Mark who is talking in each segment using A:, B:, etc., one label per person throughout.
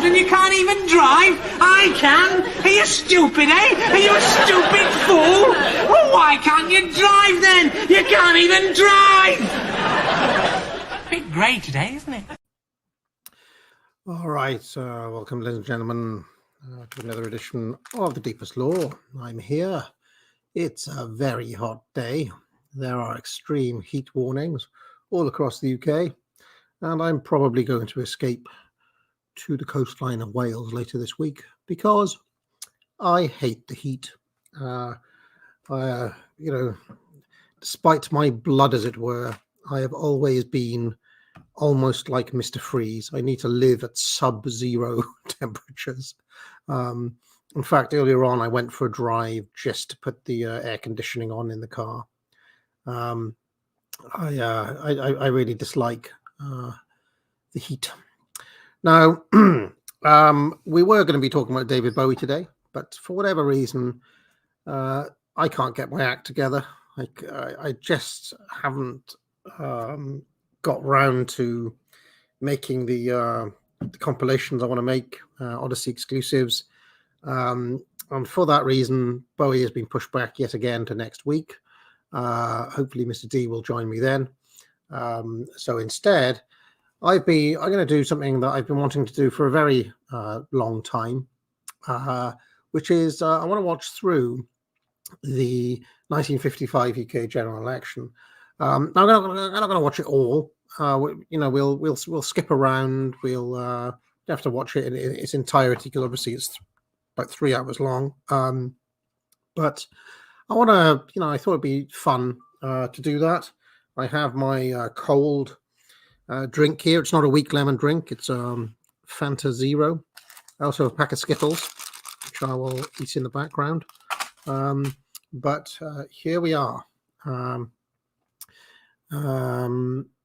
A: And you can't even drive? I can. Are you stupid, eh? Are you a stupid fool? Well, why can't you drive then? You can't even drive! A bit grey today, isn't it?
B: All right, welcome, ladies and gentlemen, to another edition of The Deepest Law. I'm here. It's a very hot day. There are extreme heat warnings all across the UK, and I'm probably going to escape to the coastline of Wales later this week because I hate the heat. Despite my blood, as it were, I have always been almost like Mr. Freeze. I need to live at sub-zero temperatures. In fact, earlier on, I went for a drive just to put the air conditioning on in the car. I really dislike the heat. Now, we were going to be talking about David Bowie today, but for whatever reason, I can't get my act together. I just haven't got round to making the compilations I want to make, Odyssey exclusives. And for that reason, Bowie has been pushed back yet again to next week. Hopefully Mr. D will join me then. So instead, I'm going to do something that I've been wanting to do for a very long time, which is I want to watch through the 1955 UK general election. I'm not going to watch it all. We'll skip around. We'll have to watch it in its entirety because obviously it's about 3 hours long. But I want to, I thought it'd be fun to do that. I have my cold drink here. It's not a weak lemon drink. It's Fanta Zero. I also have a pack of Skittles, which I will eat in the background. But here we are.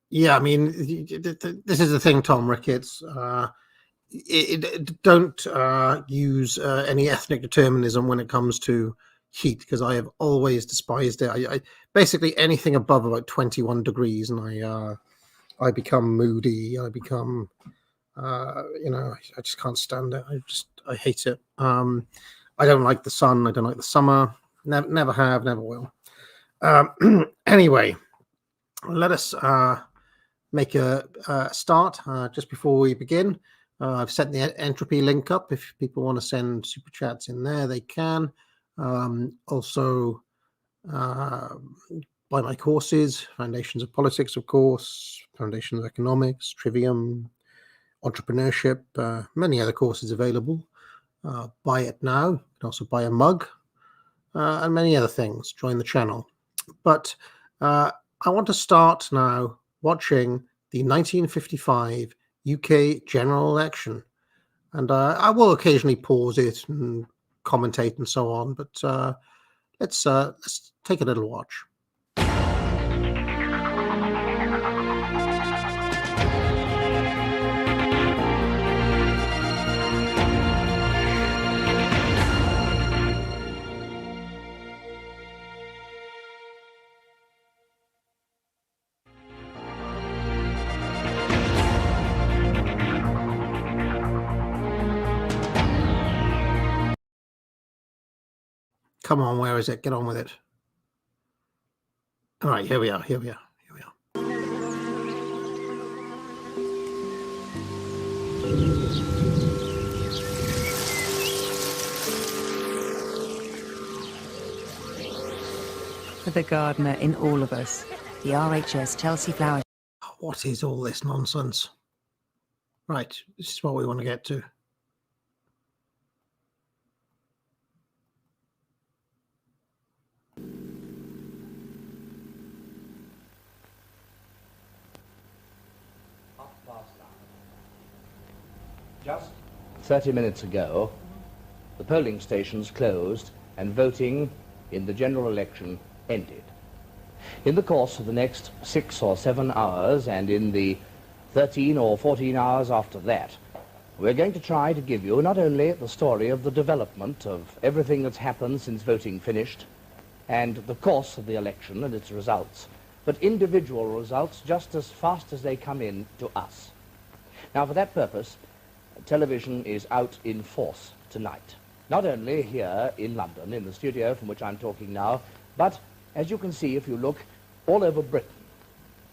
B: Yeah, I mean, this is the thing, Tom Ricketts. Don't use any ethnic determinism when it comes to heat, because I have always despised it. I basically anything above about 21 degrees, and I become moody. I become, I just can't stand it. I hate it. I don't like the sun. I don't like the summer. Never have, never will. Anyway, let us make a start. Just before we begin, I've set the entropy link up. If people want to send super chats in there, they can. Also, buy my courses, Foundations of Politics, of course, Foundations of Economics, Trivium, Entrepreneurship, many other courses available. Buy it now. You can also buy a mug and many other things. Join the channel. But I want to start now watching the 1955 UK general election. And I will occasionally pause it and commentate and so on. But let's take a little watch. Come on, where is it? Get on with it. All right, here we are.
C: For the gardener in all of us, the RHS Chelsea Flower.
B: What is all this nonsense? Right, this is what we want to get to.
D: Just 30 minutes ago, the polling stations closed and voting in the general election ended. In the course of the next 6 or 7 hours, and in the 13 or 14 hours after that, we're going to try to give you not only the story of the development of everything that's happened since voting finished, and the course of the election and its results, but individual results just as fast as they come in to us. Now, for that purpose, television is out in force tonight. Not only here in London, in the studio from which I'm talking now, but, as you can see if you look, all over Britain.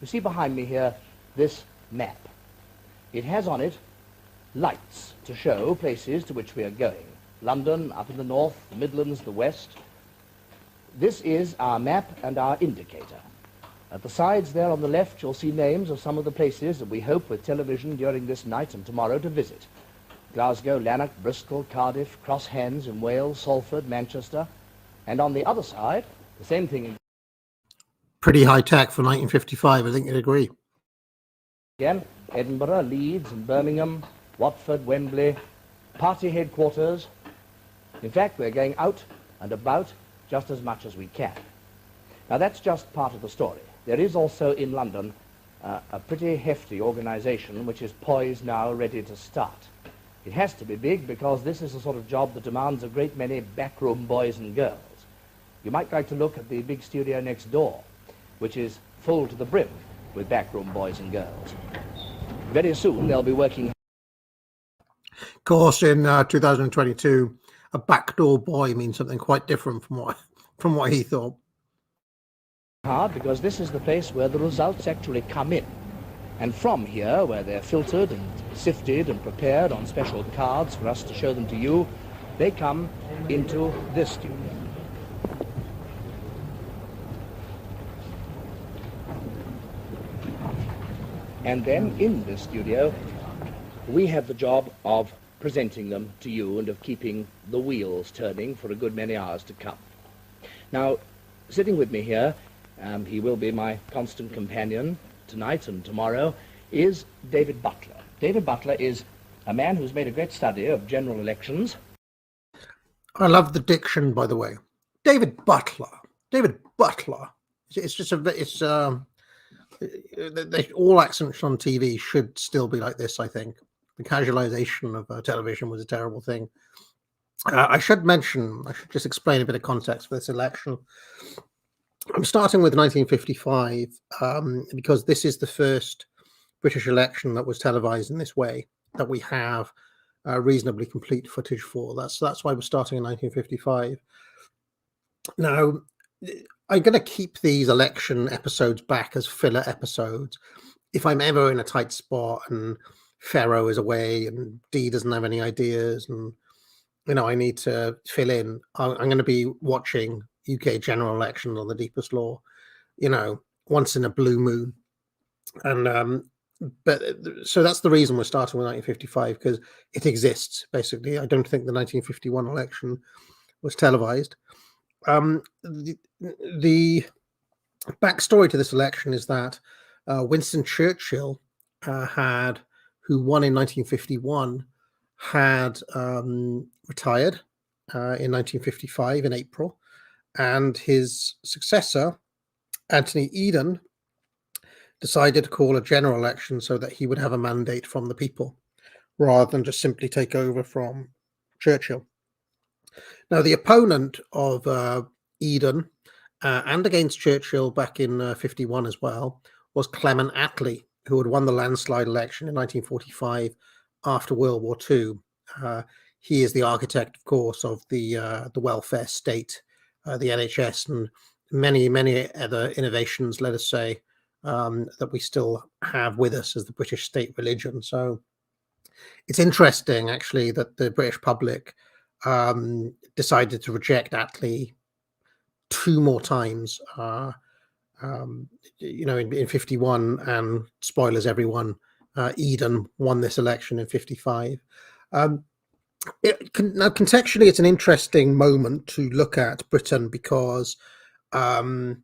D: You see behind me here this map. It has on it lights to show places to which we are going. London, up in the north, the Midlands, the west. This is our map and our indicator. At the sides there on the left, you'll see names of some of the places that we hope with television during this night and tomorrow to visit. Glasgow, Lanark, Bristol, Cardiff, Cross Hens in Wales, Salford, Manchester. And on the other side, the same thing
B: Pretty high tech for 1955, I think you'd agree.
D: again, Edinburgh, Leeds and Birmingham, Watford, Wembley, party headquarters. In fact, we're going out and about just as much as we can. Now, that's just part of the story. There is also in London a pretty hefty organization which is poised now, ready to start. It has to be big because this is the sort of job that demands a great many backroom boys and girls. You might like to look at the big studio next door, which is full to the brim with backroom boys and girls. Very soon they'll be working.
B: Of course, in 2022, a backdoor boy means something quite different from what he thought.
D: Hard because this is the place where the results actually come in. And from here, where they're filtered and sifted and prepared on special cards for us to show them to you, they come into this studio. And then in this studio, we have the job of presenting them to you and of keeping the wheels turning for a good many hours to come. Now, sitting with me here, he will be my constant companion tonight and tomorrow, is David Butler. David Butler is a man who's made a great study of general elections.
B: I love the diction, by the way. David Butler. David Butler. It's just all accents on TV should still be like this, I think. The casualization of television was a terrible thing. I should just explain a bit of context for this election. I'm starting with 1955 because this is the first British election that was televised in this way that we have reasonably complete footage for. That's why we're starting in 1955. Now, I'm going to keep these election episodes back as filler episodes. If I'm ever in a tight spot and Ferro is away and Dee doesn't have any ideas and, I need to fill in, I'm going to be watching UK general elections on the deepest law, once in a blue moon. And, so that's the reason we're starting with 1955, because it exists, basically. I don't think the 1951 election was televised. The backstory to this election is that Winston Churchill who won in 1951, had retired in 1955 in April, and his successor, Anthony Eden, decided to call a general election so that he would have a mandate from the people, rather than just simply take over from Churchill. Now, the opponent of Eden and against Churchill back in 51 as well was Clement Attlee, who had won the landslide election in 1945 after World War II. He is the architect, of course, of the welfare state, the NHS, and many, many other innovations, let us say, that we still have with us as the British state religion. So it's interesting, actually, that the British public decided to reject Attlee 2 more times, in 51, and spoilers, everyone, Eden won this election in 55. Now, contextually, it's an interesting moment to look at Britain because the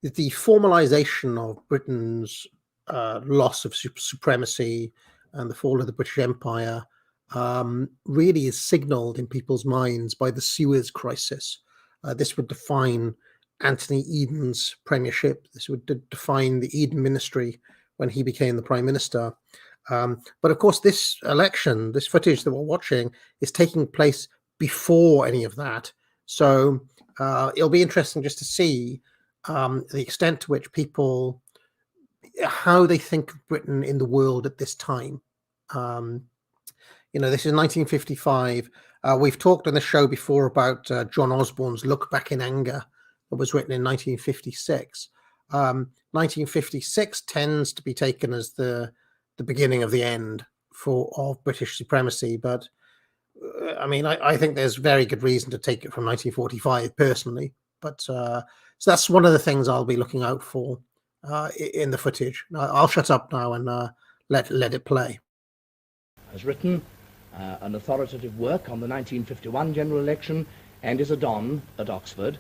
B: formalization of Britain's loss of supremacy and the fall of the British Empire really is signalled in people's minds by the Suez crisis. This would define Anthony Eden's premiership. This would define the Eden ministry when he became the prime minister. But of course, this election, this footage that we're watching, is taking place before any of that. So it'll be interesting just to see the extent to which people, how they think of Britain in the world at this time. This is 1955. We've talked on the show before about John Osborne's Look Back in Anger that was written in 1956. 1956 tends to be taken as the beginning of the end of British supremacy, but I think there's very good reason to take it from 1945 personally. But so that's one of the things I'll be looking out for in the footage. I'll shut up now and let it play.
D: Has written an authoritative work on the 1951 general election and is a Don at Oxford.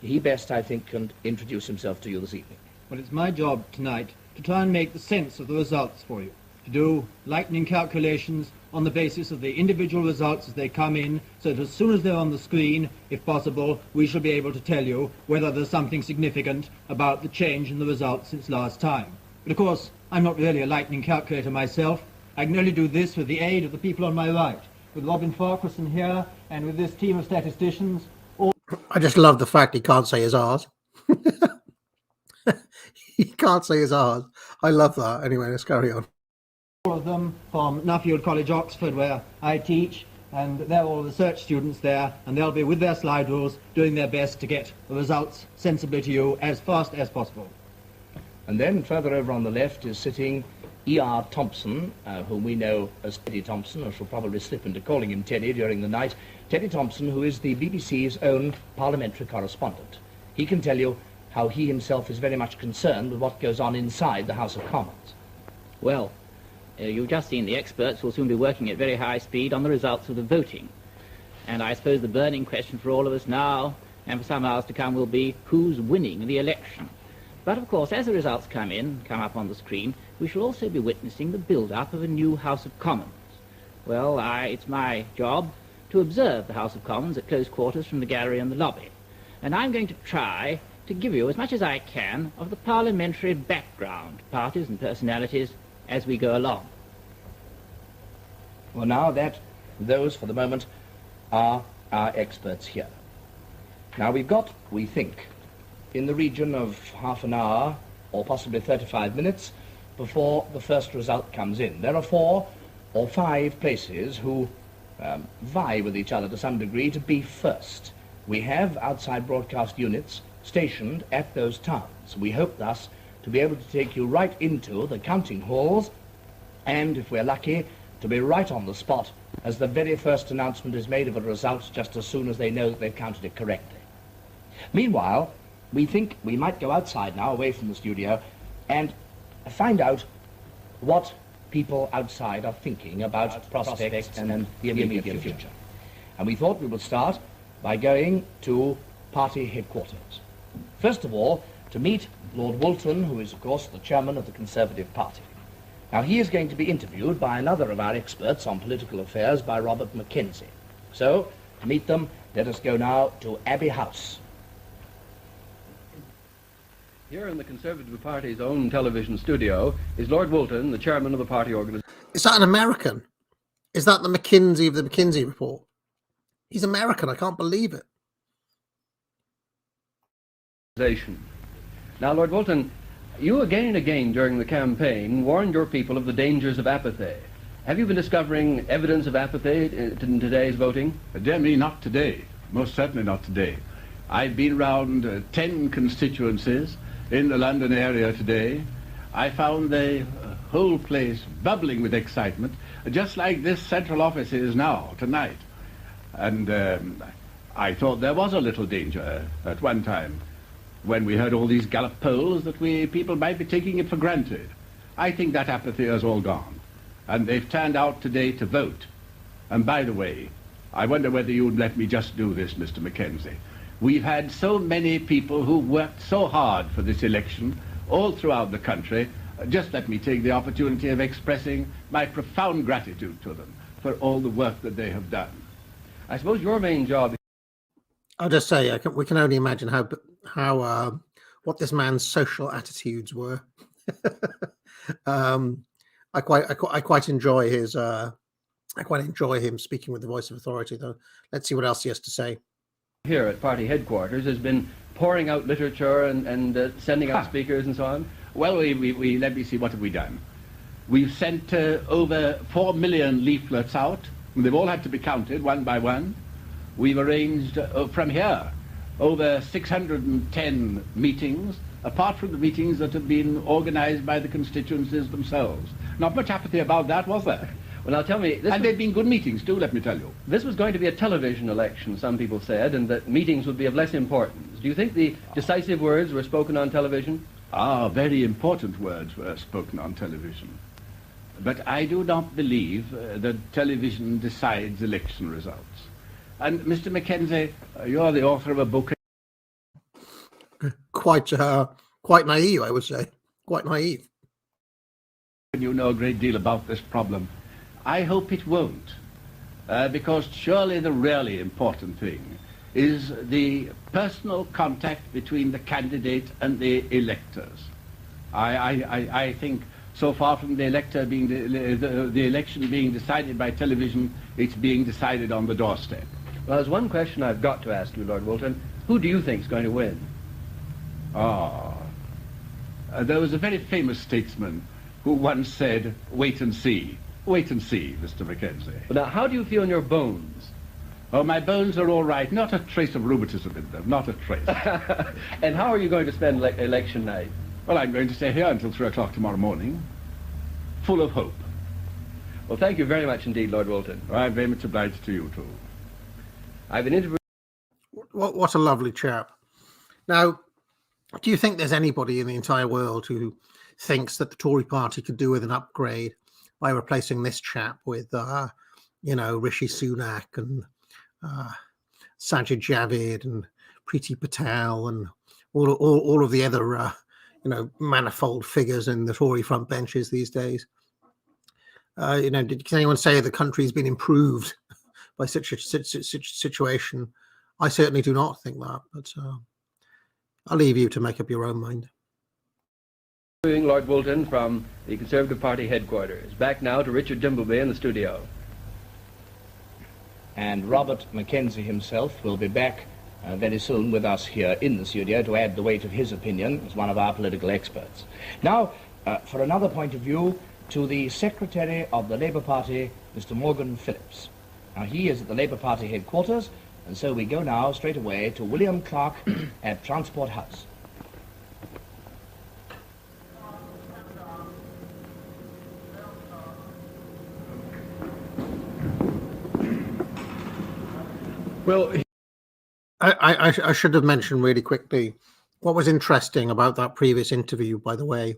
D: He best, I think, can introduce himself to you this evening.
E: Well, it's my job tonight to try and make the sense of the results for you, to do lightning calculations on the basis of the individual results as they come in, so that as soon as they're on the screen, if possible, we shall be able to tell you whether there's something significant about the change in the results since last time. But of course, I'm not really a lightning calculator myself. I can only do this with the aid of the people on my right, with Robin Farquharson here, and with this team of statisticians.
B: I just love the fact he can't say his R's. He can't say his R's. I love that. Anyway, let's carry on.
E: All of them from Nuffield College, Oxford, where I teach, and they're all research students there, and they'll be with their slide rules doing their best to get the results sensibly to you as fast as possible.
D: And then further over on the left is sitting E.R. Thompson, whom we know as Teddy Thompson. I shall probably slip into calling him Teddy during the night. Teddy Thompson, who is the BBC's own parliamentary correspondent. He can tell you how he himself is very much concerned with what goes on inside the House of Commons.
F: Well, you've just seen the experts will soon be working at very high speed on the results of the voting. And I suppose the burning question for all of us now, and for some hours to come, will be who's winning the election. But of course, as the results come up on the screen, we shall also be witnessing the build-up of a new House of Commons. Well, it's my job to observe the House of Commons at close quarters from the gallery and the lobby. And I'm going to try to give you as much as I can of the parliamentary background, parties and personalities, as we go along.
D: Well, now those for the moment are our experts here. Now we've got, we think, in the region of half an hour or possibly 35 minutes before the first result comes in. There are 4 or 5 places who vie with each other to some degree to be first. We have outside broadcast units stationed at those towns. We hope thus to be able to take you right into the counting halls and, if we're lucky, to be right on the spot as the very first announcement is made of a result just as soon as they know that they've counted it correctly. Meanwhile, we think we might go outside now, away from the studio, and find out what people outside are thinking about prospects and the immediate future. And we thought we would start by going to party headquarters. First of all, to meet Lord Woolton, who is, of course, the chairman of the Conservative Party. Now, he is going to be interviewed by another of our experts on political affairs, by Robert Mackenzie. So, to meet them, let us go now to Abbey House.
G: Here in the Conservative Party's own television studio is Lord Woolton, the chairman of the party organisation.
B: Is that an American? Is that the McKinsey of the McKinsey report? He's American. I can't believe it.
G: Now, Lord Woolton, you again and again during the campaign warned your people of the dangers of apathy. Have you been discovering evidence of apathy in today's voting?
H: Dear me, not today. Most certainly not today. I've been round 10 constituencies in the London area today. I found the whole place bubbling with excitement, just like this central office is now, tonight. And I thought there was a little danger at one time, when we heard all these Gallup polls, that people might be taking it for granted. I think that apathy has all gone, and they've turned out today to vote. And by the way, I wonder whether you'd let me just do this, Mr. Mackenzie. We've had so many people who worked so hard for this election all throughout the country. Just let me take the opportunity of expressing my profound gratitude to them for all the work that they have done.
G: I suppose your main job...
B: I'll just say, we can only imagine how what this man's social attitudes were. I quite enjoy his. I quite enjoy him speaking with the voice of authority, though. Let's see what else he has to say.
G: Here at party headquarters has been pouring out literature and sending out speakers and so on.
H: Well, we let me see, what have we done? We've sent over 4 million leaflets out. They've all had to be counted one by one. We've arranged from here over 610 meetings, apart from the meetings that have been organized by the constituencies themselves. Not much apathy about that, was there?
G: Well, now tell me...
H: And they've been good meetings too, let me tell you.
G: This was going to be a television election, some people said, and that meetings would be of less importance. Do you think the decisive words were spoken on television?
H: Ah, very important words were spoken on television. But I do not believe that television decides election results. And Mr. Mackenzie, you're the author of a book.
B: Quite naive, I would say. Quite naive.
H: You know a great deal about this problem. I hope it won't, because surely the really important thing is the personal contact between the candidate and the electors. I think so far from the elector being the election being decided by television, it's being decided on the doorstep.
G: Well, there's one question I've got to ask you, Lord Woolton. Who do you think is going to win?
H: There was a very famous statesman who once said, wait and see. Wait and see, Mr. Mackenzie.
G: But now, how do you feel in your bones?
H: Oh, my bones are all right. Not a trace of rheumatism in them. Not a trace.
G: And how are you going to spend election night?
H: Well, I'm going to stay here until 3 o'clock tomorrow morning, full of hope.
G: Well, thank you very much indeed, Lord Woolton.
H: I'm very much obliged to you, too.
G: I've been interviewed...
B: What a lovely chap. Now, do you think there's anybody in the entire world who thinks that the Tory party could do with an upgrade by replacing this chap with, Rishi Sunak and Sajid Javid and Priti Patel and all of the other, manifold figures in the Tory front benches these days? Can anyone say the country's been improved by such a situation? I certainly do not think that, but I'll leave you to make up your own mind.
G: Lord Woolton from the Conservative Party headquarters. Back now to Richard Dimbleby in the studio.
D: And Robert Mackenzie himself will be back very soon with us here in the studio to add the weight of his opinion as one of our political experts. Now, for another point of view, to the Secretary of the Labour Party, Mr. Morgan Phillips. Now, he is at the Labour Party headquarters, and so we go now straight away to William Clark at Transport House.
E: Well,
B: I should have mentioned really quickly what was interesting about that previous interview, by the way,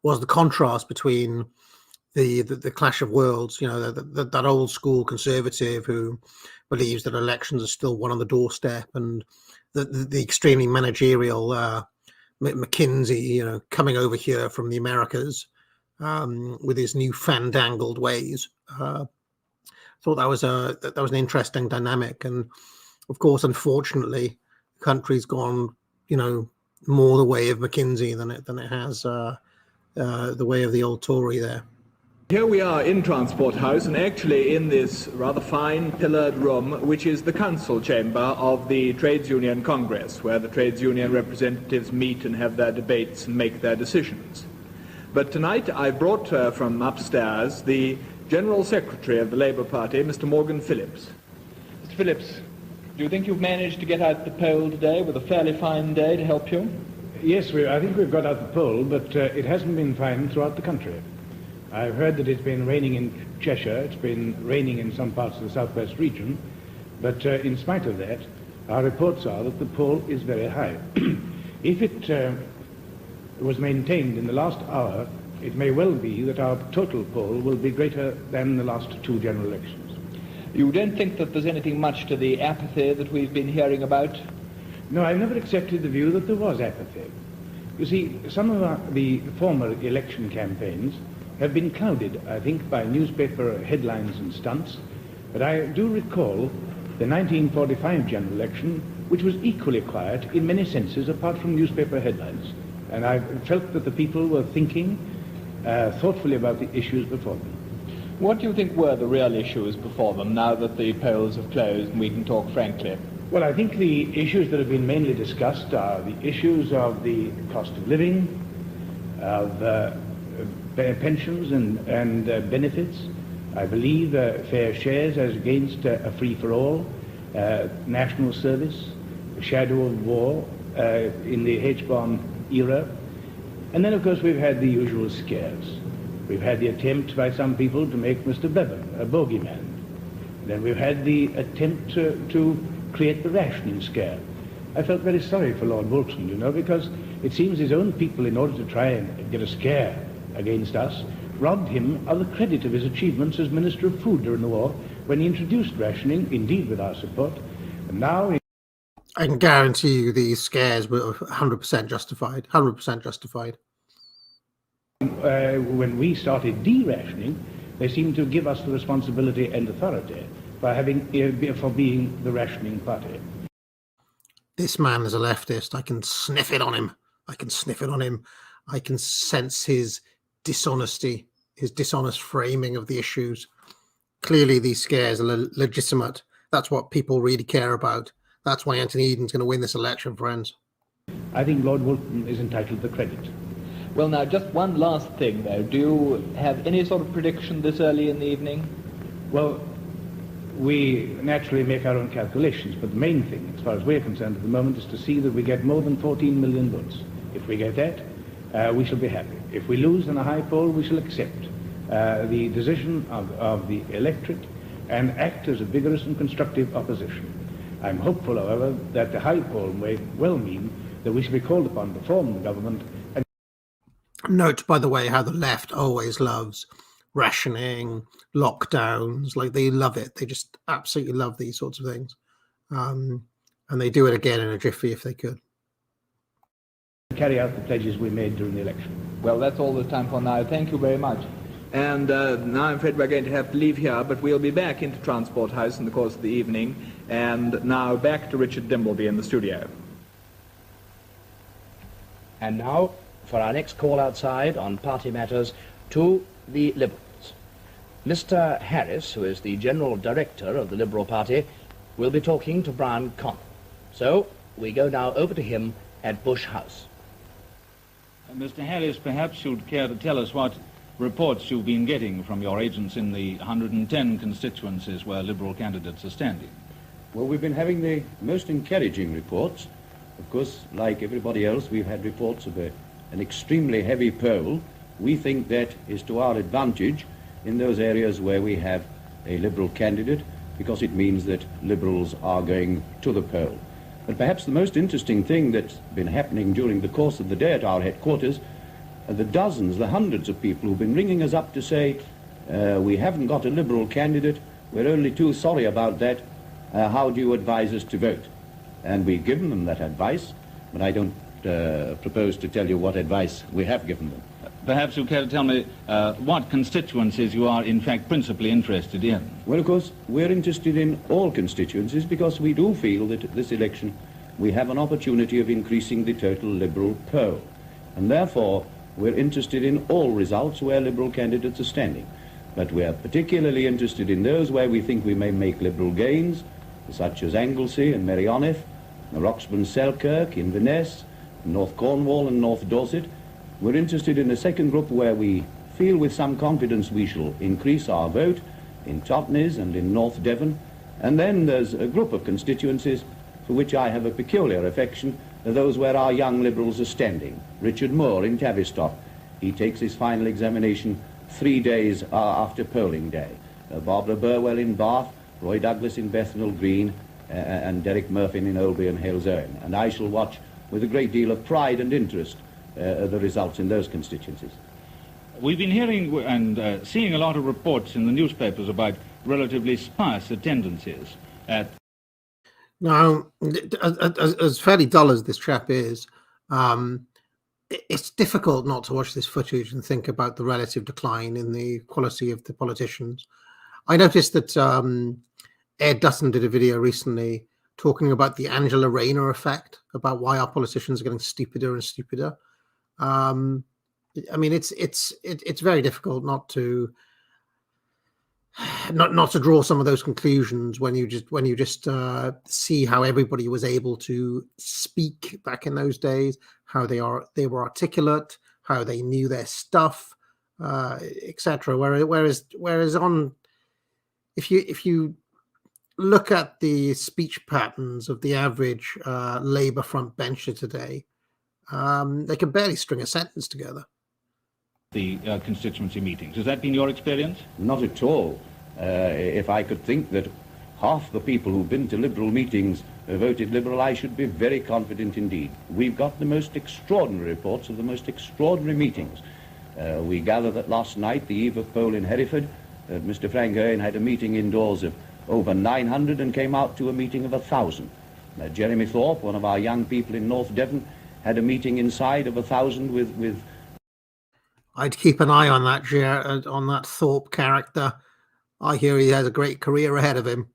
B: was the contrast between the clash of worlds, that old school conservative who believes that elections are still one on the doorstep, and the extremely managerial McKinsey, coming over here from the Americas with his new fandangled ways. Thought that was an interesting dynamic, and of course, unfortunately, the country's gone, more the way of McKinsey than it has the way of the old Tory there.
I: Here we are in Transport House, and actually in this rather fine pillared room, which is the council chamber of the Trades Union Congress, where the trades union representatives meet and have their debates and make their decisions. But tonight I brought from upstairs the General Secretary of the Labour Party, Mr. Morgan Phillips. Mr. Phillips, do you think you've managed to get out the poll today with a fairly fine day to help you?
J: Yes, I think we've got out the poll, but it hasn't been fine throughout the country. I've heard that it's been raining in Cheshire, it's been raining in some parts of the southwest region, but in spite of that, our reports are that the poll is very high. If it was maintained in the last hour, it may well be that our total poll will be greater than the last two general elections.
I: You don't think that there's anything much to the apathy that we've been hearing about?
J: No, I've never accepted the view that there was apathy. You see, some of the former election campaigns have been clouded, I think, by newspaper headlines and stunts. But I do recall the 1945 general election, which was equally quiet in many senses, apart from newspaper headlines. And I felt that the people were thinking thoughtfully about the issues before them.
I: What do you think were the real issues before them now that the polls have closed and we can talk frankly?
J: Well, I think the issues that have been mainly discussed are the issues of the cost of living, of pensions and benefits. I believe fair shares as against a free-for-all, national service, the shadow of war in the H-bomb era. And then, of course, we've had the usual scares. We've had the attempt by some people to make Mr. Bevan a bogeyman. Then we've had the attempt to create the rationing scare. I felt very sorry for Lord Woolton, you know, because it seems his own people, in order to try and get a scare against us, robbed him of the credit of his achievements as Minister of Food during the war, when he introduced rationing, indeed with our support. And now
B: I can guarantee you these scares were 100% justified. 100% justified.
J: When we started de-rationing, they seemed to give us the responsibility and authority for being the rationing party.
B: This man is a leftist. I can sniff it on him. I can sniff it on him. I can sense his dishonesty, his dishonest framing of the issues. Clearly, these scares are legitimate. That's what people really care about. That's why Anthony Eden's going to win this election, friends.
J: I think Lord Woolton is entitled to the credit.
I: Well, now, just one last thing, though. Do you have any sort of prediction this early in the evening?
J: Well, we naturally make our own calculations, but the main thing, as far as we're concerned at the moment, is to see that we get more than 14 million votes. If we get that, we shall be happy. If we lose in a high poll, we shall accept the decision of the electorate and act as a vigorous and constructive opposition. I'm hopeful, however, that the high poll may well mean that we shall be called upon to form the government. And
B: note, by the way, how the left always loves rationing, lockdowns. Like, they love it. They just absolutely love these sorts of things. And they do it again in a jiffy if they could.
J: Carry out the pledges we made during the election.
I: Well, that's all there's time for now. Thank you very much. And now I'm afraid we're going to have to leave here, but we'll be back into Transport House in the course of the evening. And now back to Richard Dimbleby in the studio.
D: And now, for our next call outside on party matters, to the Liberals. Mr. Harris, who is the General Director of the Liberal Party, will be talking to Brian Connell. So, we go now over to him at Bush House.
K: Mr. Harris, perhaps you'd care to tell us what reports you've been getting from your agents in the 110 constituencies where Liberal candidates are standing.
L: Well, we've been having the most encouraging reports. Of course, like everybody else, we've had reports of an extremely heavy poll. We think that is to our advantage in those areas where we have a Liberal candidate, because it means that Liberals are going to the poll. But perhaps the most interesting thing that's been happening during the course of the day at our headquarters are the dozens, the hundreds of people who've been ringing us up to say, we haven't got a Liberal candidate, we're only too sorry about that, how do you advise us to vote? And we've given them that advice, but I don't propose to tell you what advice we have given them.
K: Perhaps you care to tell me what constituencies you are in fact principally interested in?
L: Well, of course, we're interested in all constituencies because we do feel that at this election we have an opportunity of increasing the total Liberal poll. And therefore, we're interested in all results where Liberal candidates are standing. But we're particularly interested in those where we think we may make Liberal gains, such as Anglesey and Merioneth, Roxburgh-Selkirk, Inverness, North Cornwall and North Dorset. We're interested in a second group where we feel with some confidence we shall increase our vote, in Totnes and in North Devon. And then there's a group of constituencies for which I have a peculiar affection, those where our young Liberals are standing. Richard Moore in Tavistock. He takes his final examination 3 days after polling day. Barbara Burwell in Bath, Roy Douglas in Bethnal Green, and Derek Murphy in Oldby and Halesowen. And I shall watch with a great deal of pride and interest the results in those constituencies.
K: We've been hearing and seeing a lot of reports in the newspapers about relatively sparse attendances at...
B: Now, as fairly dull as this chap is, it's difficult not to watch this footage and think about the relative decline in the quality of the politicians. I noticed that Ed Dutton did a video recently talking about the Angela Rayner effect, about why our politicians are getting stupider and stupider. I mean, it's very difficult not to draw some of those conclusions when you just see how everybody was able to speak back in those days, how they were articulate, how they knew their stuff, etc. Whereas on, if you look at the speech patterns of the average Labour front bencher today, they can barely string a sentence together.
K: The constituency meetings. Has that been your experience?
L: Not at all. If I could think that half the people who've been to Liberal meetings voted Liberal, I should be very confident indeed. We've got the most extraordinary reports of the most extraordinary meetings. We gather that last night, the eve of poll in Hereford, Mr. Frank Owen had a meeting indoors of over 900 and came out to a meeting of 1,000. Jeremy Thorpe, one of our young people in North Devon, had a meeting inside of 1,000 with
B: I'd keep an eye on that Thorpe character. I hear he has a great career ahead of him.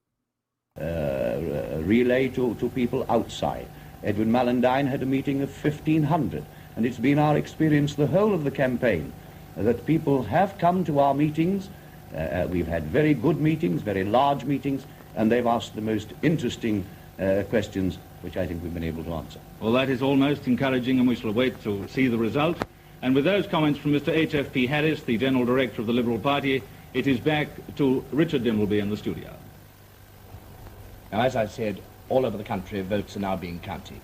L: Relay to people outside. Edward Mallandine had a meeting of 1,500, and it's been our experience the whole of the campaign that people have come to our meetings. We've had very good meetings, very large meetings, and they've asked the most interesting questions, which I think we've been able to answer.
K: Well, that is almost encouraging, and we shall wait to see the result. And with those comments from Mr. H.F.P. Harris, the General Director of the Liberal Party, it is back to Richard Dimbleby in the studio.
D: Now, as I said, all over the country votes are now being counted.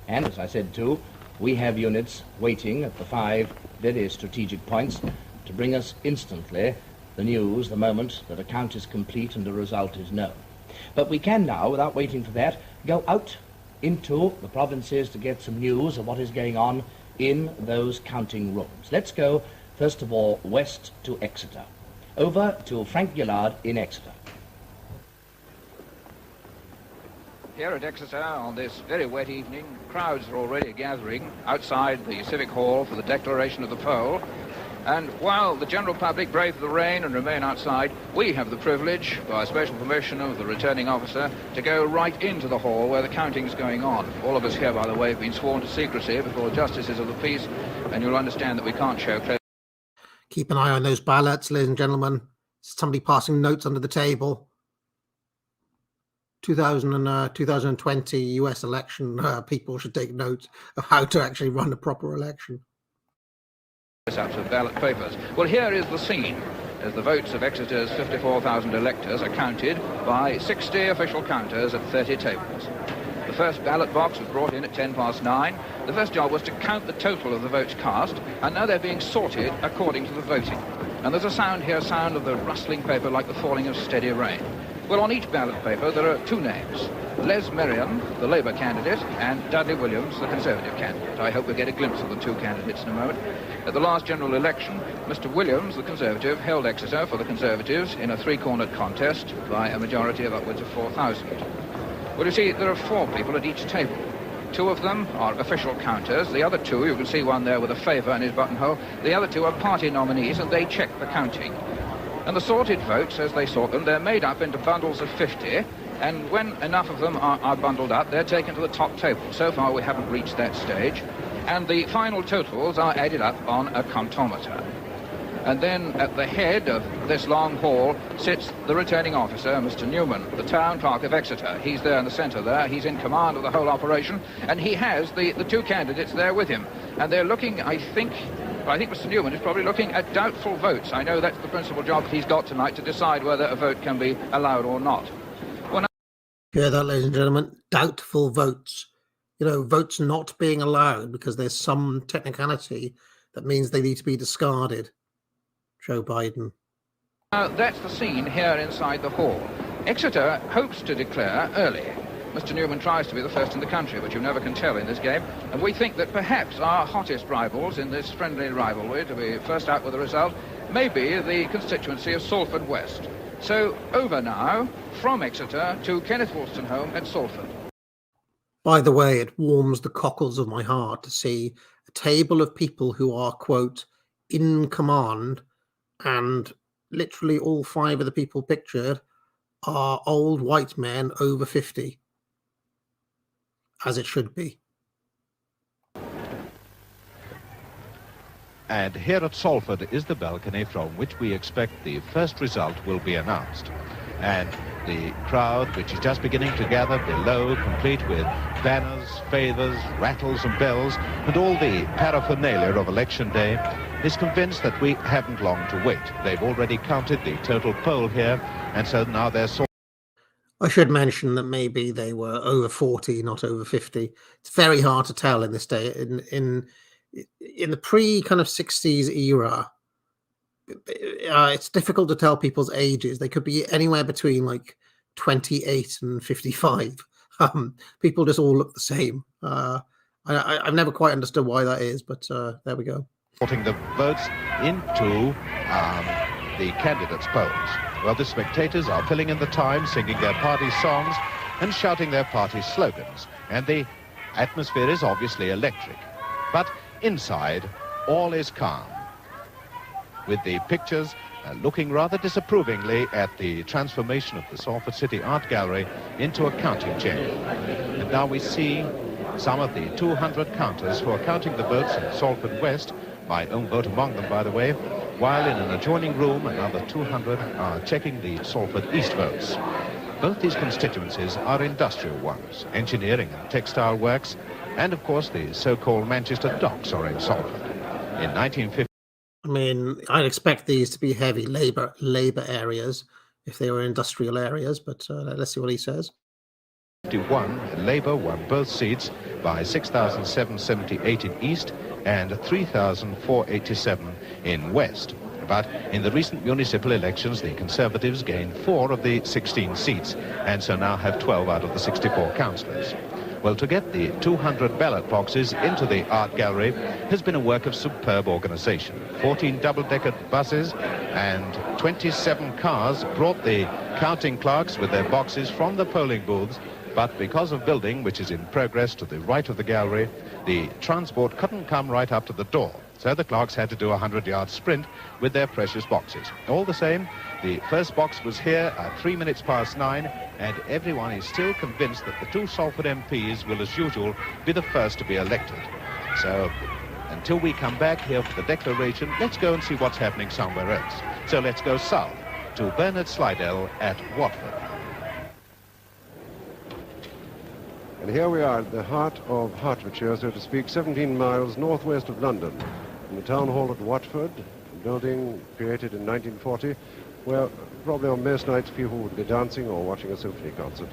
D: And as I said too, we have units waiting at the 5 very strategic points to bring us instantly the news the moment that a count is complete and the result is known. But we can now, without waiting for that, go out into the provinces to get some news of what is going on in those counting rooms. Let's go, first of all, west to Exeter. Over to Frank Gillard in Exeter.
M: Here at Exeter on this very wet evening, crowds are already gathering outside the Civic Hall for the declaration of the poll. And while the general public brave the rain and remain outside, we have the privilege, by special permission of the returning officer, to go right into the hall where the counting is going on. All of us here, by the way, have been sworn to secrecy before the justices of the peace, and you'll understand that we can't show close.
B: Keep an eye on those ballots, ladies and gentlemen. Somebody passing notes under the table. 2020 US election, people should take note of how to actually run a proper election.
M: Of ballot papers. Well, here is the scene as the votes of Exeter's 54,000 electors are counted by 60 official counters at 30 tables. The first ballot box was brought in at 9:10. The first job was to count the total of the votes cast, and now they're being sorted according to the voting. And there's a sound here, sound of the rustling paper like the falling of steady rain. Well, on each ballot paper there are 2 names. Les Merriam, the Labour candidate, and Dudley Williams, the Conservative candidate. I hope we get a glimpse of the 2 candidates in a moment. At the last general election, Mr. Williams, the Conservative, held Exeter for the Conservatives in a 3-cornered contest by a majority of upwards of 4,000. Well, you see, there are 4 people at each table. 2 of them are official counters. The other 2, you can see one there with a favour in his buttonhole, the other 2 are party nominees, and they check the counting. And the sorted votes, as they sort them, they're made up into bundles of 50, and when enough of them are bundled up, they're taken to the top table. So far, we haven't reached that stage. And the final totals are added up on a comptometer. And then at the head of this long hall sits the returning officer, Mr. Newman, the town clerk of Exeter. He's there in the centre there. He's in command of the whole operation, and he has the 2 candidates there with him. And they're looking, I think Mr. Newman is probably looking at doubtful votes. I know that's the principal job that he's got tonight, to decide whether a vote can be allowed or not. Well,
B: hear that, ladies and gentlemen? Doubtful votes. You know, votes not being allowed because there's some technicality that means they need to be discarded. Joe Biden.
M: That's the scene here inside the hall. Exeter hopes to declare early. Mr. Newman tries to be the first in the country, but you never can tell in this game. And we think that perhaps our hottest rivals in this friendly rivalry, to be first out with the result, may be the constituency of Salford West. So over now, from Exeter to Kenneth Wolstenholme at Salford.
B: By the way, it warms the cockles of my heart to see a table of people who are, quote, in command, and literally all 5 of the people pictured are old white men over 50, as it should be.
N: And here at Salford is the balcony from which we expect the first result will be announced. And the crowd, which is just beginning to gather below, complete with banners, favours, rattles and bells, and all the paraphernalia of election day, is convinced that we haven't long to wait. They've already counted the total poll here, and so now they're
B: I should mention that maybe they were over 40, not over 50. It's very hard to tell in this day. In the pre kind of 60s era, it's difficult to tell people's ages. They could be anywhere between like 28 and 55. People just all look the same. I've never quite understood why that is, but there we go.
N: Putting the votes into the candidates' polls. Well, the spectators are filling in the time, singing their party songs and shouting their party slogans. And the atmosphere is obviously electric. But inside, all is calm, with the pictures looking rather disapprovingly at the transformation of the Salford City Art Gallery into a counting chamber. And now we see some of the 200 counters who are counting the votes in Salford West, my own vote among them, by the way, while in an adjoining room another 200 are checking the Salford East votes. Both these constituencies are industrial ones, engineering and textile works, and of course the so-called Manchester docks are in Salford. In 1950,
B: I mean, I'd expect these to be heavy labor areas if they were industrial areas, but let's see what he says.
N: Labour won both seats by 6,778 in East and 3,487 in West. But in the recent municipal elections, the Conservatives gained 4 of the 16 seats, and so now have 12 out of the 64 councillors. Well, to get the 200 ballot boxes into the art gallery has been a work of superb organisation. 14 double-decker buses and 27 cars brought the counting clerks with their boxes from the polling booths, but because of building, which is in progress to the right of the gallery, the transport couldn't come right up to the door. So the clerks had to do a 100-yard sprint with their precious boxes. All the same, the first box was here at 9 3:03, and everyone is still convinced that the 2 Salford MPs will, as usual, be the first to be elected. So until we come back here for the declaration, let's go and see what's happening somewhere else. So let's go south to Bernard Slidell at Watford.
O: And here we are at the heart of Hertfordshire, so to speak, 17 miles northwest of London, in the town hall at Watford, a building created in 1940, where probably on most nights people would be dancing or watching a symphony concert.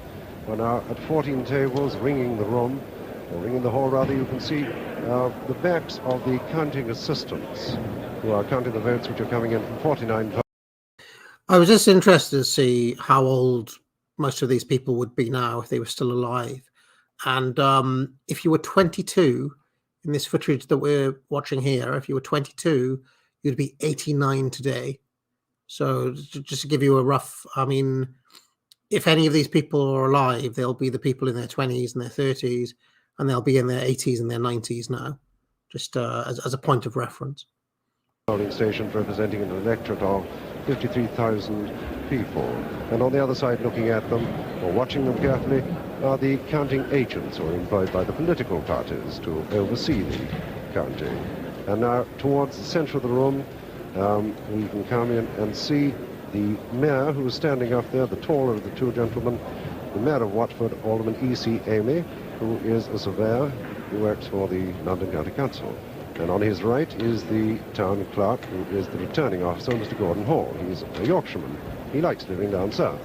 O: We're now at 14 tables, ringing the room, or ringing the hall rather. You can see the backs of the counting assistants who are counting the votes which are coming in from 49 votes.
B: I was just interested to see how old most of these people would be now if they were still alive. And if you were 22 in this footage that we're watching here, if you were 22, you'd be 89 today. So just to give you a rough, I mean, if any of these people are alive, they'll be the people in their 20s and their 30s, and they'll be in their 80s and their 90s now, just as a point of reference.
O: Polling stations representing an electorate of 53,000 people. And on the other side, looking at them, or watching them carefully, are the counting agents who are employed by the political parties to oversee the counting. And now, towards the centre of the room, we can come in and see the mayor, who is standing up there, the taller of the 2 gentlemen, the mayor of Watford, Alderman E.C. Amy, who is a surveyor who works for the London County Council. And on his right is the town clerk, who is the returning officer, Mr. Gordon Hall. He's a Yorkshireman. He likes living down south.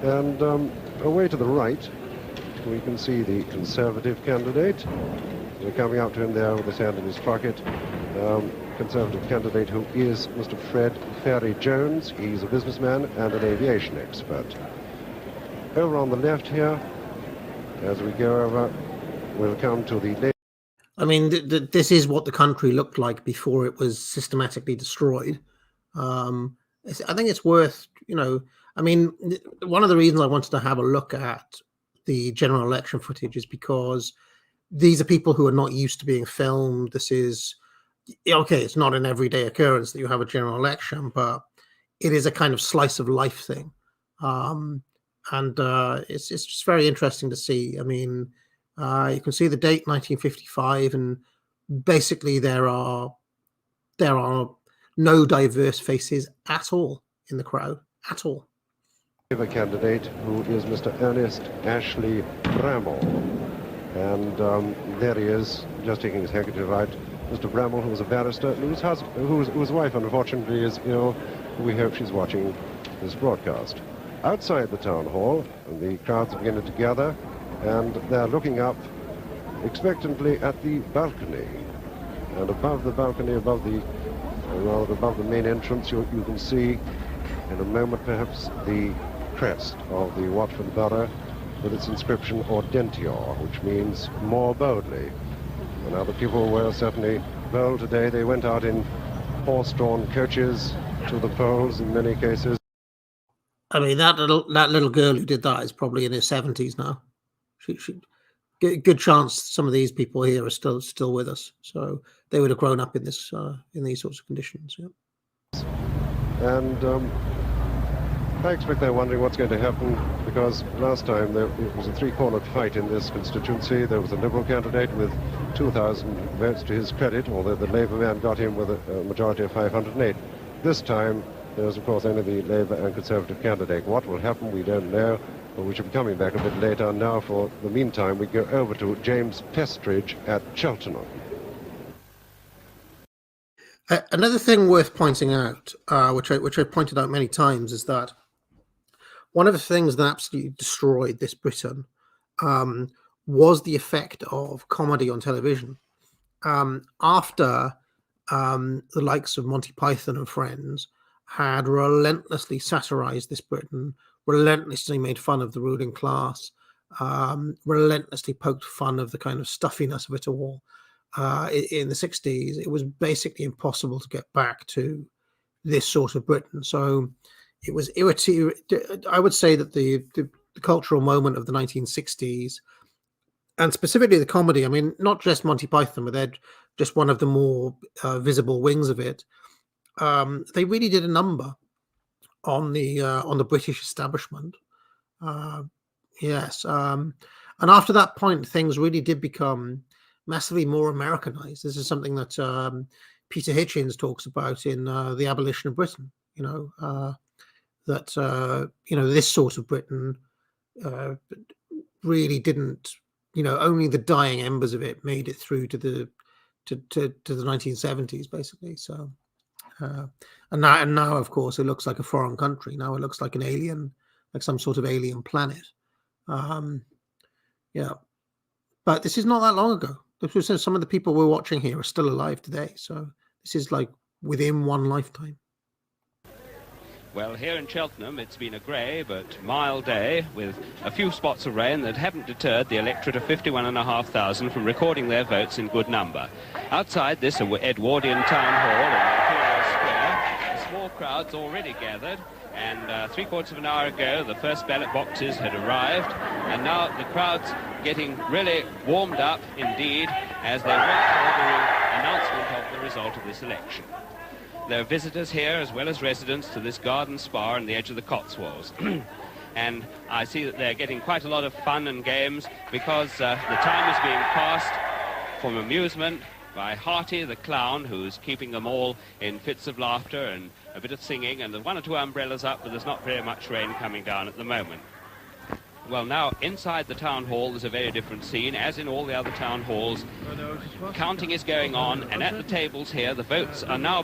O: And away to the right, we can see the Conservative candidate. We're coming up to him there with his hand in his pocket. Conservative candidate who is Mr. Fred Ferry Jones. He's a businessman and an aviation expert. Over on the left here, as we go over, we'll come to the...
B: I mean, this is what the country looked like before it was systematically destroyed. I think it's worth, you know, I mean, one of the reasons I wanted to have a look at the general election footage is because these are people who are not used to being filmed. This is okay. It's not an everyday occurrence that you have a general election, but it is a kind of slice of life thing, and it's just very interesting to see. I mean, you can see the date 1955, and basically there are no diverse faces at all in the crowd at all.
O: Labour candidate, who is Mr. Ernest Ashley Bramall, and there he is, just taking his handkerchief out. Mr. Bramall, who was a barrister, whose wife unfortunately is ill. We hope she's watching this broadcast. Outside the town hall, the crowds are beginning to gather, and they're looking up expectantly at the balcony. And above the balcony, above the main entrance, you can see in a moment perhaps the crest of the Watford Borough with its inscription Audentior, which means more boldly. And now the people were certainly bold today. They went out in horse-drawn coaches to the polls in many cases.
B: I mean, that little girl who did that is probably in her 70s now. She good chance some of these people here are still with us, so they would have grown up in this in these sorts of conditions. Yeah.
O: And I expect they're wondering what's going to happen, because last time it was a three-cornered fight in this constituency. There was a Liberal candidate with 2,000 votes to his credit, although the Labour man got him with a majority of 508. This time, there's of course only the Labour and Conservative candidate. What will happen, we don't know, but we shall be coming back a bit later. Now, for the meantime, we go over to James Pestridge at Cheltenham.
B: Another thing worth pointing out, which I pointed out many times, is that one of the things that absolutely destroyed this Britain was the effect of comedy on television. After the likes of Monty Python and Friends had relentlessly satirized this Britain, relentlessly made fun of the ruling class, relentlessly poked fun of the kind of stuffiness of it all, in the 60s, it was basically impossible to get back to this sort of Britain. So it was irritating. I would say that the cultural moment of the 1960s, and specifically the comedy, I mean, not just Monty Python, but they're just one of the more visible wings of it. They really did a number on the British establishment. Yes. And after that point, things really did become massively more Americanized. This is something that Peter Hitchens talks about in The Abolition of Britain. This sort of Britain really didn't. Only the dying embers of it made it through to the 1970s, basically. So, and now, of course, it looks like a foreign country. Now it looks like an alien, like some sort of alien planet. Yeah, but this is not that long ago. Some of the people we're watching here are still alive today. So this is like within one lifetime.
P: Well, here in Cheltenham, it's been a grey but mild day with a few spots of rain that haven't deterred the electorate of 51,500 from recording their votes in good number. Outside this Edwardian Town Hall in Imperial Square, small crowds already gathered, and three-quarters of an hour ago the first ballot boxes had arrived, and now the crowd's getting really warmed up indeed as they wait for the announcement of the result of this election. There are visitors here as well as residents to this garden spa on the edge of the Cotswolds. And I see that they're getting quite a lot of fun and games because the time is being passed from amusement by Hearty the clown, who's keeping them all in fits of laughter and a bit of singing, and there's one or two umbrellas up, but there's not very much rain coming down at the moment. Well, now, inside the town hall, there's a very different scene, as in all the other town halls. Counting is going on, and at the tables here, the votes are now...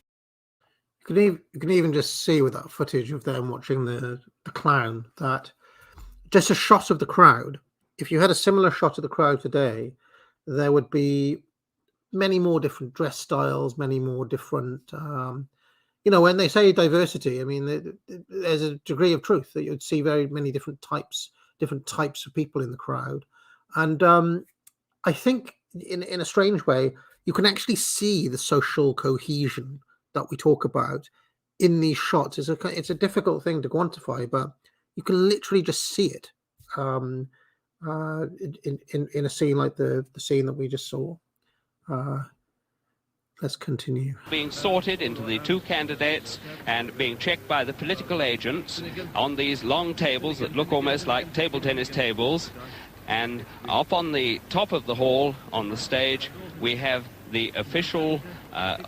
B: You can even just see with that footage of them watching the clown that just a shot of the crowd. If you had a similar shot of the crowd today, there would be many more different dress styles, many more different. When they say diversity, I mean there's a degree of truth that you'd see very many different types of people in the crowd, and I think in a strange way you can actually see the social cohesion that we talk about in these shots. It's a difficult thing to quantify, but you can literally just see it. in a scene like the scene that we just saw. Let's continue.
P: Being sorted into the two candidates and being checked by the political agents on these long tables that look almost like table tennis tables. And up on the top of the hall, on the stage, we have the official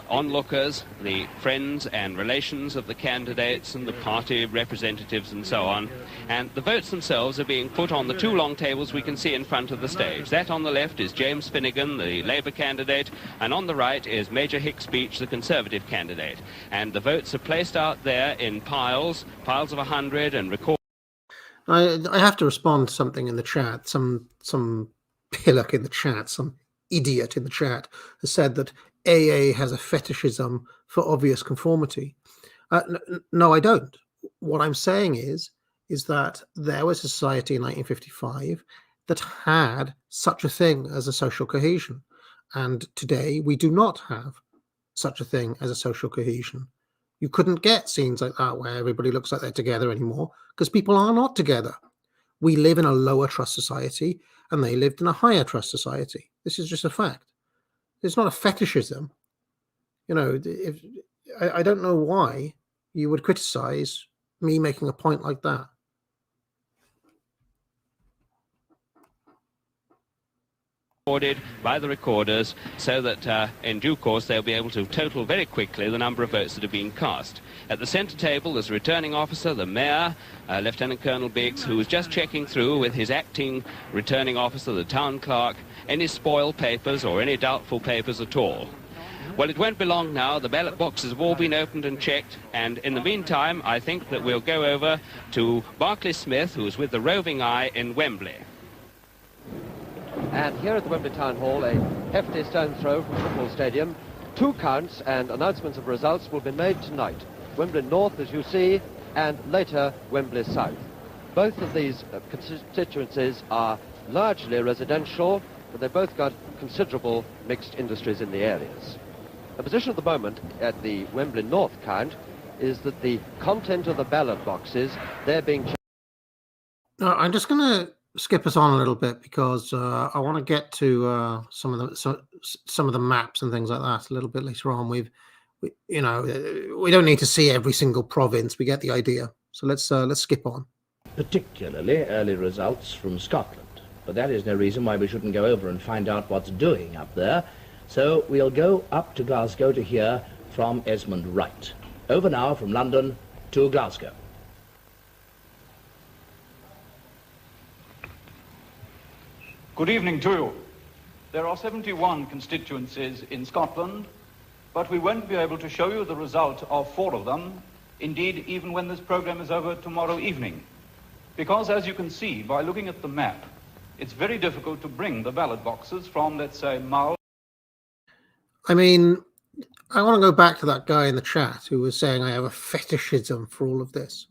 P: onlookers, the friends and relations of the candidates and the party representatives and so on. And the votes themselves are being put on the two long tables we can see in front of the stage. That on the left is James Finnegan, the Labour candidate, and on the right is Major Hick Beach, the Conservative candidate. And the votes are placed out there in piles of 100 and recorded.
B: I have to respond to something in the chat. Some pillock in the chat, some idiot in the chat has said that AA has a fetishism for obvious conformity. No, I don't. What I'm saying is that there was a society in 1955 that had such a thing as a social cohesion. And today we do not have such a thing as a social cohesion. You couldn't get scenes like that where everybody looks like they're together anymore because people are not together. We live in a lower trust society and they lived in a higher trust society. This is just a fact. It's not a fetishism. You know, I don't know why you would criticize me making a point like that.
P: Recorded by the recorders so that in due course they'll be able to total very quickly the number of votes that have been cast. At the centre table there's a returning officer, the Mayor, Lieutenant Colonel Biggs, who was just checking through with his acting returning officer, the Town Clerk, any spoiled papers or any doubtful papers at all. Well, it won't be long now. The ballot boxes have all been opened and checked, and in the meantime I think that we'll go over to Barclay Smith, who's with the Roving Eye in Wembley.
Q: And here at the Wembley Town Hall, a hefty stone's throw from the football stadium. 2 counts and announcements of results will be made tonight. Wembley North, as you see, and later Wembley South. Both of these constituencies are largely residential, but they've both got considerable mixed industries in the areas. The position at the moment at the Wembley North count is that the content of the ballot boxes, they're being checked.
B: I'm just going to skip us on a little bit because I want to get to some of the maps and things like that a little bit later on. We don't need to see every single province. We get the idea. So let's skip on.
D: Particularly early results from Scotland, but that is no reason why we shouldn't go over and find out what's doing up there. So we'll go up to Glasgow to hear from Esmond Wright. Over now from London to Glasgow.
R: Good evening to you. There are 71 constituencies in Scotland, but we won't be able to show you the result of 4 of them, indeed even when this programme is over tomorrow evening. Because as you can see by looking at the map, it's very difficult to bring the ballot boxes from, let's say, Mull.
B: I mean, I want to go back to that guy in the chat who was saying I have a fetishism for all of this.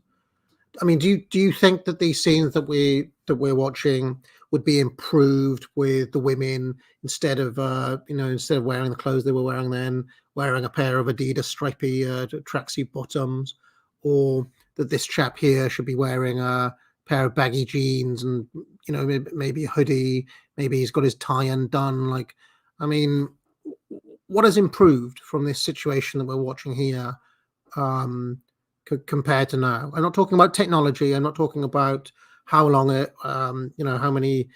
B: I mean, do you think that these scenes that we're watching would be improved with the women instead of instead of wearing the clothes they were wearing then, wearing a pair of Adidas stripy tracksuit bottoms, or that this chap here should be wearing a pair of baggy jeans and maybe a hoodie, maybe he's got his tie undone. Like, I mean, what has improved from this situation that we're watching here compared to now? I'm not talking about technology. I'm not talking about how long it, how many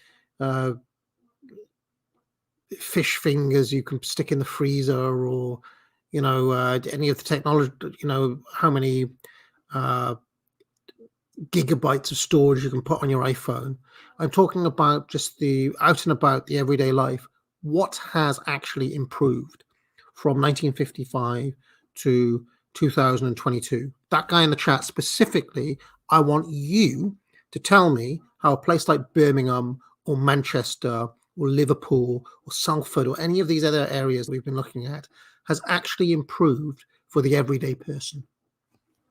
B: fish fingers you can stick in the freezer, or any of the technology. How many gigabytes of storage you can put on your iPhone. I'm talking about just the out and about, the everyday life. What has actually improved from 1955 to 2022? That guy in the chat specifically, I want you to tell me how a place like Birmingham or Manchester or Liverpool or Salford or any of these other areas we've been looking at has actually improved for the everyday person.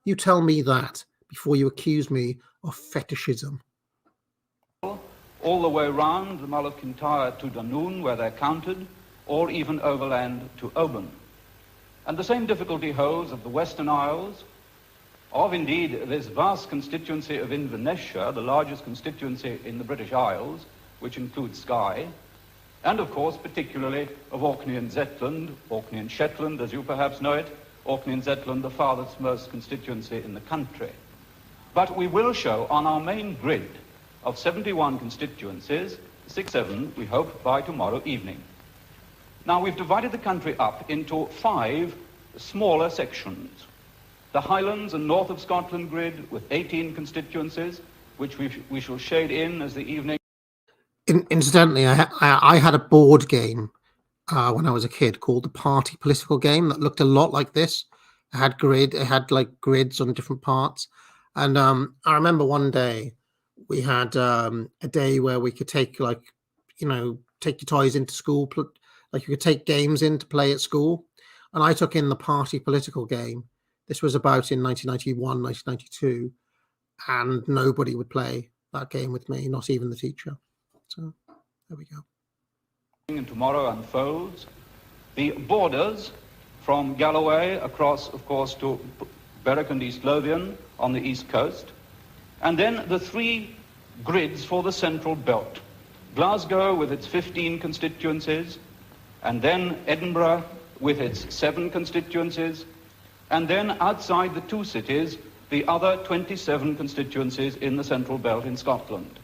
B: You tell me that before you accuse me of fetishism.
R: All the way round the Mull of Kintyre to Dunoon, where they're counted, or even overland to Oban. And the same difficulty holds of the Western Isles, of indeed this vast constituency of Inverness, the largest constituency in the British Isles, which includes Skye, and of course particularly of Orkney and Zetland, Orkney and Shetland as you perhaps know it, Orkney and Zetland the farthest constituency in the country. But we will show on our main grid of 71 constituencies, 6-7 we hope by tomorrow evening. Now we've divided the country up into 5 smaller sections. The Highlands and North of Scotland grid with 18 constituencies, which we shall shade in as the evening.
B: Incidentally, I had a board game when I was a kid called the Party Political Game that looked a lot like this. It had like grids on different parts. And I remember one day we had a day where we could take take your toys into school, like you could take games in to play at school. And I took in the Party Political Game. This was about in 1991, 1992. And nobody would play that game with me, not even the teacher. So there we go.
R: And tomorrow unfolds the borders from Galloway across, of course, to Berwick and East Lothian on the east coast. And then the 3 grids for the central belt. Glasgow with its 15 constituencies, and then Edinburgh with its 7 constituencies, and then outside the 2 cities, the other 27 constituencies in the central belt in Scotland.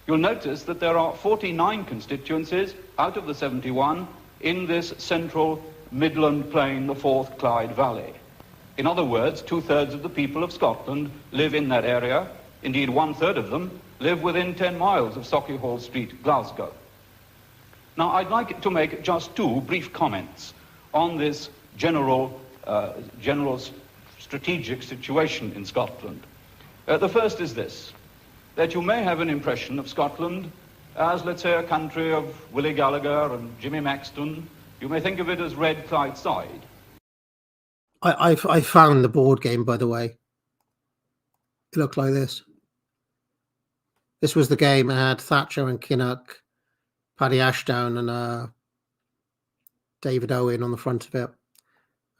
R: You'll notice that there are 49 constituencies out of the 71 in this central Midland plain, the Forth Clyde Valley. In other words, 2/3 of the people of Scotland live in that area. Indeed, 1/3 of them live within 10 miles of Sauchiehall Street, Glasgow. Now, I'd like to make just 2 brief comments on this general strategic situation in Scotland. The first is this, that you may have an impression of Scotland as, let's say, a country of Willie Gallagher and Jimmy Maxton. You may think of it as Red Clydeside.
B: I found the board game, by the way. It looked like this. This was the game. It had Thatcher and Kinnock, Paddy Ashdown and David Owen on the front of it.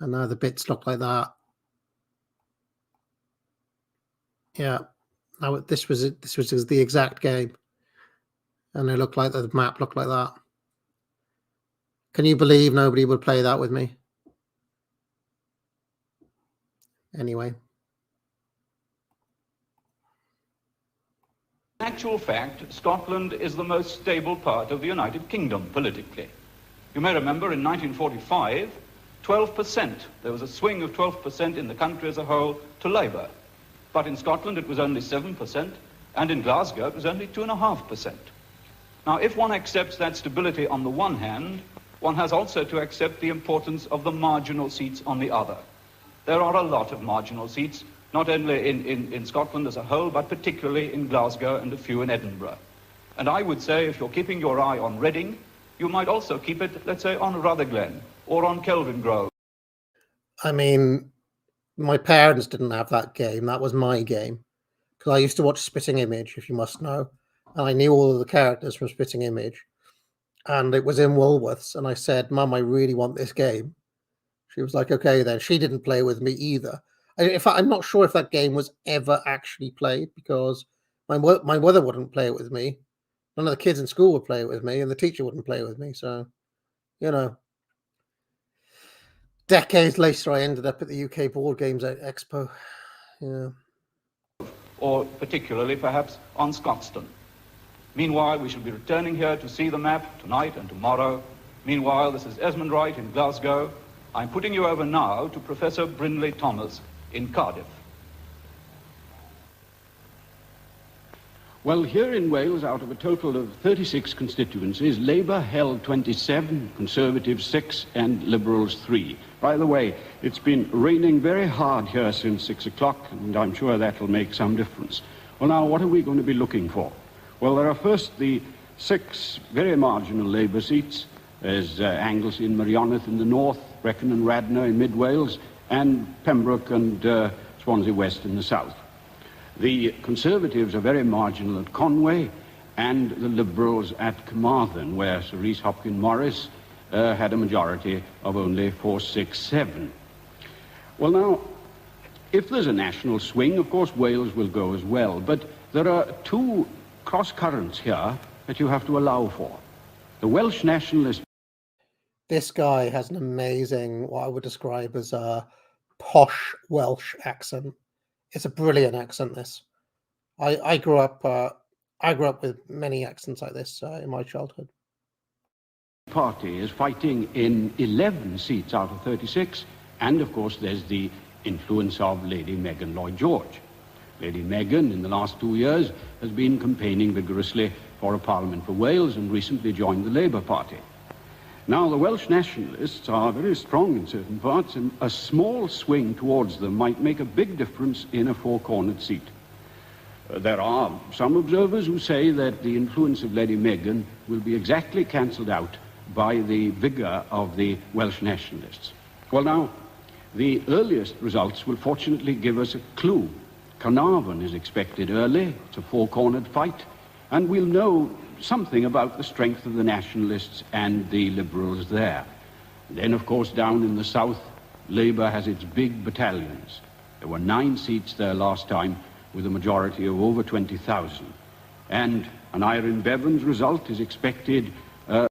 B: And now the bits look like that. Yeah. Now this was it. This was the exact game. And it looked like the map looked like that. Can you believe nobody would play that with me? Anyway.
R: In actual fact, Scotland is the most stable part of the United Kingdom politically. You may remember in 1945, 12%. There was a swing of 12% in the country as a whole to Labour. But in Scotland it was only 7%, and in Glasgow it was only 2.5%. Now, if one accepts that stability on the one hand, one has also to accept the importance of the marginal seats on the other. There are a lot of marginal seats, not only in Scotland as a whole, but particularly in Glasgow and a few in Edinburgh. And I would say, if you're keeping your eye on Reading, you might also keep it, let's say, on Rutherglen or on Kelvingrove.
B: I mean, my parents didn't have that game. That was my game. Because I used to watch Spitting Image, if you must know. And I knew all of the characters from Spitting Image. And it was in Woolworths. And I said, Mum, I really want this game. She was like, okay, then. She didn't play with me either. In fact, I'm not sure if that game was ever actually played, because my mother wouldn't play it with me. None of the kids in school would play it with me, and the teacher wouldn't play it with me. So, you know. Decades later, I ended up at the UK Board Games Expo. Yeah.
R: Or particularly, perhaps, on Scotstoun. Meanwhile, we shall be returning here to see the map tonight and tomorrow. Meanwhile, this is Esmond Wright in Glasgow. I'm putting you over now to Professor Brindley Thomas in Cardiff.
L: Well, here in Wales, out of a total of 36 constituencies, Labour held 27, Conservatives 6, and Liberals 3. By the way, it's been raining very hard here since 6 o'clock, and I'm sure that'll make some difference. Well, now, what are we going to be looking for? Well, there are first the 6 very marginal Labour seats. There's Anglesey and Merioneth in the north, Brecon and Radnor in mid-Wales, and Pembroke and Swansea West in the south. The Conservatives are very marginal at Conway, and the Liberals at Carmarthen, where Sir Rhys Hopkins-Morris had a majority of only 467. Well, now, if there's a national swing, of course, Wales will go as well. But there are 2 cross currents here that you have to allow for. The Welsh nationalist...
B: This guy has an amazing, what I would describe as a posh Welsh accent. It's a brilliant accent, this. I grew up with many accents like this in my childhood.
L: Party is fighting in 11 seats out of 36, and of course there's the influence of Lady Megan Lloyd George. Lady Megan, in the last 2 years, has been campaigning vigorously for a Parliament for Wales and recently joined the Labour Party. Now, the Welsh nationalists are very strong in certain parts, and a small swing towards them might make a big difference in a four-cornered seat. There are some observers who say that the influence of Lady Megan will be exactly cancelled out by the vigour of the Welsh nationalists. Well, now, the earliest results will fortunately give us a clue. Carnarvon is expected early. It's a four-cornered fight, and we'll know something about the strength of the nationalists and the Liberals there. Then, of course, down in the south, Labour has its big battalions. There were 9 seats there last time, with a majority of over 20,000. And an Iron Bevans result is expected.
B: I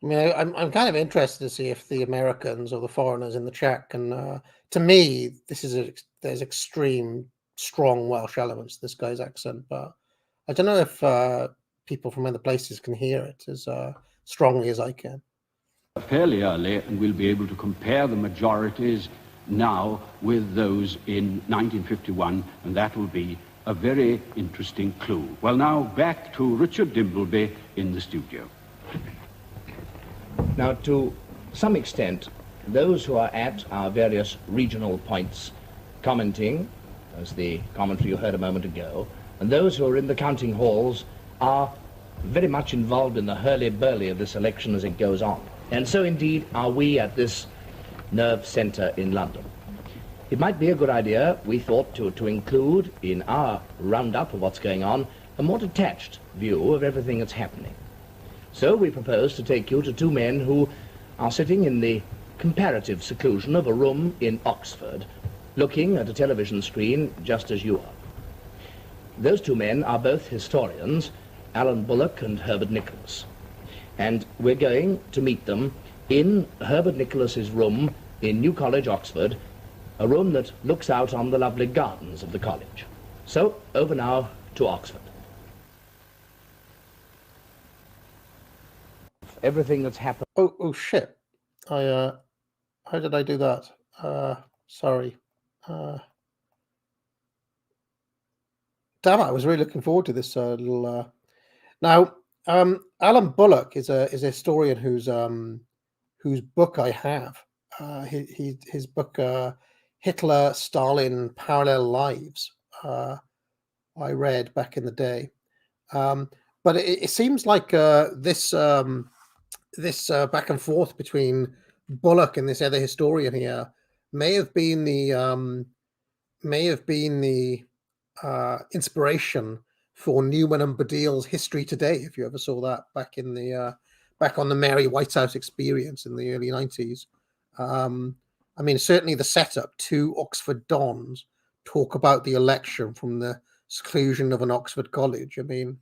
B: mean, I'm kind of interested to see if the Americans or the foreigners in the chat can. To me, there's extreme, strong Welsh elements to this guy's accent, but I don't know if people from other places can hear it as strongly as I can.
L: Fairly early, and we'll be able to compare the majorities now with those in 1951, and that will be a very interesting clue. Well, now back to Richard Dimbleby in the studio.
D: Now, to some extent, those who are at our various regional points commenting, as the commentary you heard a moment ago, and those who are in the counting halls are very much involved in the hurly-burly of this election as it goes on. And so, indeed, are we at this nerve centre in London. It might be a good idea, we thought, to include in our roundup of what's going on a more detached view of everything that's happening. So we propose to take you to 2 men who are sitting in the comparative seclusion of a room in Oxford, looking at a television screen just as you are. Those 2 men are both historians, Alan Bullock and Herbert Nicholas. And we're going to meet them in Herbert Nicholas's room in New College, Oxford, a room that looks out on the lovely gardens of the college. So, over now to Oxford. Everything that's happened.
B: Oh shit! How did I do that? Sorry. Damn it! I was really looking forward to this little. Now, Alan Bullock is a historian whose book I have. His book Hitler, Stalin, Parallel Lives. I read back in the day, but it seems like this back and forth between Bullock and this other historian here may have been the inspiration for Newman and Baddiel's History Today, if you ever saw that back in the back on the Mary Whitehouse Experience in the early 90s. I mean, certainly the setup, 2 Oxford dons talk about the election from the seclusion of an Oxford college. I mean,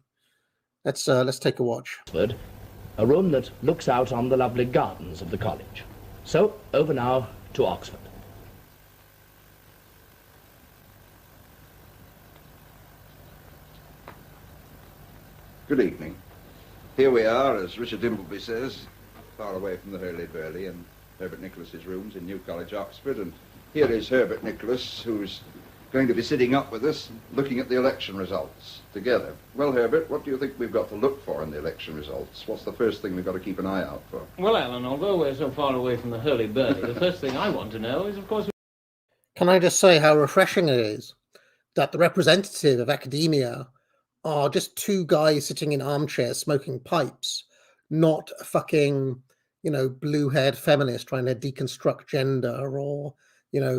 B: let's take a watch.
D: Oxford, a room that looks out on the lovely gardens of the college. So, over now to Oxford.
S: Good evening. Here we are, as Richard Dimbleby says, far away from the hurly-burly and Herbert Nicholas's rooms in New College, Oxford, and here is Herbert Nicholas, who's going to be sitting up with us, looking at the election results together. Well, Herbert, what do you think we've got to look for in the election results? What's the first thing we've got to keep an eye out for?
T: Well, Alan, although we're so far away from the hurly-burly, the first thing I want to know is, of course...
B: Can I just say how refreshing it is that the representative of academia are just 2 guys sitting in armchairs smoking pipes, not a fucking, blue-haired feminist trying to deconstruct gender, or,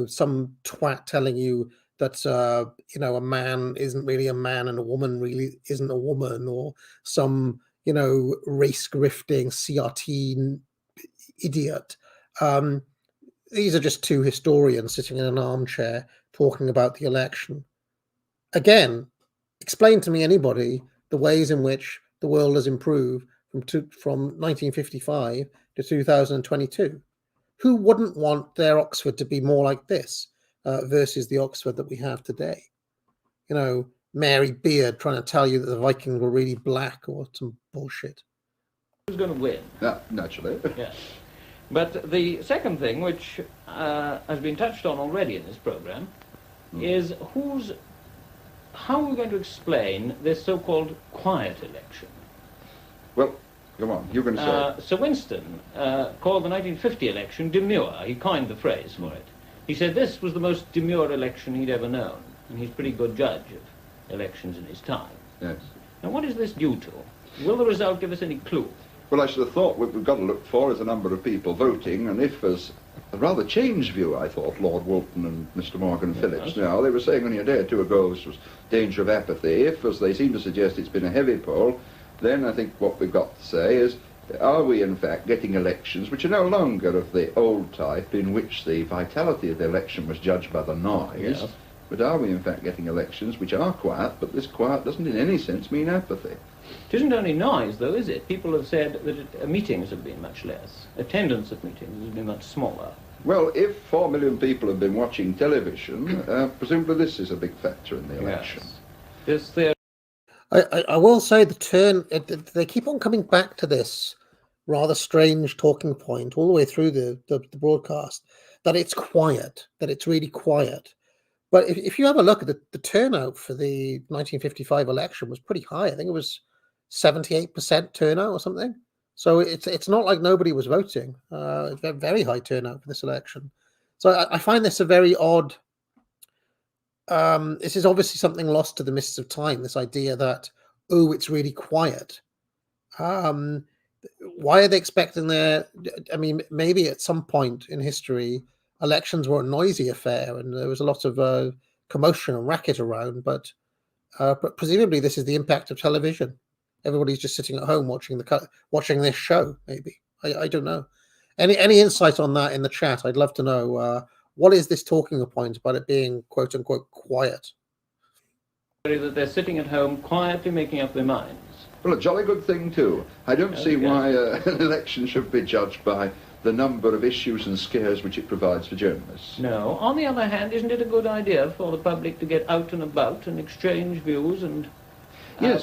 B: some twat telling you that, a man isn't really a man and a woman really isn't a woman, or some, race-grifting CRT idiot. These are just 2 historians sitting in an armchair talking about the election. Again, explain to me, anybody, the ways in which the world has improved from 1955 to 2022. Who wouldn't want their Oxford to be more like this versus the Oxford that we have today? You know, Mary Beard trying to tell you that the Vikings were really black or some bullshit.
T: Who's going to win?
S: Naturally.
T: Yes. But the second thing, which has been touched on already in this programme, is how are we going to explain this so-called quiet election?
S: Well, come on, you're going to say.
T: Sir Winston called the 1950 election demure. He coined the phrase for it. He said this was the most demure election he'd ever known, and he's a pretty good judge of elections in his time.
S: Yes.
T: Now, what is this due to? Will the result give us any clue?
S: Well, I should have thought what we've got to look for is a number of people voting, and if there's a rather changed view, I thought, Lord Walton and Mr. Morgan Phillips. Now, they were saying only a day or two ago this was danger of apathy. If, as they seem to suggest, it's been a heavy poll, then I think what we've got to say is, are we in fact getting elections which are no longer of the old type in which the vitality of the election was judged by the noise, but are we in fact getting elections which are quiet, but this quiet doesn't in any sense mean apathy?
T: It isn't only noise, though, is it? People have said that meetings have been much less. Attendance at meetings has been much smaller.
S: Well, if 4 million people have been watching television, presumably this is a big factor in the election.
T: Yes.
B: I will say the turn, they keep on coming back to this rather strange talking point all the way through the broadcast, that it's quiet, that it's really quiet. But if you have a look at the turnout for the 1955 election was pretty high. I think it was 78% turnout or something. So it's not like nobody was voting. It's a very high turnout for this election. So I find this a very odd. This is obviously something lost to the mists of time. This idea that it's really quiet. Why are they expecting their? I mean, maybe at some point in history, elections were a noisy affair and there was a lot of commotion and racket around. But presumably, this is the impact of television. Everybody's just sitting at home watching this show. Maybe I don't know. Any insight on that in the chat? I'd love to know. What is this talking point about it being quote unquote quiet?
T: That they're sitting at home quietly making up their minds.
S: Well, a jolly good thing too. I don't see why an election should be judged by the number of issues and scares which it provides for journalists.
T: No. On the other hand, isn't it a good idea for the public to get out and about and exchange views and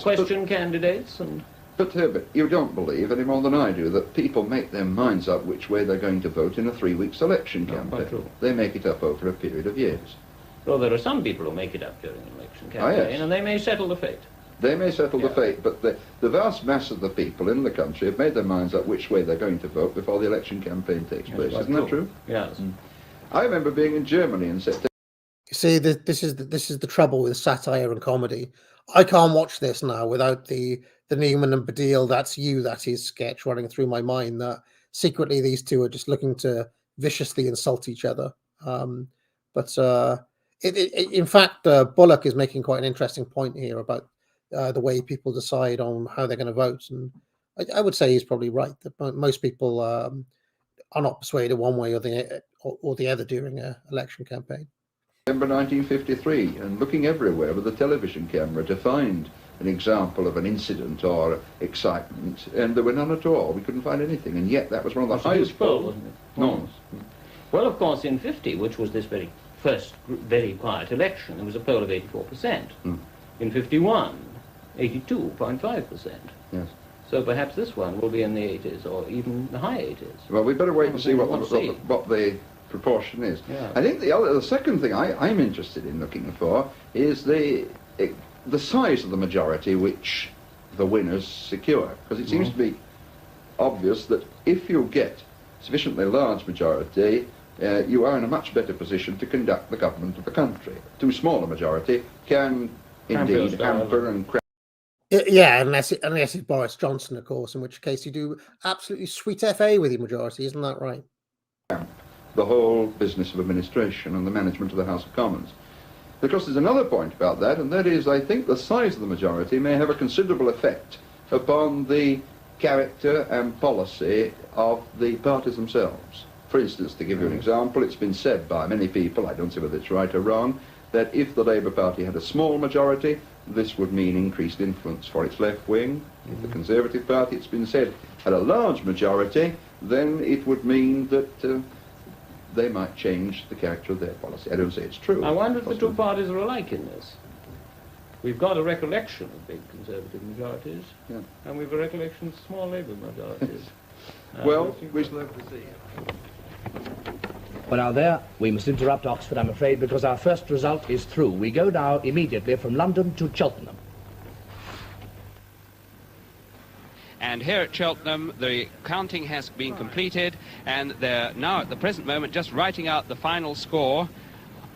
T: question candidates?
S: But Herbert, you don't believe any more than I do that people make their minds up which way they're going to vote in a 3-week election campaign. They make it up over a period of years.
T: Well, there are some people who make it up during an election campaign, and they may settle the fate.
S: They may settle the fate, but the vast mass of the people in the country have made their minds up which way they're going to vote before the election campaign takes place. Isn't that true?
T: Yes.
S: I remember being in Germany in September.
B: You see, this is the trouble with satire and comedy. I can't watch this now without the Newman and Baddiel "That's You, That Is" sketch running through my mind. That secretly these two are just looking to viciously insult each other. In fact, Bullock is making quite an interesting point here about the way people decide on how they're going to vote, and I would say he's probably right that most people are not persuaded one way or the other during an election campaign.
S: December 1953, and looking everywhere with a television camera to find an example of an incident or excitement, and there were none at all. We couldn't find anything, and yet that was one of the highest polls.
T: Wasn't it? No. Well, of course, in 50, which was this first very quiet election, there was a poll of 84%. In 51, 82.5%.
S: Yes.
T: So perhaps this one will be in the 80s or even the high 80s.
S: Well, we better wait and see what the proportion is.
T: Yeah.
S: I think the second thing I'm interested in looking for is the size of the majority which the winners secure, because it seems to be obvious that if you get sufficiently large majority, you are in a much better position to conduct the government of the country. Too small a majority can indeed hamper and cramp.
B: Yeah, unless it's Boris Johnson, of course, in which case you do absolutely sweet FA with your majority, isn't that right?
S: The whole business of administration and the management of the House of Commons. Because there's another point about that, and that is I think the size of the majority may have a considerable effect upon the character and policy of the parties themselves. For instance, to give you an example, it's been said by many people, I don't say whether it's right or wrong, that if the Labour Party had a small majority, this would mean increased influence for its left wing. If the Conservative Party, it's been said, had a large majority, then it would mean that they might change the character of their policy. I don't say it's true.
T: I wonder if the two parties are alike in this. We've got a recollection of big Conservative majorities, and we've a recollection of small Labour majorities.
S: Well, we
T: shall have to see.
D: Well, now there, we must interrupt Oxford, I'm afraid, because our first result is through. We go now immediately from London to Cheltenham.
P: And here at Cheltenham, the counting has been completed, and they're now at the present moment just writing out the final score.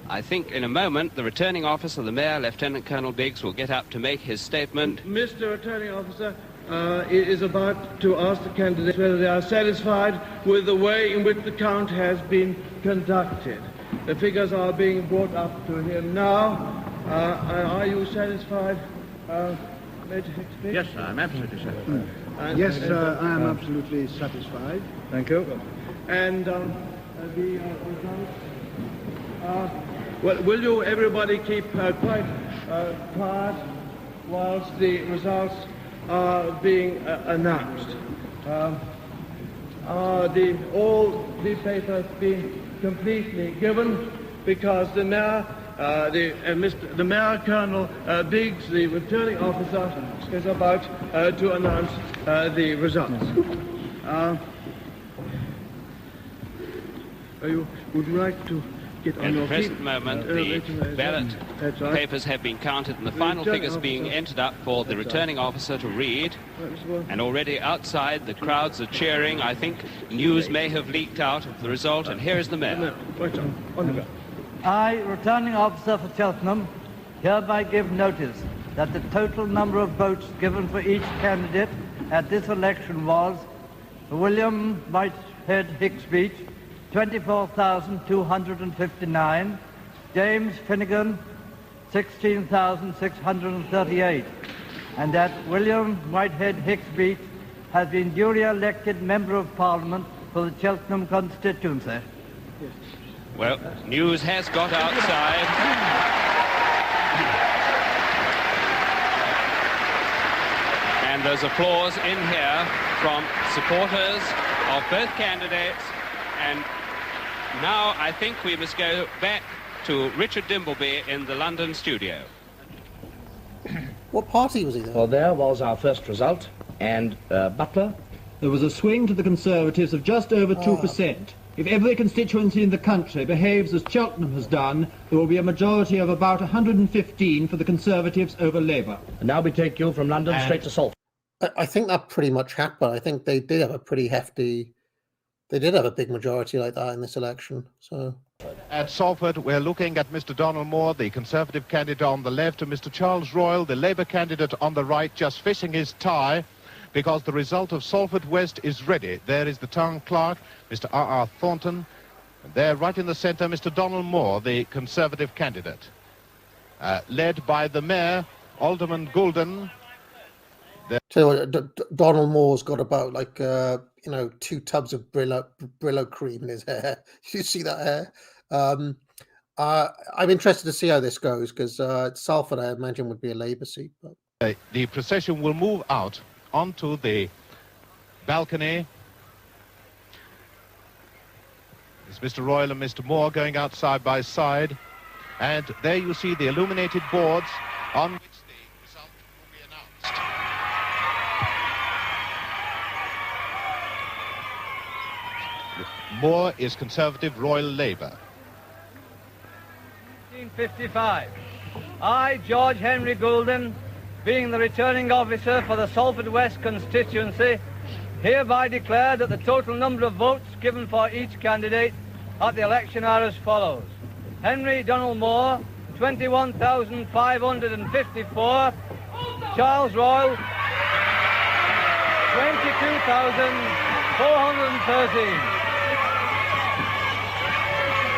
P: I think in a moment the returning officer, the Mayor, Lieutenant Colonel Biggs, will get up to make his statement.
U: Mr. Returning Officer is about to ask the candidates whether they are satisfied with the way in which the count has been conducted. The figures are being brought up to him now. Are you satisfied, Major Hixby?
J: Yes, sir, I'm absolutely satisfied.
U: Yes, sir, I am absolutely satisfied. Thank you. And the results? Well, will you everybody keep quite quiet whilst the results are being announced? Are all the papers being completely given? Because the Mayor, the Mayor Colonel Biggs, the returning officer, is about to announce the results. Would you like to get on
P: At
U: your
P: the present
U: feet?
P: moment, the ballot papers have been counted and the final figures being entered up for the returning officer to read. And already outside, the crowds are cheering. I think news may have leaked out of the result, and here is the Mayor.
V: I, returning officer for Cheltenham, hereby give notice that the total number of votes given for each candidate at this election was William Whitehead Hicks-Beach, 24,259, James Finnegan, 16,638, and that William Whitehead Hicks-Beach has been duly elected Member of Parliament for the Cheltenham constituency.
P: Well, news has got outside. And there's applause in here from supporters of both candidates. And now I think we must go back to Richard Dimbleby in the London studio.
B: What party was he there?
D: Well, there was our first result, and Butler?
E: There was a swing to the Conservatives of just over 2%. If every constituency in the country behaves as Cheltenham has done, there will be a majority of about 115 for the Conservatives over Labour.
D: And now we take you from London straight to Salford.
B: I think that pretty much happened. I think they did have a pretty hefty... They did have a big majority like that in this election, so...
N: At Salford, we're looking at Mr. Donald Moore, the Conservative candidate on the left, and Mr. Charles Royal, the Labour candidate on the right, just fishing his tie, because the result of Salford West is ready. There is the town clerk, Mr. R.R. Thornton, and there, right in the centre, Mr. Donald Moore, the Conservative candidate, led by the Mayor, Alderman Goulden.
B: Tell you what, Donald Moore's got about, like, 2 tubs of Brillo cream in his hair. You see that hair? I'm interested to see how this goes, because Salford, I imagine, would be a Labour seat. But...
N: The procession will move out onto the balcony. It's Mr. Royal and Mr. Moore going out side by side. And there you see the illuminated boards on which the result will be announced. Moore is Conservative, Royal Labour.
V: 1955. I, George Henry Goulden, being the returning officer for the Salford West constituency, hereby declare that the total number of votes given for each candidate at the election are as follows. Henry Donald Moore, 21,554. Charles Royal, 22,413.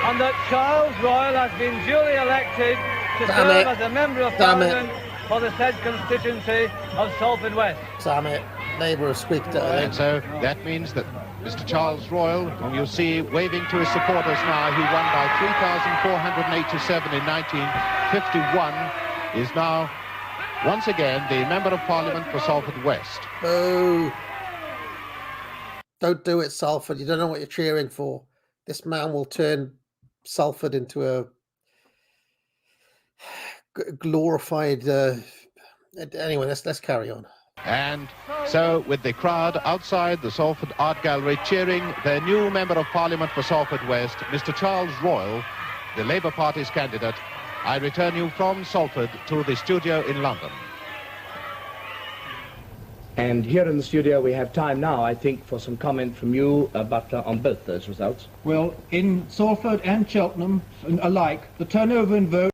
V: And that Charles Royal has been duly elected to serve as a Member of Parliament for the said constituency of Salford West.
B: Damn it. Labour have squeaked it, I think.
N: So that means that Mr. Charles Royal, whom you see waving to his supporters now, who won by 3,487 in 1951, is now once again, the Member of Parliament for Salford West.
B: Boo. Don't do it, Salford. You don't know what you're cheering for. This man will turn Salford into a glorified... Anyway, let's carry on.
N: And so, with the crowd outside the Salford Art Gallery cheering their new Member of Parliament for Salford West, Mr. Charles Royal, the Labour Party's candidate, I return you from Salford to the studio in London.
D: And here in the studio we have time now, I think, for some comment from you, Butler, on both those results.
E: Well, in Salford and Cheltenham alike, the turnover in votes...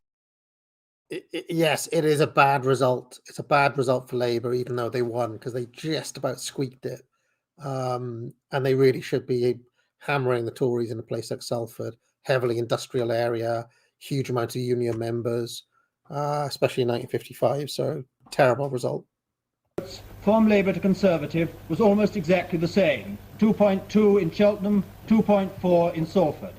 B: Yes, it is a bad result. It's a bad result for Labour, even though they won, because they just about squeaked it. And they really should be hammering the Tories in a place like Salford, heavily industrial area, huge amount of union members, especially in 1955. So, terrible result.
E: From Labour to Conservative was almost exactly the same. 2.2 in Cheltenham, 2.4 in Salford.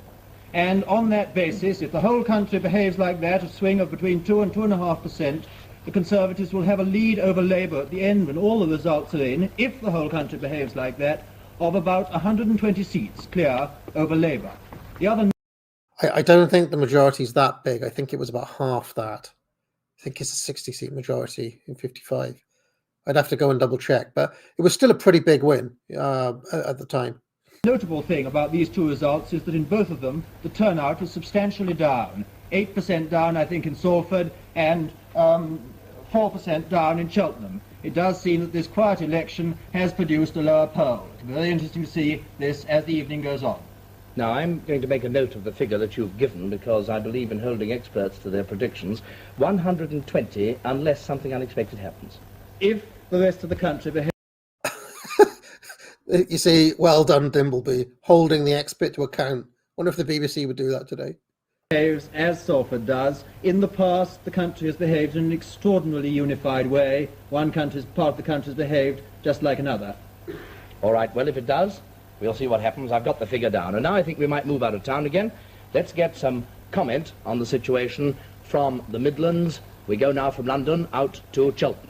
E: And on that basis, if the whole country behaves like that, a swing of between 2 and 2.5%, the Conservatives will have a lead over Labour at the end when all the results are in, if the whole country behaves like that, of about 120 seats clear over Labour. The other...
B: I don't think the majority is that big. I think it was about half that. I think it's a 60-seat majority in 55. I'd have to go and double check, but it was still a pretty big win at the time.
E: The notable thing about these two results is that in both of them, the turnout was substantially down. 8% down, I think, in Salford, and 4% down in Cheltenham. It does seem that this quiet election has produced a lower poll. It'll be very interesting to see this as the evening goes on.
D: Now, I'm going to make a note of the figure that you've given, because I believe in holding experts to their predictions. 120, unless something unexpected happens.
E: If the rest of the country behaves...
B: You see, well done, Dimbleby, holding the expert to account. Wonder if the BBC would do that today.
E: Behaves as Salford does. In the past, the country has behaved in an extraordinarily unified way. One country's part of the country's behaved just like another.
D: All right, well, if it does, we'll see what happens. I've got the figure down. And now I think we might move out of town again. Let's get some comment on the situation from the Midlands. We go now from London out to Cheltenham.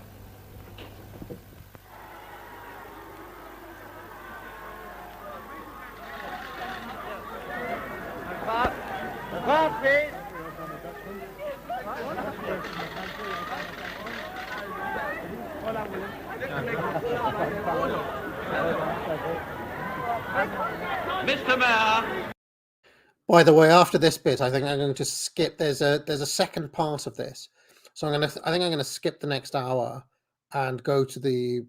R: Mr. Mayor.
B: By the way, after this bit, I think I'm going to skip. There's a second part of this, so I think I'm going to skip the next hour and go to the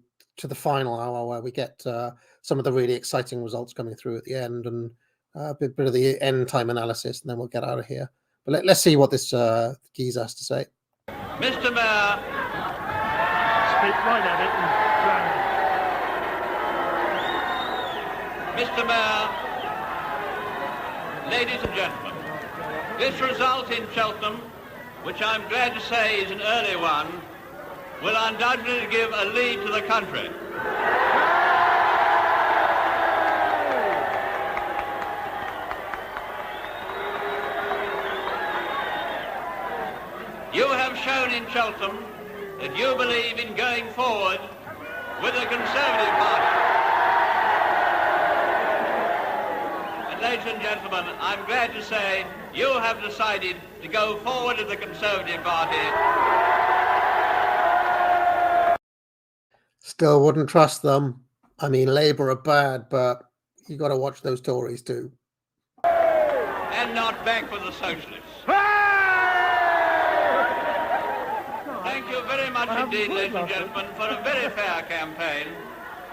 B: final hour where we get some of the really exciting results coming through at the end and a bit of the end time analysis, and then we'll get out of here. But let's see what this geezer has to say.
R: Mr. Mayor.
A: Speak right at it and
R: Mr. Mayor, ladies and gentlemen, this result in Cheltenham, which I'm glad to say is an early one, will undoubtedly give a lead to the country. You have shown in Cheltenham that you believe in going forward with the Conservative Party. And ladies and gentlemen, I'm glad to say you have decided to go forward with the Conservative Party.
B: Still wouldn't trust them. I mean, Labour are bad, but you got to watch those Tories too.
R: And not back with the Socialists. Thank you very much indeed, ladies and gentlemen, for a very fair campaign.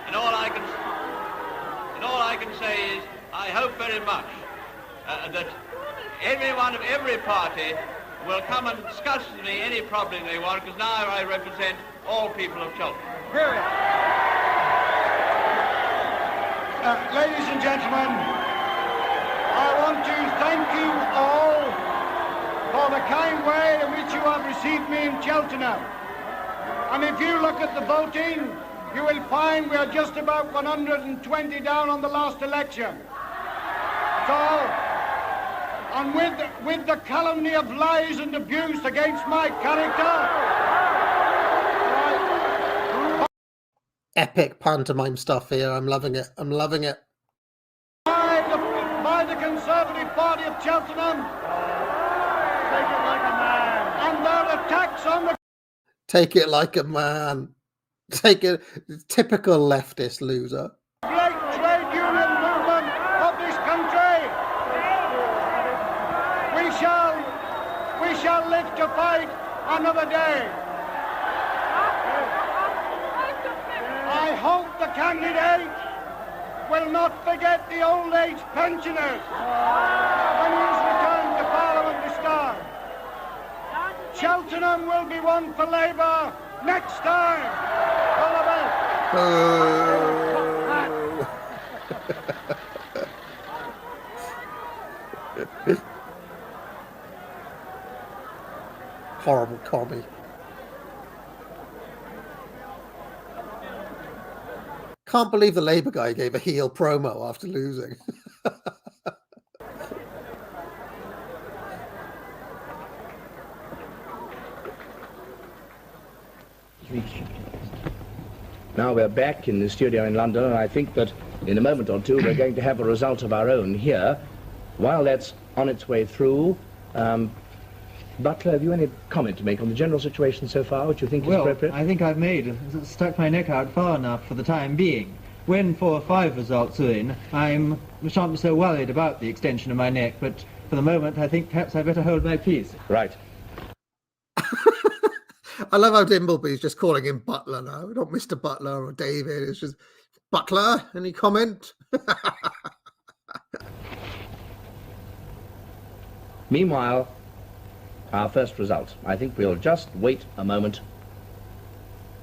R: And all I can say is, I hope very much that everyone of every party will come and discuss with me any problem they want, because now I represent all people of Cheltenham.
A: ladies and gentlemen, I want to thank you all for the kind way in which you have received me in Cheltenham. And if you look at the voting, you will find we are just about 120 down on the last election. So, and with the calumny of lies and abuse against my character,
B: epic pantomime stuff here. I'm loving it. I'm loving it.
A: By the Conservative Party of Cheltenham. Take it like a man. And their attacks on the...
B: Take it like a man. Take it. Typical leftist loser.
A: Great trade union movement of this country. We shall live to fight another day. I hope the candidate will not forget the old age pensioners when he is returned to Parliament this time. Cheltenham will be one for Labour next time. All the best.
B: Horrible commie. Can't believe the Labour guy gave a heel promo after losing.
D: Now we're back in the studio in London, and I think that in a moment or two we're going to have a result of our own here. While that's on its way through, Butler, have you any comment to make on the general situation so far, which you think is appropriate?
E: I think I've stuck my neck out far enough for the time being. When 4 or 5 results are in, I shan't be so worried about the extension of my neck, but for the moment I think perhaps I'd better hold my peace.
D: Right.
B: I love how Dimbleby's just calling him Butler now. Not Mr. Butler or David. It's just Butler. Any comment?
D: Meanwhile, our first result. I think we'll just wait a moment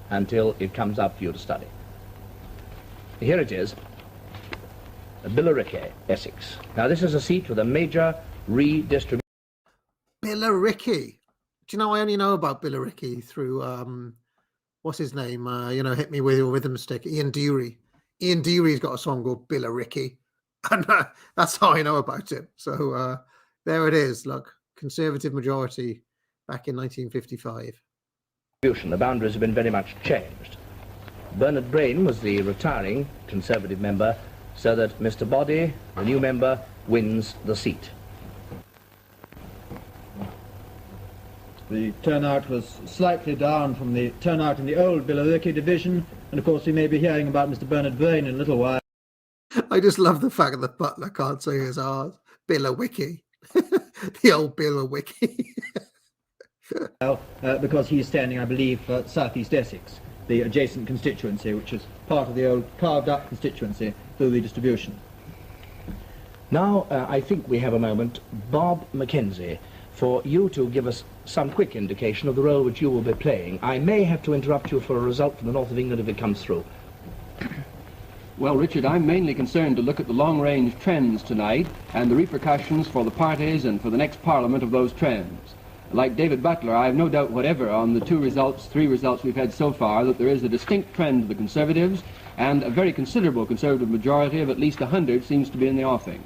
D: until it comes up for you to study. Here it is, Billericay, Essex. Now this is a seat with a major redistribution.
B: Billericay. Do you know, I only know about Billericay through, what's his name? Hit me with your rhythm stick. Ian Dury. Ian Dury's got a song called Billericay. And that's how I know about it. So there it is. Look, Conservative majority back in 1955.
D: The boundaries have been very much changed. Bernard Brain was the retiring Conservative member, so that Mr. Boddy, the new member, wins the seat.
E: The turnout was slightly down from the turnout in the old Billericay division, and of course we may be hearing about Mr. Bernard Brain in a little while.
B: I just love the fact that Butler can't say his R's. Billericay. The old Billericay.
E: Because he's standing, I believe, for South East Essex, the adjacent constituency, which is part of the old carved-up constituency through redistribution.
D: Now, I think we have a moment, Bob Mackenzie, for you to give us some quick indication of the role which you will be playing. I may have to interrupt you for a result from the north of England if it comes through.
G: Well, Richard, I'm mainly concerned to look at the long-range trends tonight and the repercussions for the parties and for the next Parliament of those trends. Like David Butler, I have no doubt whatever on the 3 results we've had so far, that there is a distinct trend to the Conservatives, and a very considerable Conservative majority of at least 100 seems to be in the offing.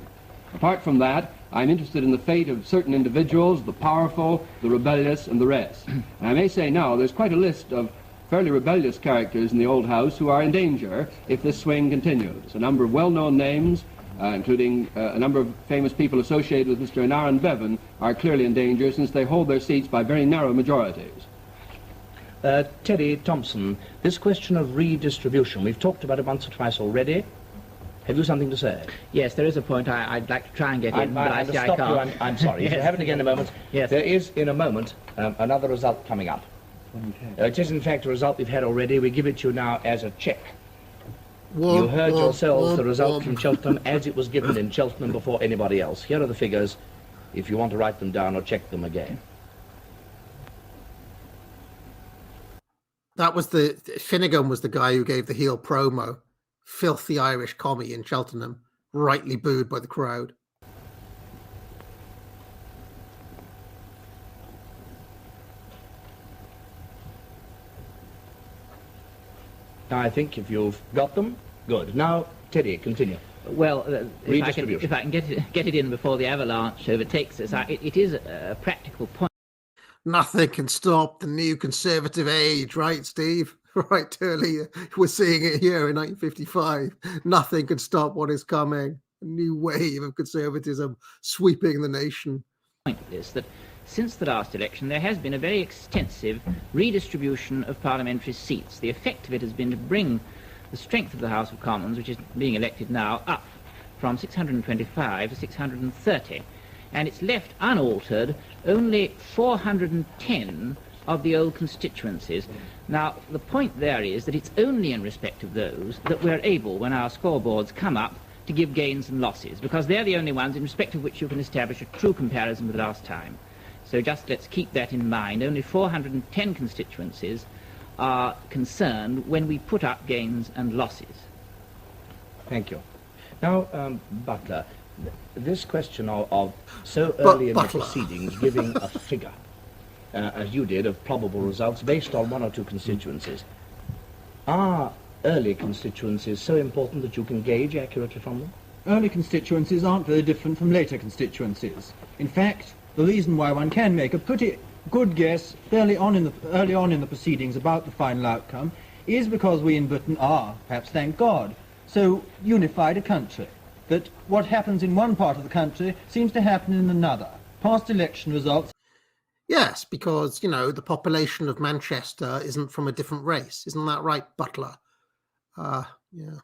G: Apart from that, I'm interested in the fate of certain individuals, the powerful, the rebellious, and the rest. And I may say now, there's quite a list of fairly rebellious characters in the old house who are in danger if this swing continues. A number of well-known names, including a number of famous people associated with Mr. Aneurin Bevan, are clearly in danger since they hold their seats by very narrow majorities.
D: Teddy Thompson, this question of redistribution, we've talked about it once or twice already. Have you something to say?
C: Yes, there is a point I'd like to try and get in, but I see I
D: stop
C: can't.
D: you. I'm sorry.
C: Yes.
D: If you have it again in a moment.
C: Yes.
D: There is, in a moment, another result coming up. It is, in fact, a result we've had already. We give it to you now as a check. You heard yourselves the result from Cheltenham as it was given in Cheltenham before anybody else. Here are the figures, if you want to write them down or check them again.
B: That was Finnegan was the guy who gave the heel promo. Filthy Irish commie in Cheltenham, rightly booed by the crowd.
D: Now, I think if you've got them, good. Now, Teddy, continue.
C: Well, if I can get it in before the avalanche overtakes us, it is a practical point.
B: Nothing can stop the new Conservative age, right, Steve? Right, Turley, we're seeing it here in 1955. Nothing could stop what is coming. A new wave of conservatism sweeping the nation.
C: Point is that since the last election there has been a very extensive redistribution of parliamentary seats. The effect of it has been to bring the strength of the House of Commons, which is being elected now, up from 625 to 630, and it's left unaltered only 410 of the old constituencies. Now, the point there is that it's only in respect of those that we're able, when our scoreboards come up, to give gains and losses, because they're the only ones in respect of which you can establish a true comparison with last time. So just let's keep that in mind. Only 410 constituencies are concerned when we put up gains and losses.
D: Thank you. Now, Butler, this question of so early in the proceedings giving a figure, as you did, of probable results based on one or two constituencies, are early constituencies so important that you can gauge accurately from them?
E: Early constituencies aren't very different from later constituencies. In fact, the reason why one can make a pretty good guess early on in the proceedings about the final outcome is because we in Britain are, perhaps thank God, so unified a country that what happens in one part of the country seems to happen in another. Past election results...
B: Yes, because, you know, the population of Manchester isn't from a different race. Isn't that right, Butler? Yeah.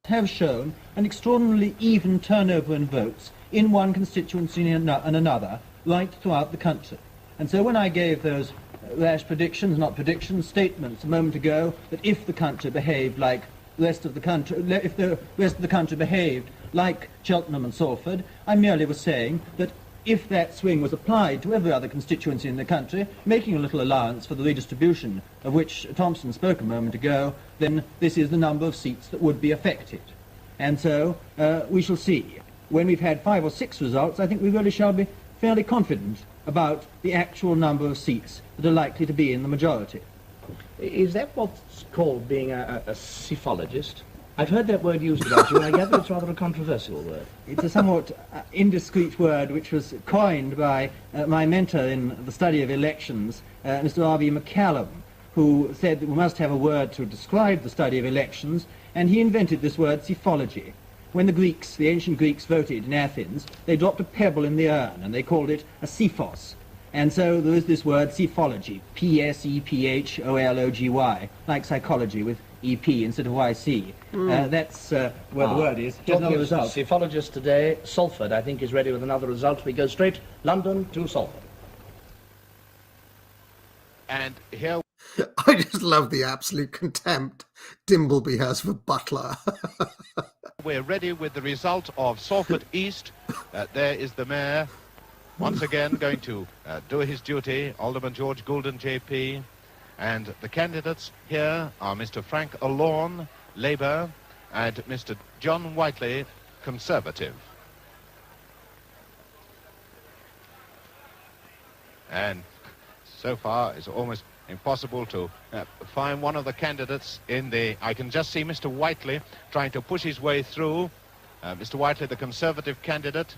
E: Have shown an extraordinarily even turnover in votes in one constituency and another right throughout the country. And so when I gave those rash predictions, not predictions, statements a moment ago, that if the country behaved like the rest of the country, if the rest of the country behaved like Cheltenham and Salford, I merely was saying that if that swing was applied to every other constituency in the country, making a little allowance for the redistribution of which Thompson spoke a moment ago, then this is the number of seats that would be affected. And so we shall see. When we've had 5 or 6 results, I think we really shall be fairly confident about the actual number of seats that are likely to be in the majority.
D: Is that what's called being a psephologist? I've heard that word used about you, and I gather it's rather a controversial word.
E: It's a somewhat indiscreet word which was coined by my mentor in the study of elections, Mr. R.V. McCallum, who said that we must have a word to describe the study of elections, and he invented this word psephology. When the Greeks, the ancient Greeks, voted in Athens, they dropped a pebble in the urn, and they called it a psephos. And so there is this word psephology, P-S-E-P-H-O-L-O-G-Y, like psychology with E-P instead of Y-C. That's where the word is. Here's another result.
D: Psephologist today, Salford, I think, is ready with another result. We go straight London to Salford.
N: And here...
B: I just love the absolute contempt Dimbleby has for Butler.
N: We're ready with the result of Salford East. There is the mayor, once again going to do his duty, Alderman George Goulden, JP. And the candidates here are Mr. Frank Alorn, Labour, and Mr. John Whiteley, Conservative. And so far it's almost impossible to find one of the candidates in the... I can just see Mr. Whiteley trying to push his way through. Mr. Whiteley, the Conservative candidate.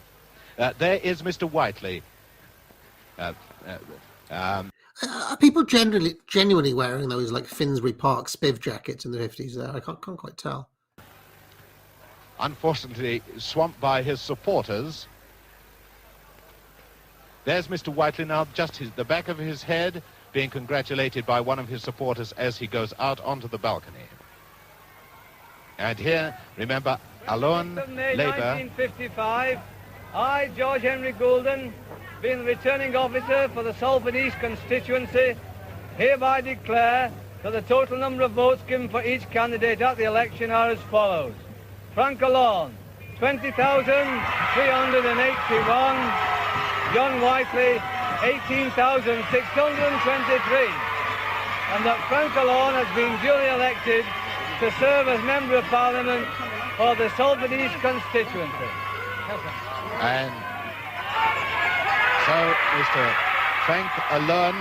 N: There is Mr. Whiteley.
B: Are people genuinely wearing those like Finsbury Park spiv jackets in the 50s there? I can't quite tell.
N: Unfortunately swamped by his supporters. There's Mr. Whiteley now, just the back of his head being congratulated by one of his supporters as he goes out onto the balcony. And here, remember, Alone, Labour.
V: 1955, I, George Henry Goulden, being the returning officer for the Salford East constituency, hereby declare that the total number of votes given for each candidate at the election are as follows. Frank Alorn, 20,381. John Whiteley, 18,623. And that Frank Alorn has been duly elected to serve as Member of Parliament for the Salford East constituency.
N: And so Mr. Frank Alorn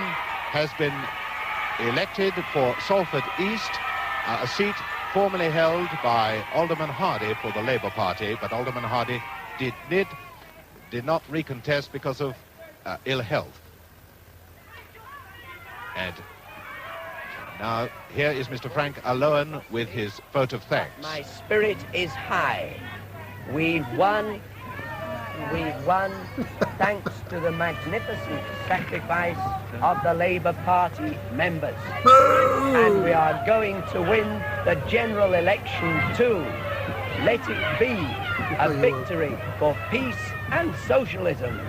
N: has been elected for Salford East, a seat formerly held by Alderman Hardy for the Labour Party, but Alderman Hardy did not recontest because of ill health. And Now, here is Mr. Frank Allowen with his vote of thanks.
F: My spirit is high. We've won. We've won thanks to the magnificent sacrifice of the Labour Party members. And we are going to win the general election too. Let it be a victory for peace and socialism.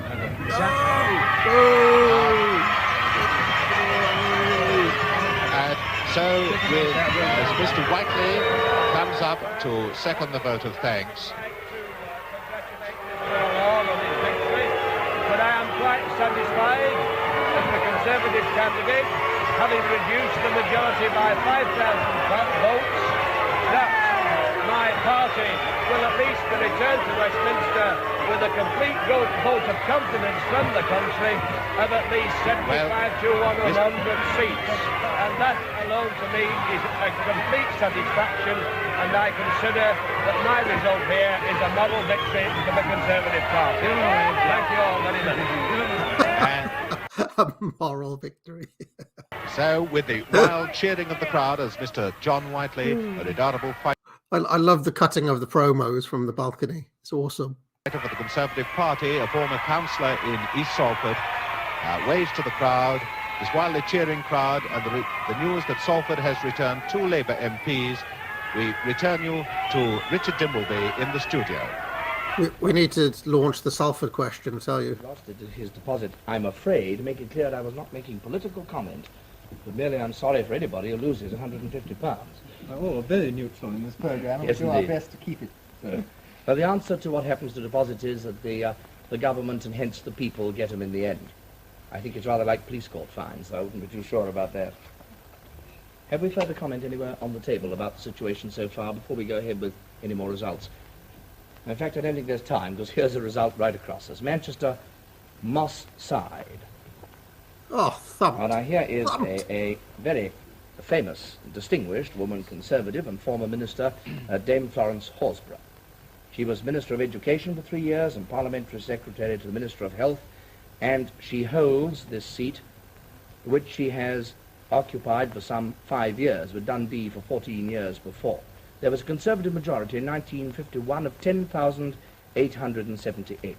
N: So, with Mr. Whiteley comes up to second the vote of thanks.
V: But I am quite satisfied as the Conservative candidate, having reduced the majority by 5,000 votes, that my party will at least return to Westminster with a complete vote of confidence from the country of at least 75 to 100 seats. And that alone to me is a complete satisfaction, and I consider that my result here is a moral victory for the Conservative Party. Thank you all very much.
B: A moral victory.
N: So, with the wild cheering of the crowd as Mr. John Whiteley, a redoubtable fighter
B: I love the cutting of the promos from the balcony. It's awesome.
N: for the Conservative Party, a former councillor in East Salford, waves to the crowd, this wildly cheering crowd, and the news that Salford has returned 2 Labour MPs. We return you to Richard Dimbleby in the studio.
B: We need to launch the Salford question, I tell you.
D: Lost it at his deposit. I'm afraid, to make it clear, I was not making political comment, but merely I'm sorry for anybody who loses £150.
E: Oh, very neutral in this programme.
D: Yes,
E: we'll do our
D: indeed.
E: best to keep it.
D: Well, the answer to what happens to deposits is that the government and hence the people get them in the end. I think it's rather like police court fines, so I wouldn't be too sure about that. Have we further comment anywhere on the table about the situation so far before we go ahead with any more results? In fact, I don't think there's time, because here's a result right across us. Manchester, Moss Side.
B: Oh, thumped.
D: Now here is
B: Thumped.
D: a very famous, distinguished woman conservative and former minister, Dame Florence Horsburgh. She was Minister of Education for 3 years and Parliamentary Secretary to the Minister of Health, and she holds this seat, which she has occupied for some 5 years, with Dundee for 14 years before. There was a Conservative majority in 1951 of 10,878.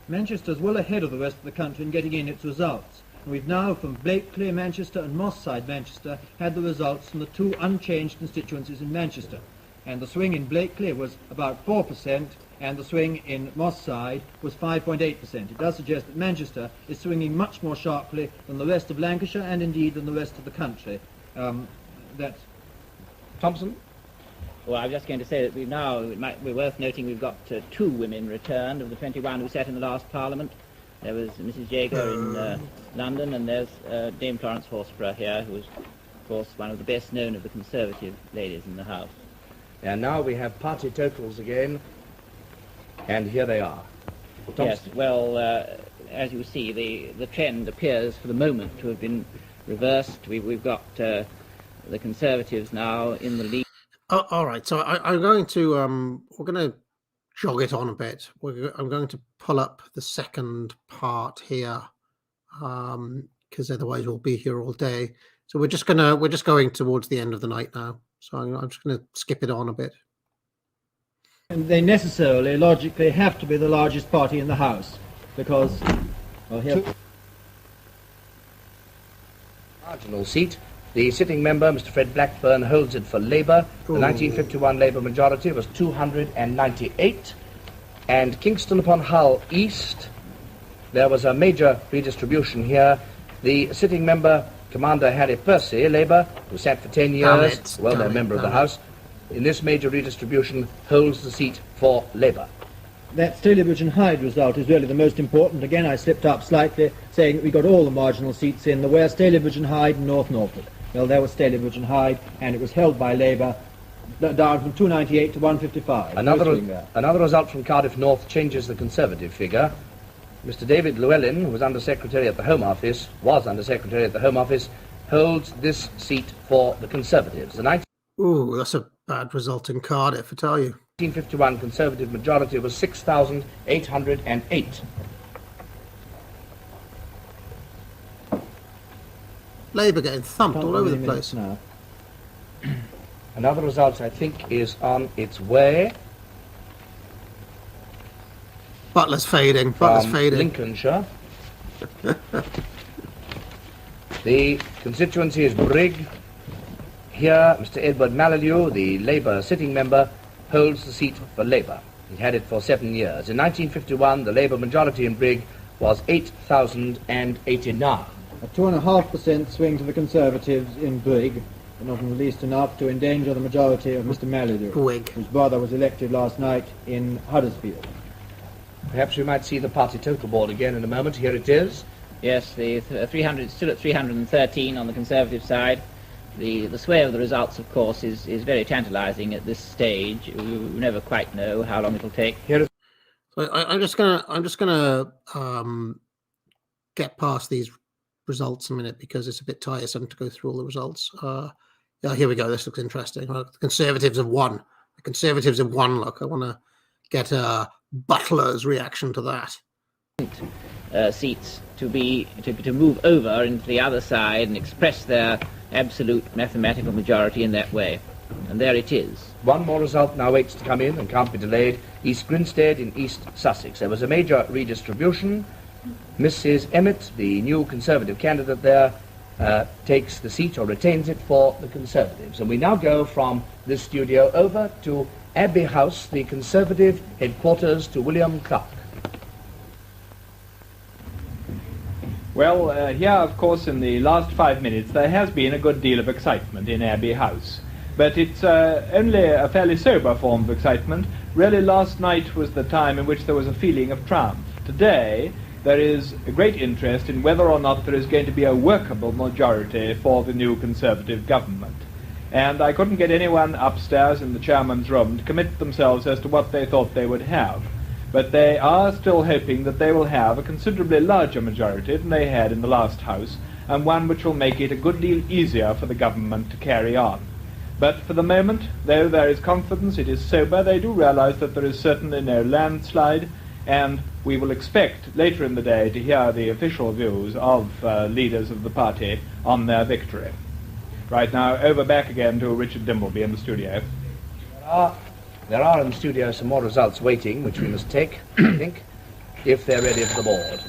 E: Manchester's well ahead of the rest of the country in getting in its results. And we've now, from Blakely, Manchester and Moss Side, Manchester, had the results from the 2 unchanged constituencies in Manchester. And the swing in Blakely was about 4%, and the swing in Moss Side was 5.8%. It does suggest that Manchester is swinging much more sharply than the rest of Lancashire, and indeed than the rest of the country.
D: Thompson?
C: Well, I was just going to say that we've now, it might be worth noting, we've got 2 women returned of the 21 who sat in the last Parliament. There was Mrs. Jaeger in London, and there's Dame Florence Horsburgh here, who is, of course, one of the best known of the Conservative ladies in the House.
D: And now we have party totals again, and here they are. Thompson.
C: Yes, well, as you see, the trend appears for the moment to have been reversed. We've got the Conservatives now in the lead.
B: Oh, all right, so I'm going to we're going to jog it on a bit. I'm going to pull up the second part here, because otherwise we'll be here all day. So we're just going towards the end of the night now. So I'm just going to skip it on a bit.
E: And they necessarily, logically, have to be the largest party in the House, because, well, here...
D: Marginal seat. The sitting member, Mr. Fred Blackburn, holds it for Labour. The 1951 Labour majority was 298. And Kingston upon Hull East, there was a major redistribution here. The sitting member, Commander Harry Percy, Labour, who sat for 10 years, well-known member of the House, in this major redistribution holds the seat for Labour.
E: That Stalybridge and Hyde result is really the most important. Again, I slipped up slightly, saying that we got all the marginal seats in. There were Stalybridge and Hyde and North Norfolk. Well, there was Stalybridge and Hyde, and it was held by Labour, down from 298 to 155.
D: Another result from Cardiff North changes the Conservative figure. Mr. David Llewellyn, who was Under Secretary at the Home Office, holds this seat for the Conservatives.
B: Ooh, that's a bad result in Cardiff, I tell you.
D: 1951 Conservative majority was 6,808.
B: Labour getting thumped all over the place.
E: Now.
D: And other results, I think, is on its way.
B: Butler's fading. Butler's fading.
D: Lincolnshire. The constituency is Brigg. Here, Mr. Edward Malalieu, the Labour sitting member, holds the seat for Labour. He had it for 7 years. In 1951, the Labour majority in Brigg was 8,089.
E: A 2.5% swing to the Conservatives in Brigg, but not in the least enough to endanger the majority of Mr. Malalieu, whose brother was elected last night in Huddersfield.
D: Perhaps we might see the party total board again in a moment. Here it is.
C: Yes, the 300 still at 313 on the Conservative side. The sway of the results, of course, is very tantalising at this stage. You never quite know how long it'll take.
B: So I'm just gonna get past these results a minute because it's a bit tiresome to go through all the results. Yeah, here we go. This looks interesting. The Conservatives have won. The Conservatives have won. Look, I want to get Butler's reaction to that.
C: Seats to move over into the other side and express their absolute mathematical majority in that way. And there it is.
D: One more result now waits to come in and can't be delayed. East Grinstead in East Sussex. There was a major redistribution. Mrs. Emmett, the new Conservative candidate there, takes the seat or retains it for the Conservatives. And we now go from this studio over to Abbey House, the Conservative headquarters, to William Clark.
H: Well, here, of course, in the last 5 minutes, there has been a good deal of excitement in Abbey House. But it's only a fairly sober form of excitement. Really, last night was the time in which there was a feeling of triumph. Today, there is a great interest in whether or not there is going to be a workable majority for the new Conservative government. And I couldn't get anyone upstairs in the chairman's room to commit themselves as to what they thought they would have. But they are still hoping that they will have a considerably larger majority than they had in the last House, and one which will make it a good deal easier for the government to carry on. But for the moment, though there is confidence, it is sober, they do realize that there is certainly no landslide, and we will expect later in the day to hear the official views of leaders of the party on their victory. Right now, over back again to Richard Dimbleby in the studio.
D: There are in the studio some more results waiting, which we must take, I think, if they're ready for the board.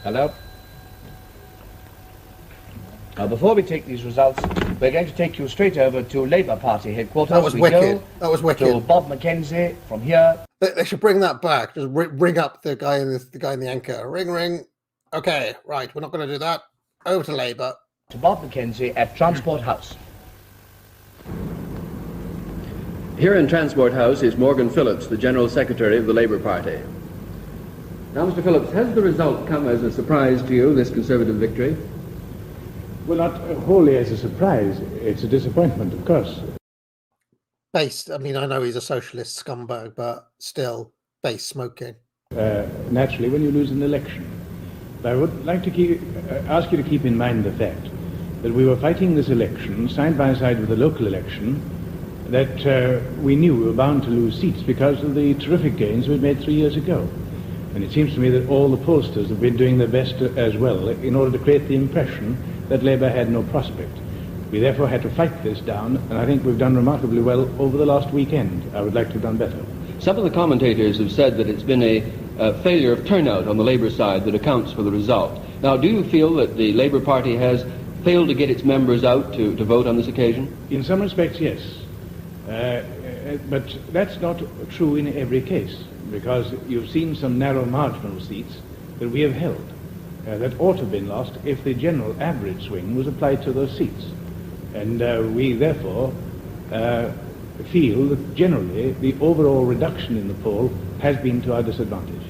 D: Hello? Now, before we take these results, we're going to take you straight over to Labour Party headquarters.
B: That was wicked. That was wicked.
D: To Bob Mackenzie from here.
B: They should bring that back. Just ring up the guy in the anchor. Ring, ring. Okay, right. We're not going to do that. Over to Labour.
D: To Bob Mackenzie at Transport House.
G: Here in Transport House is Morgan Phillips, the General Secretary of the Labour Party. Now, Mr. Phillips, has the result come as a surprise to you, this Conservative victory?
J: Well, not wholly as a surprise. It's a disappointment, of course.
B: Base. I mean, I know he's a socialist scumbag, but still, base smoking.
J: Naturally, when you lose an election. But I would like to ask you to keep in mind the fact that we were fighting this election side by side with the local election that we knew we were bound to lose seats because of the terrific gains we made 3 years ago. And it seems to me that all the pollsters have been doing their best as well in order to create the impression that Labour had no prospect. We therefore had to fight this down, and I think we've done remarkably well over the last weekend. I would like to have done better.
G: Some of the commentators have said that it's been a failure of turnout on the Labour side that accounts for the result. Now, do you feel that the Labour Party has failed to get its members out to vote on this occasion?
J: In some respects, yes. But that's not true in every case, because you've seen some narrow marginal seats that we have held that ought to have been lost if the general average swing was applied to those seats. And we therefore feel that generally the overall reduction in the poll has been to our disadvantage.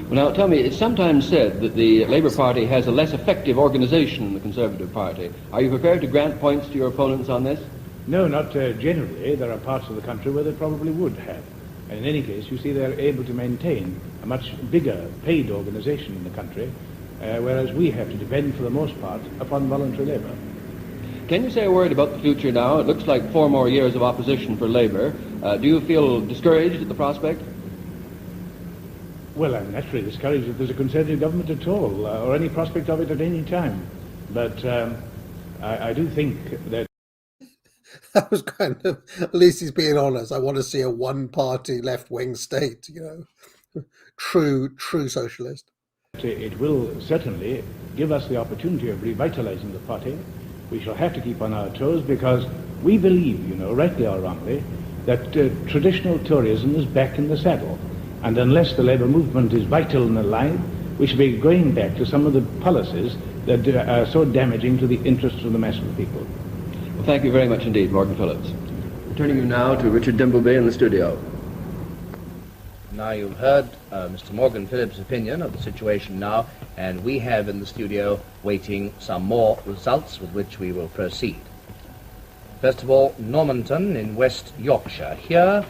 G: Well, now, tell me, it's sometimes said that the Labour Party has a less effective organisation than the Conservative Party. Are you prepared to grant points to your opponents on this?
J: No, not generally. There are parts of the country where they probably would have. And in any case, you see they're able to maintain a much bigger paid organisation in the country, whereas we have to depend for the most part upon voluntary labour.
G: Can you say a word about the future now? It looks like 4 more years of opposition for Labour. Do you feel discouraged at the prospect?
J: Well, I'm naturally discouraged if there's a Conservative government at all, or any prospect of it at any time. But I do think that...
B: That was kind of, at least he's being honest. I want to see a one-party left-wing state, true socialist.
J: It will certainly give us the opportunity of revitalizing the party. We shall have to keep on our toes because we believe, rightly or wrongly, that traditional Toryism is back in the saddle. And unless the Labour movement is vital and alive, we should be going back to some of the policies that are so damaging to the interests of the mass of the people.
I: Well, thank you very much indeed, Morgan Phillips. Returning you now to Richard Dimbleby in the studio.
D: Now you've heard Mr. Morgan Phillips' opinion of the situation now, and we have in the studio waiting some more results with which we will proceed. First of all, Normanton in West Yorkshire. Here,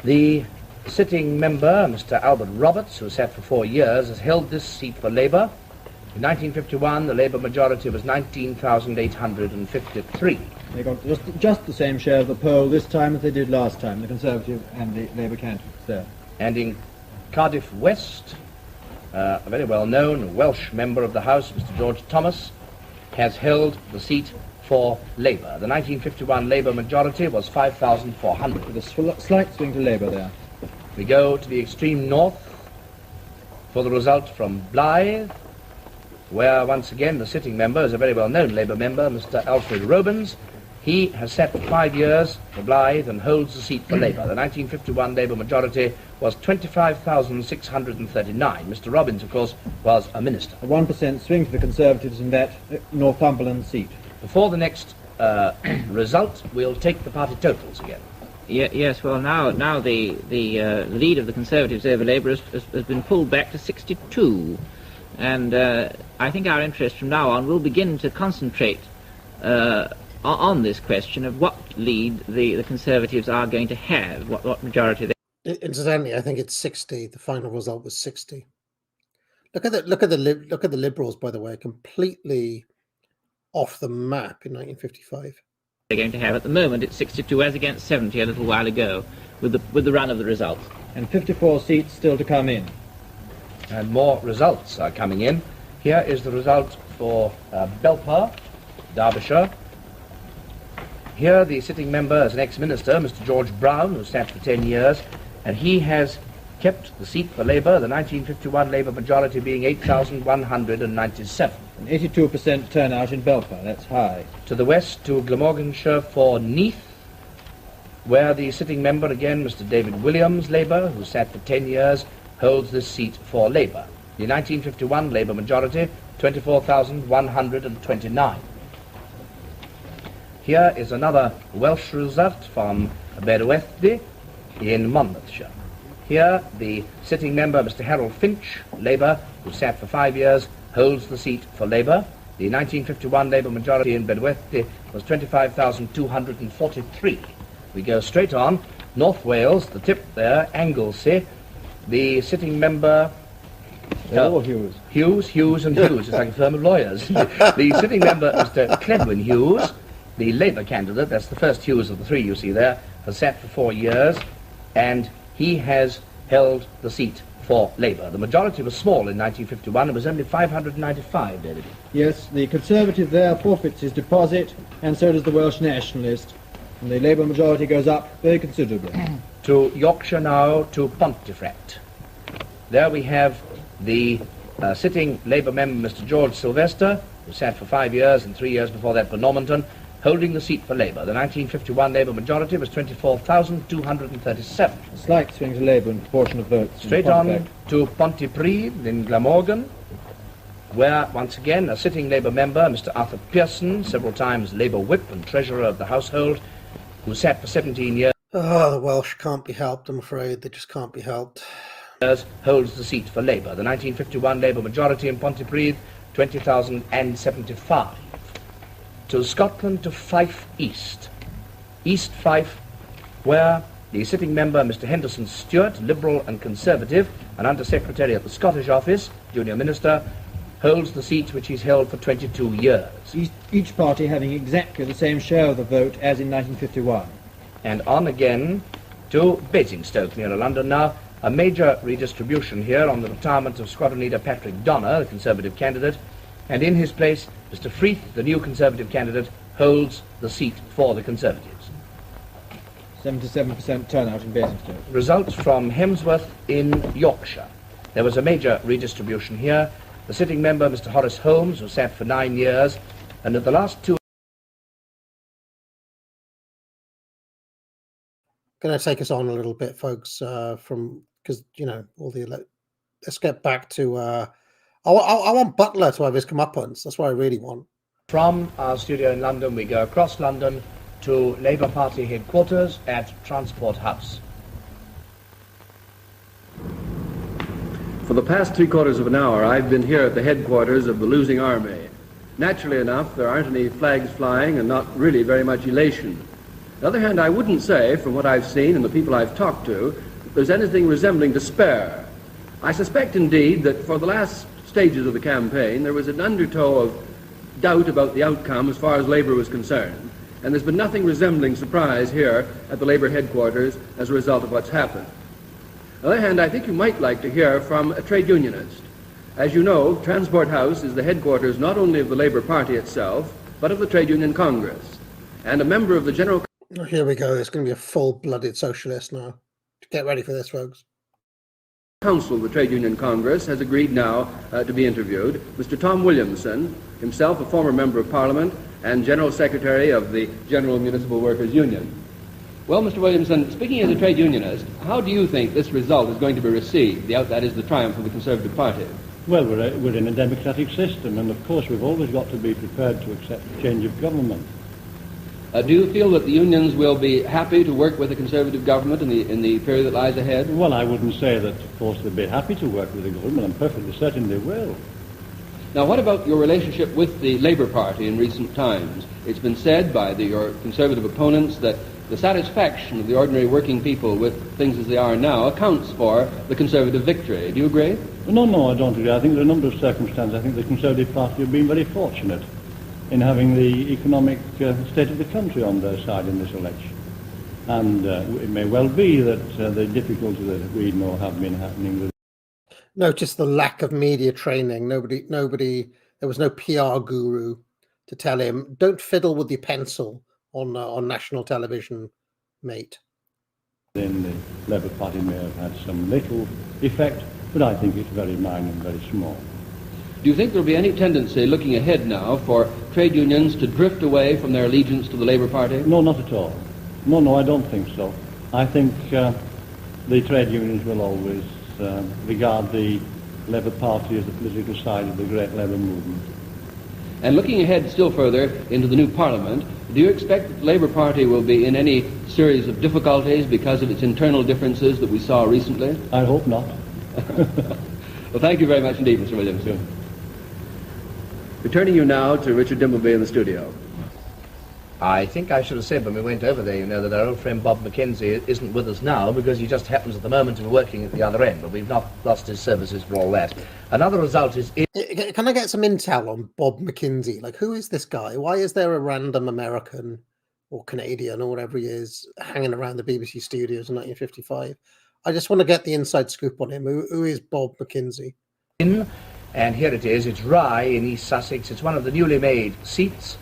D: the sitting member, Mr. Albert Roberts, who sat for 4 years, has held this seat for Labour. In 1951, the Labour majority was 19,853.
E: They got just the same share of the poll this time as they did last time, the Conservative and the Labour candidates there.
D: And in Cardiff West, a very well-known Welsh member of the House, Mr. George Thomas, has held the seat for Labour. The 1951 Labour majority was 5,400.
E: With a slight swing to Labour there.
D: We go to the extreme north for the result from Blyth, where once again the sitting member is a very well-known Labour member, Mr. Alfred Robins. He has sat for 5 years for Blyth and holds the seat for Labour. The 1951 Labour majority was 25,639. Mr. Robins, of course, was a minister.
E: A 1% swing to the Conservatives in that Northumberland seat.
D: Before the next result, we'll take the party totals again.
C: Yes, well, now the lead of the Conservatives over Labour has been pulled back to 62. And I think our interest from now on will begin to concentrate on this question of what lead the Conservatives are going to have, what majority they...
B: Incidentally, I think it's 60. The final result was 60. Look at the Liberals, by the way, completely off the map in 1955.
C: They're going to have at the moment. It's 62 as against 70 a little while ago with the run of the results.
E: And 54 seats still to come in.
D: And more results are coming in. Here is the result for Belper, Derbyshire. Here the sitting member is an ex-minister, Mr. George Brown, who sat for 10 years, and he has kept the seat for Labour, the 1951 Labour majority being 8,197.
E: An 82% turnout in Belper, that's high.
D: To the west, to Glamorganshire for Neath, where the sitting member again, Mr. David Williams, Labour, who sat for 10 years, holds this seat for Labour. The 1951 Labour majority, 24,129. Here is another Welsh result from Berwethdy in Monmouthshire. Here, the sitting member, Mr. Harold Finch, Labour, who sat for 5 years, holds the seat for Labour. The 1951 Labour majority in Berwethdy was 25,243. We go straight on. North Wales, the tip there, Anglesey. The sitting member...
E: Hughes.
D: Hughes and Hughes. It's like a firm of lawyers. The sitting member, Mr. Cledwyn Hughes, the Labour candidate, that's the first Hughes of the three you see there, has sat for 4 years, and he has held the seat for Labour. The majority was small in 1951. It was only 595, David.
E: Yes, the Conservative there forfeits his deposit, and so does the Welsh Nationalist. And the Labour majority goes up very considerably.
D: To Yorkshire now, to Pontefract. There we have the sitting Labour member, Mr. George Sylvester, who sat for 5 years and 3 years before that for Normanton, holding the seat for Labour. The 1951 Labour majority was 24,237.
E: A slight swing to Labour in proportion of votes.
D: Straight on to Pontypridd in Glamorgan, where, once again, a sitting Labour member, Mr. Arthur Pearson, several times Labour whip and treasurer of the household, who sat for 17 years.
B: Oh, the Welsh can't be helped, I'm afraid. They just can't be helped.
D: Holds the seat for Labour. The 1951 Labour majority in Pontypridd, 20,075. To Scotland, to Fife East. East Fife, where the sitting member, Mr. Henderson Stewart, Liberal and Conservative, and Under-Secretary at the Scottish Office, junior minister, holds the seat which he's held for 22 years.
E: Each party having exactly the same share of the vote as in 1951.
D: And on again to Basingstoke, near London now, a major redistribution here on the retirement of Squadron Leader Patrick Donner, the Conservative candidate, and in his place, Mr. Freeth, the new Conservative candidate, holds the seat for the Conservatives.
E: 77% turnout in Basingstoke.
D: Results from Hemsworth in Yorkshire. There was a major redistribution here. The sitting member, Mr. Horace Holmes, who sat for 9 years, and at the last two...
B: Going to take us on a little bit, folks, because, you know, all the... Let's get back to... I want Butler to have his comeuppance. That's what I really want.
D: From our studio in London, we go across London to Labour Party headquarters at Transport House.
I: For the past 3/4 of an hour, I've been here at the headquarters of the losing army. Naturally enough, there aren't any flags flying and not really very much elation. On the other hand, I wouldn't say, from what I've seen and the people I've talked to, that there's anything resembling despair. I suspect, indeed, that for the last stages of the campaign, there was an undertow of doubt about the outcome as far as Labour was concerned. And there's been nothing resembling surprise here at the Labour headquarters as a result of what's happened. On the other hand, I think you might like to hear from a trade unionist. As you know, Transport House is the headquarters not only of the Labour Party itself, but of the Trade Union Congress. And a member of the General...
B: Oh, here we go. It's going to be a full-blooded socialist now. Get ready for this, folks.
I: Council of the Trade Union Congress has agreed now to be interviewed. Mr. Tom Williamson, himself a former member of Parliament and General Secretary of the General Municipal Workers' Union.
G: Well, Mr. Williamson, speaking as a trade unionist, how do you think this result is going to be received, that is the triumph of the Conservative Party?
K: Well, we're in a democratic system, and of course we've always got to be prepared to accept the change of government.
G: Do you feel that the unions will be happy to work with the Conservative government in the period that lies ahead?
K: Well, I wouldn't say that, of course, they'd be happy to work with the government. I'm perfectly certain they will.
G: Now, what about your relationship with the Labour Party in recent times? It's been said by your Conservative opponents that the satisfaction of the ordinary working people with things as they are now accounts for the Conservative victory. Do you agree?
K: No, I don't agree. I think there are a number of circumstances. I think the Conservative Party have been very fortunate in having the economic state of the country on their side in this election. And it may well be that the difficulties that we know have been happening with...
B: Notice the lack of media training. Nobody, there was no PR guru to tell him, don't fiddle with your pencil on national television, mate.
K: Then the Labour Party may have had some little effect, but I think it's very minor and very small.
G: Do you think there will be any tendency, looking ahead now, for trade unions to drift away from their allegiance to the Labour Party?
K: No, not at all. No, I don't think so. I think the trade unions will always regard the Labour Party as the political side of the great Labour movement.
G: And looking ahead still further into the new Parliament, do you expect that the Labour Party will be in any series of difficulties because of its internal differences that we saw recently?
K: I hope not.
G: Well, thank you very much indeed, Mr. Williamson.
I: Returning you now to Richard Dimbleby in the studio.
D: I think I should have said when we went over there, that our old friend Bob Mackenzie isn't with us now because he just happens at the moment to be working at the other end, but we've not lost his services for all that. Another result is...
B: Can I get some intel on Bob McKinsey? Like, who is this guy? Why is there a random American or Canadian or whatever he is hanging around the BBC studios in 1955? I just want to get the inside scoop on him. Who is Bob McKinsey?
D: And here it is. It's Rye in East Sussex. It's one of the newly made seats.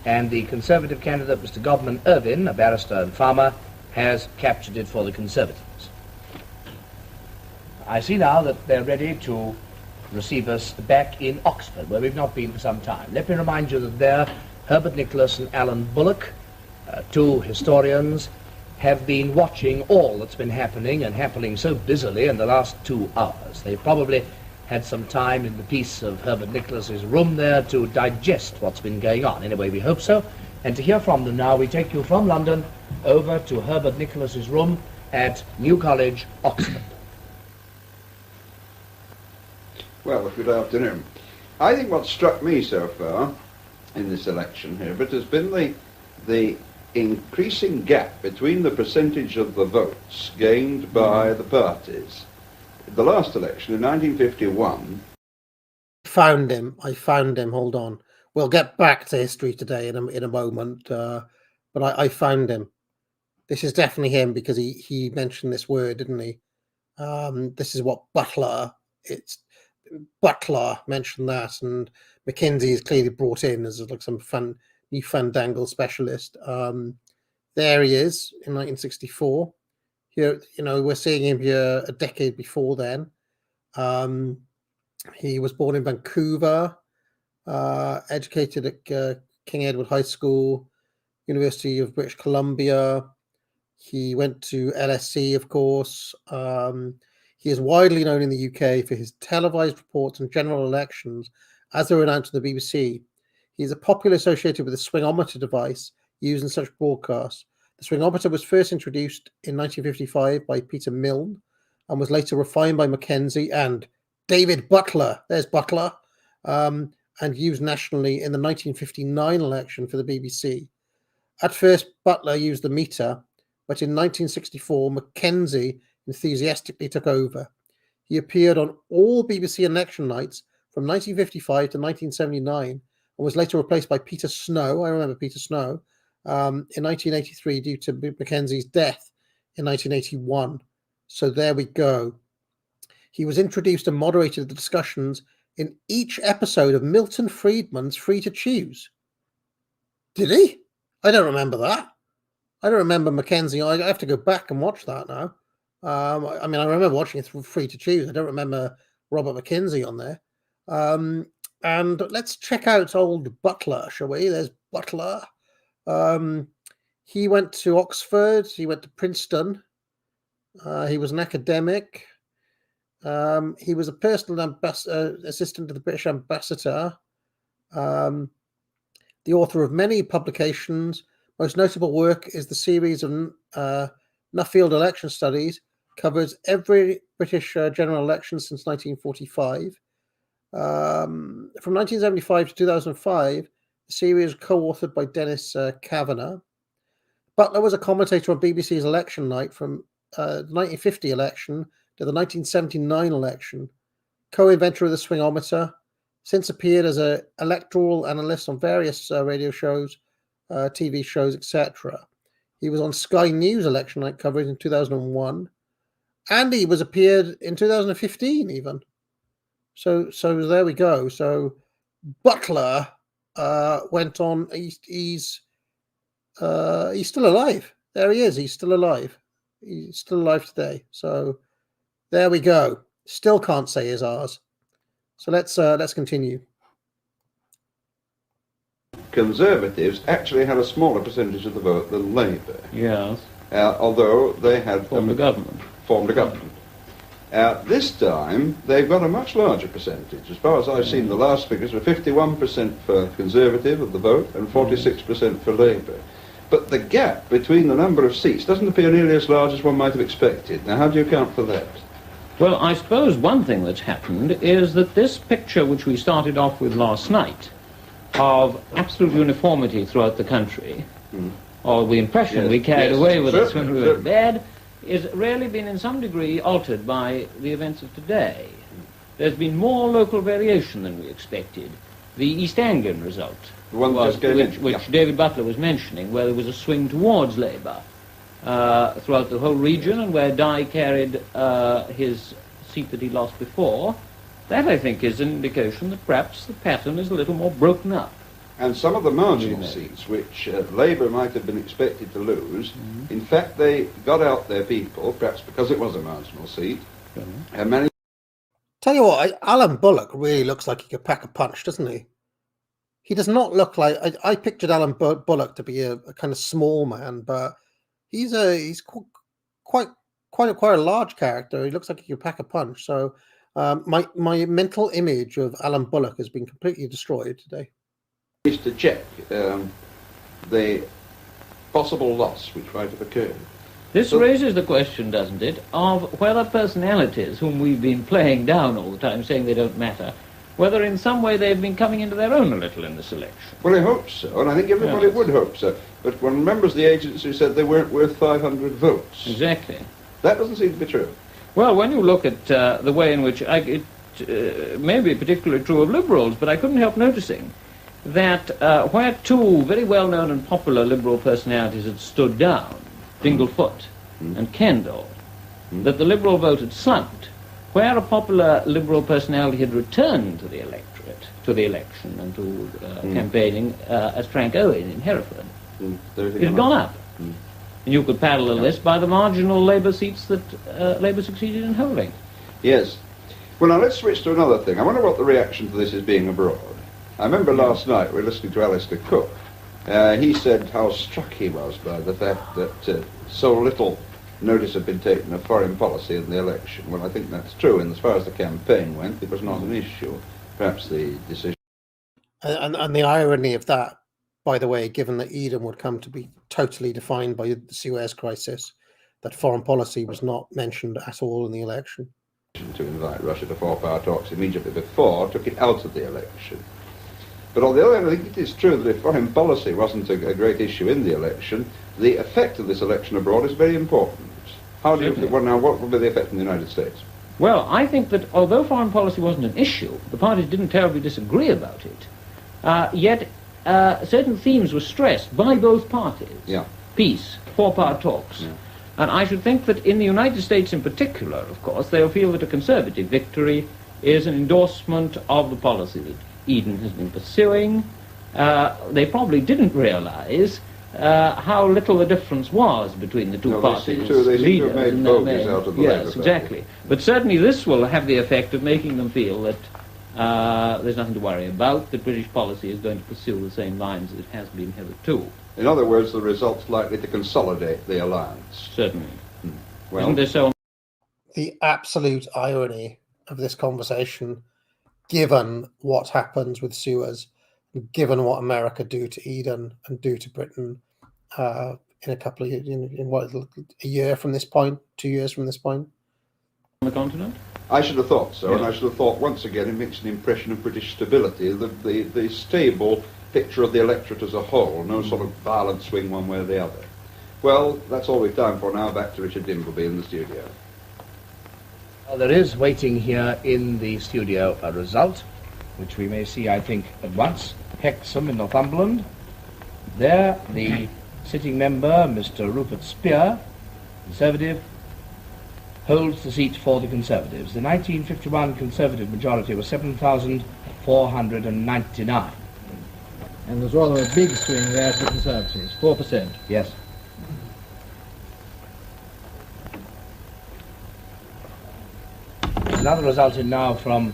D: And the Conservative candidate, Mr. Godman Irvine, a barrister and farmer, has captured it for the Conservatives. I see now that they're ready to receive us back in Oxford, where we've not been for some time. Let me remind you that there, Herbert Nicholas and Alan Bullock, two historians, have been watching all that's been happening, and happening so busily in the last 2 hours. They probably had some time in the peace of Herbert Nicholas's room there to digest what's been going on. Anyway, we hope so. And to hear from them now, we take you from London over to Herbert Nicholas's room at New College, Oxford.
S: Well, good afternoon. I think what struck me so far in this election here, but has been the increasing gap between the percentage of the votes gained by the parties. The last election in 1951.
B: I found him. Hold on. We'll get back to history today in a moment. But I found him. This is definitely him because he mentioned this word, didn't he? This is what Butler. Butler mentioned that, and McKinsey is clearly brought in as like some Newfandangle specialist. There he is in 1964. Here, we're seeing him here a decade before then. He was born in Vancouver, educated at King Edward High School, University of British Columbia. He went to LSE, of course. He is widely known in the UK for his televised reports on general elections as they were announced on the BBC. He is a popular associated with the swingometer device used in such broadcasts. The swingometer was first introduced in 1955 by Peter Milne and was later refined by Mackenzie and David Butler. There's Butler. And used nationally in the 1959 election for the BBC. At first, Butler used the meter, but in 1964, Mackenzie enthusiastically took over. He appeared on all BBC election nights from 1955 to 1979 and was later replaced by Peter Snow. I remember Peter Snow in 1983 due to Mackenzie's death in 1981. So there we go. He was introduced and moderated the discussions in each episode of Milton Friedman's Free to Choose. Did he? I don't remember that. I don't remember Mackenzie. I have to go back and watch that now. I remember watching it Free to Choose. I don't remember Robert Mackenzie on there. And let's check out old Butler, shall we? There's Butler. He went to Oxford. He went to Princeton. He was an academic. He was a personal assistant to the British ambassador. The author of many publications. Most notable work is the series of Nuffield election studies. Covers every British general election since 1945. From 1975 to 2005, the series was co-authored by Dennis Kavanagh. Butler was a commentator on BBC's election night from the 1950 election to the 1979 election, co-inventor of the swingometer, since appeared as an electoral analyst on various radio shows, TV shows, etc. He was on Sky News election night coverage in 2001, and he appeared in 2015 even. So there we go. So Butler went on. He's still alive. There he is. He's still alive. He's still alive today. So there we go. Still can't say is ours. So let's continue.
S: Conservatives actually had a smaller percentage of the vote than Labour.
T: Yes.
S: Although they had
T: formed a government.
S: This time they've got a much larger percentage. As far as I've seen, the last figures were 51% for Conservative of the vote and 46% for Labour. But the gap between the number of seats doesn't appear nearly as large as one might have expected. Now, how do you account for that?
T: Well, I suppose one thing that's happened is that this picture which we started off with last night of absolute uniformity throughout the country, or the impression we carried away with us when we were in bed, is really been in some degree altered by the events of today. There's been more local variation than we expected. The East Anglian result, which David Butler was mentioning, where there was a swing towards Labour throughout the whole region, and where Dye carried his seat that he lost before, that I think is an indication that perhaps the pattern is a little more broken up.
S: And some of the marginal seats, which Labour might have been expected to lose, in fact they got out their people, perhaps because it was a marginal seat, and managed.
B: Tell you what, Alan Bullock really looks like he could pack a punch, doesn't he? He does not look like... I pictured Alan Bullock to be a kind of small man, but he's quite a large character. He looks like he could pack a punch. So my mental image of Alan Bullock has been completely destroyed today.
S: To check the possible loss which might have occurred.
T: This raises the question, doesn't it, of whether personalities whom we've been playing down all the time, saying they don't matter, whether in some way they've been coming into their own a little in this election.
S: Well, I hope so, and I think everybody would hope so. But one remembers the agents who said they weren't worth 500 votes.
T: Exactly.
S: That doesn't seem to be true.
T: Well, when you look at the way in which it may be particularly true of Liberals, but I couldn't help noticing that where two very well-known and popular Liberal personalities had stood down, Dinglefoot and Kendall, that the Liberal vote had slumped, where a popular Liberal personality had returned to the electorate, to the election and to campaigning, as Frank Owen in Hereford, it had gone up. And you could parallel this by the marginal Labour seats that Labour succeeded in holding.
S: Yes. Well, now let's switch to another thing. I wonder what the reaction to this is being abroad. I remember last night we were listening to Alistair Cook. He said how struck he was by the fact that so little notice had been taken of foreign policy in the election. Well, I think that's true. And as far as the campaign went, it was not an issue. Perhaps the decision...
B: And the irony of that, by the way, given that Eden would come to be totally defined by the Suez crisis, that foreign policy was not mentioned at all in the election.
S: To invite Russia to four-power talks immediately before took it out of the election. But on the other hand, I think it is true that if foreign policy wasn't a great issue in the election, the effect of this election abroad is very important. How do you think, well, now, what will be the effect in the United States?
T: Well, I think that although foreign policy wasn't an issue, the parties didn't terribly disagree about it, yet certain themes were stressed by both parties.
S: Yeah.
T: Peace, four-power talks.
S: Yeah.
T: And I should think that in the United States in particular, of course, they'll feel that a Conservative victory is an endorsement of the policy that Eden has been pursuing. They probably didn't realize how little the difference was between the two parties.
S: They seem to have made bogies out of the
T: Yes,
S: Labour
T: exactly. But certainly this will have the effect of making them feel that there's nothing to worry about, that British policy is going to pursue the same lines as it has been hitherto.
S: In other words, the result's likely to consolidate the alliance.
T: Certainly.
S: Well,
T: isn't there so?
B: The absolute irony of this conversation, given what happens with Suez, given what America do to Eden and do to Britain in a couple of years, in what, a year from this point, 2 years from this point?
T: On the continent?
S: I should have thought so,
T: Yeah.
S: and I should have thought once again it makes an impression of British stability, the stable picture of the electorate as a whole, no sort of violent swing one way or the other. Well, that's all we've time for now. Back to Richard Dimbleby in the studio.
D: Well, there is waiting here in the studio a result, which we may see, I think, at once. Hexham in Northumberland. There, the sitting member, Mr. Rupert Spear, Conservative, holds the seat for the Conservatives. The 1951 Conservative majority was 7,499.
E: And there's rather a big swing there for the Conservatives, 4%.
D: Yes. Another result in now from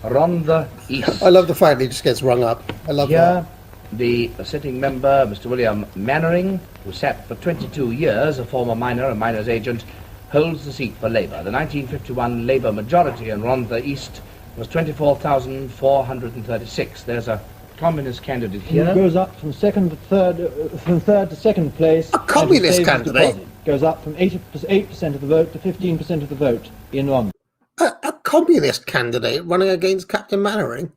D: Rhondda East.
B: I love the fact that he just gets rung up. I love
D: Here,
B: that.
D: the sitting member, Mr. William Mannering, who sat for 22 years, a former miner and miner's agent, holds the seat for Labour. The 1951 Labour majority in Rhondda East was 24,436. There's a communist candidate here.
E: It goes up from third to second place.
B: A communist candidate?
E: Goes up from 8% of the vote to 15% of the vote in Rhondda.
B: A communist candidate running against Captain Mannering?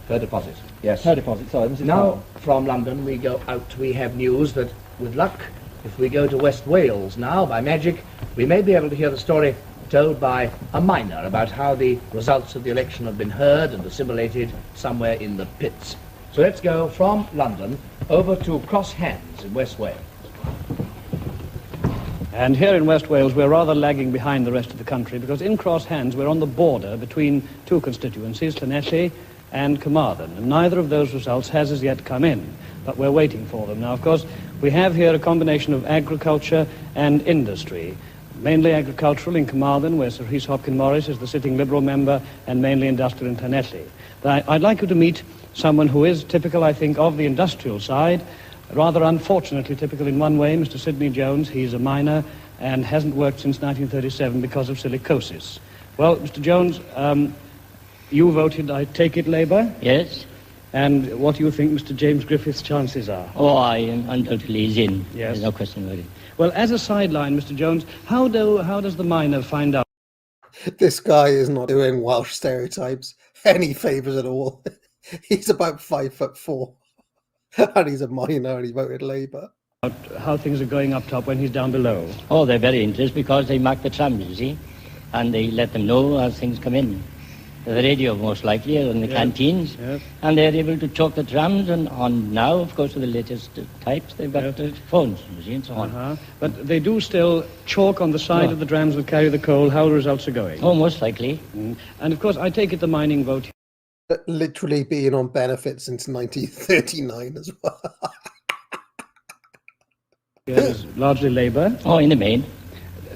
D: Her deposit. Yes.
E: Her deposit, sorry.
D: Now, from London, we go out. We have news that, with luck, if we go to West Wales now, by magic, we may be able to hear the story told by a miner about how the results of the election have been heard and assimilated somewhere in the pits. So let's go from London over to Cross Hands in West Wales.
M: And here in West Wales, we're rather lagging behind the rest of the country because in Cross Hands, we're on the border between two constituencies, Llanelli and Carmarthen, and neither of those results has as yet come in, but we're waiting for them. Now, of course, we have here a combination of agriculture and industry, mainly agricultural in Carmarthen, where Sir Rhys Hopkins-Morris is the sitting Liberal member, and mainly industrial in Llanelli. But I'd like you to meet someone who is typical, I think, of the industrial side, rather unfortunately typical in one way, Mr. Sidney Jones. He's a miner and hasn't worked since 1937 because of silicosis. Well, Mr. Jones, you voted, I take it, Labour?
O: Yes.
M: And what do you think Mr. James Griffith's chances are?
O: Oh, I undoubtedly is in.
M: Yes.
O: There's no question about it.
M: Well, as a sideline, Mr. Jones, how does the miner find out?
B: This guy is not doing Welsh stereotypes any favours at all. He's about 5'4", and he's a miner and he voted Labour.
M: How things are going up top when he's down below?
O: Oh, they're very interesting because they mark the trams, you see, and they let them know as things come in. the radio most likely, or in the canteens.
M: Yes.
O: And they're able to talk the trams, and on now, of course, with the latest types, they've got phones, and so on.
M: But they do still chalk on the side of the drams that carry the coal how the results are going.
O: Oh, most likely.
M: And of course, I take it the mining vote.
B: Literally being on benefit since 1939 as well.
M: Is largely Labour.
O: Oh, in the main.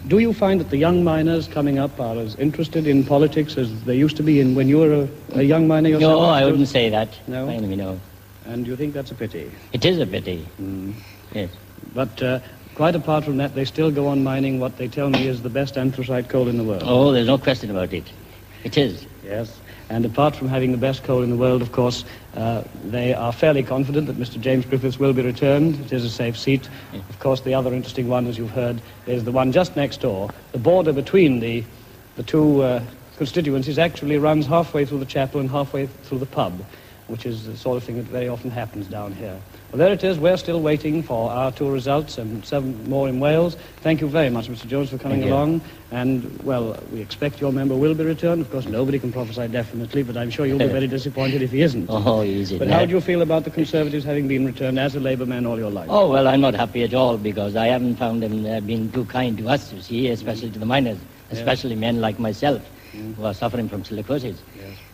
M: Do you find that the young miners coming up are as interested in politics as they used to be when you were a young miner yourself?
O: No, I wouldn't say that.
M: No?
O: Finally, no.
M: And you think that's a pity?
O: It is a pity. Yes.
M: But quite apart from that, they still go on mining what they tell me is the best anthracite coal in the world.
O: Oh, there's no question about it. It is.
M: Yes. And apart from having the best coal in the world, of course, they are fairly confident that Mr. James Griffiths will be returned. It is a safe seat. Of course, the other interesting one, as you've heard, is the one just next door. The border between the two constituencies actually runs halfway through the chapel and halfway through the pub, which is the sort of thing that very often happens down here. Well, there it is. We're still waiting for our two results and 7 more in Wales. Thank you very much, Mr. Jones, for coming along. And, well, we expect your member will be returned. Of course, nobody can prophesy definitely, but I'm sure you'll be very disappointed if he isn't.
O: Oh, easy.
M: But how do you feel about the Conservatives having been returned as a Labour man all your life?
O: Oh, well, I'm not happy at all, because I haven't found them being too kind to us, you see, especially to the miners, especially men like myself, who are suffering from silicosis.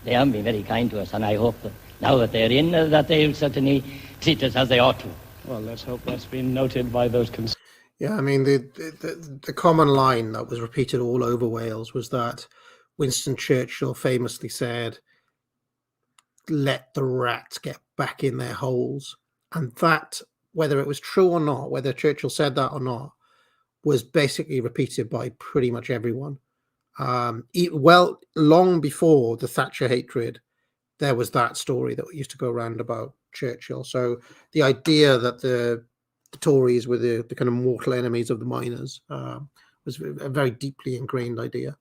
O: They haven't been very kind to us, and I hope that now that they're in, that they'll certainly treat us as they ought to.
M: Well, let's hope that's been noted by those Conservatives.
B: Yeah, I mean, the common line that was repeated all over Wales was that Winston Churchill famously said, "Let the rats get back in their holes." And that, whether it was true or not, whether Churchill said that or not, was basically repeated by pretty much everyone. Well, long before the Thatcher hatred, there was that story that used to go around about Churchill. So the idea that the Tories were the kind of mortal enemies of the miners was a very deeply ingrained idea.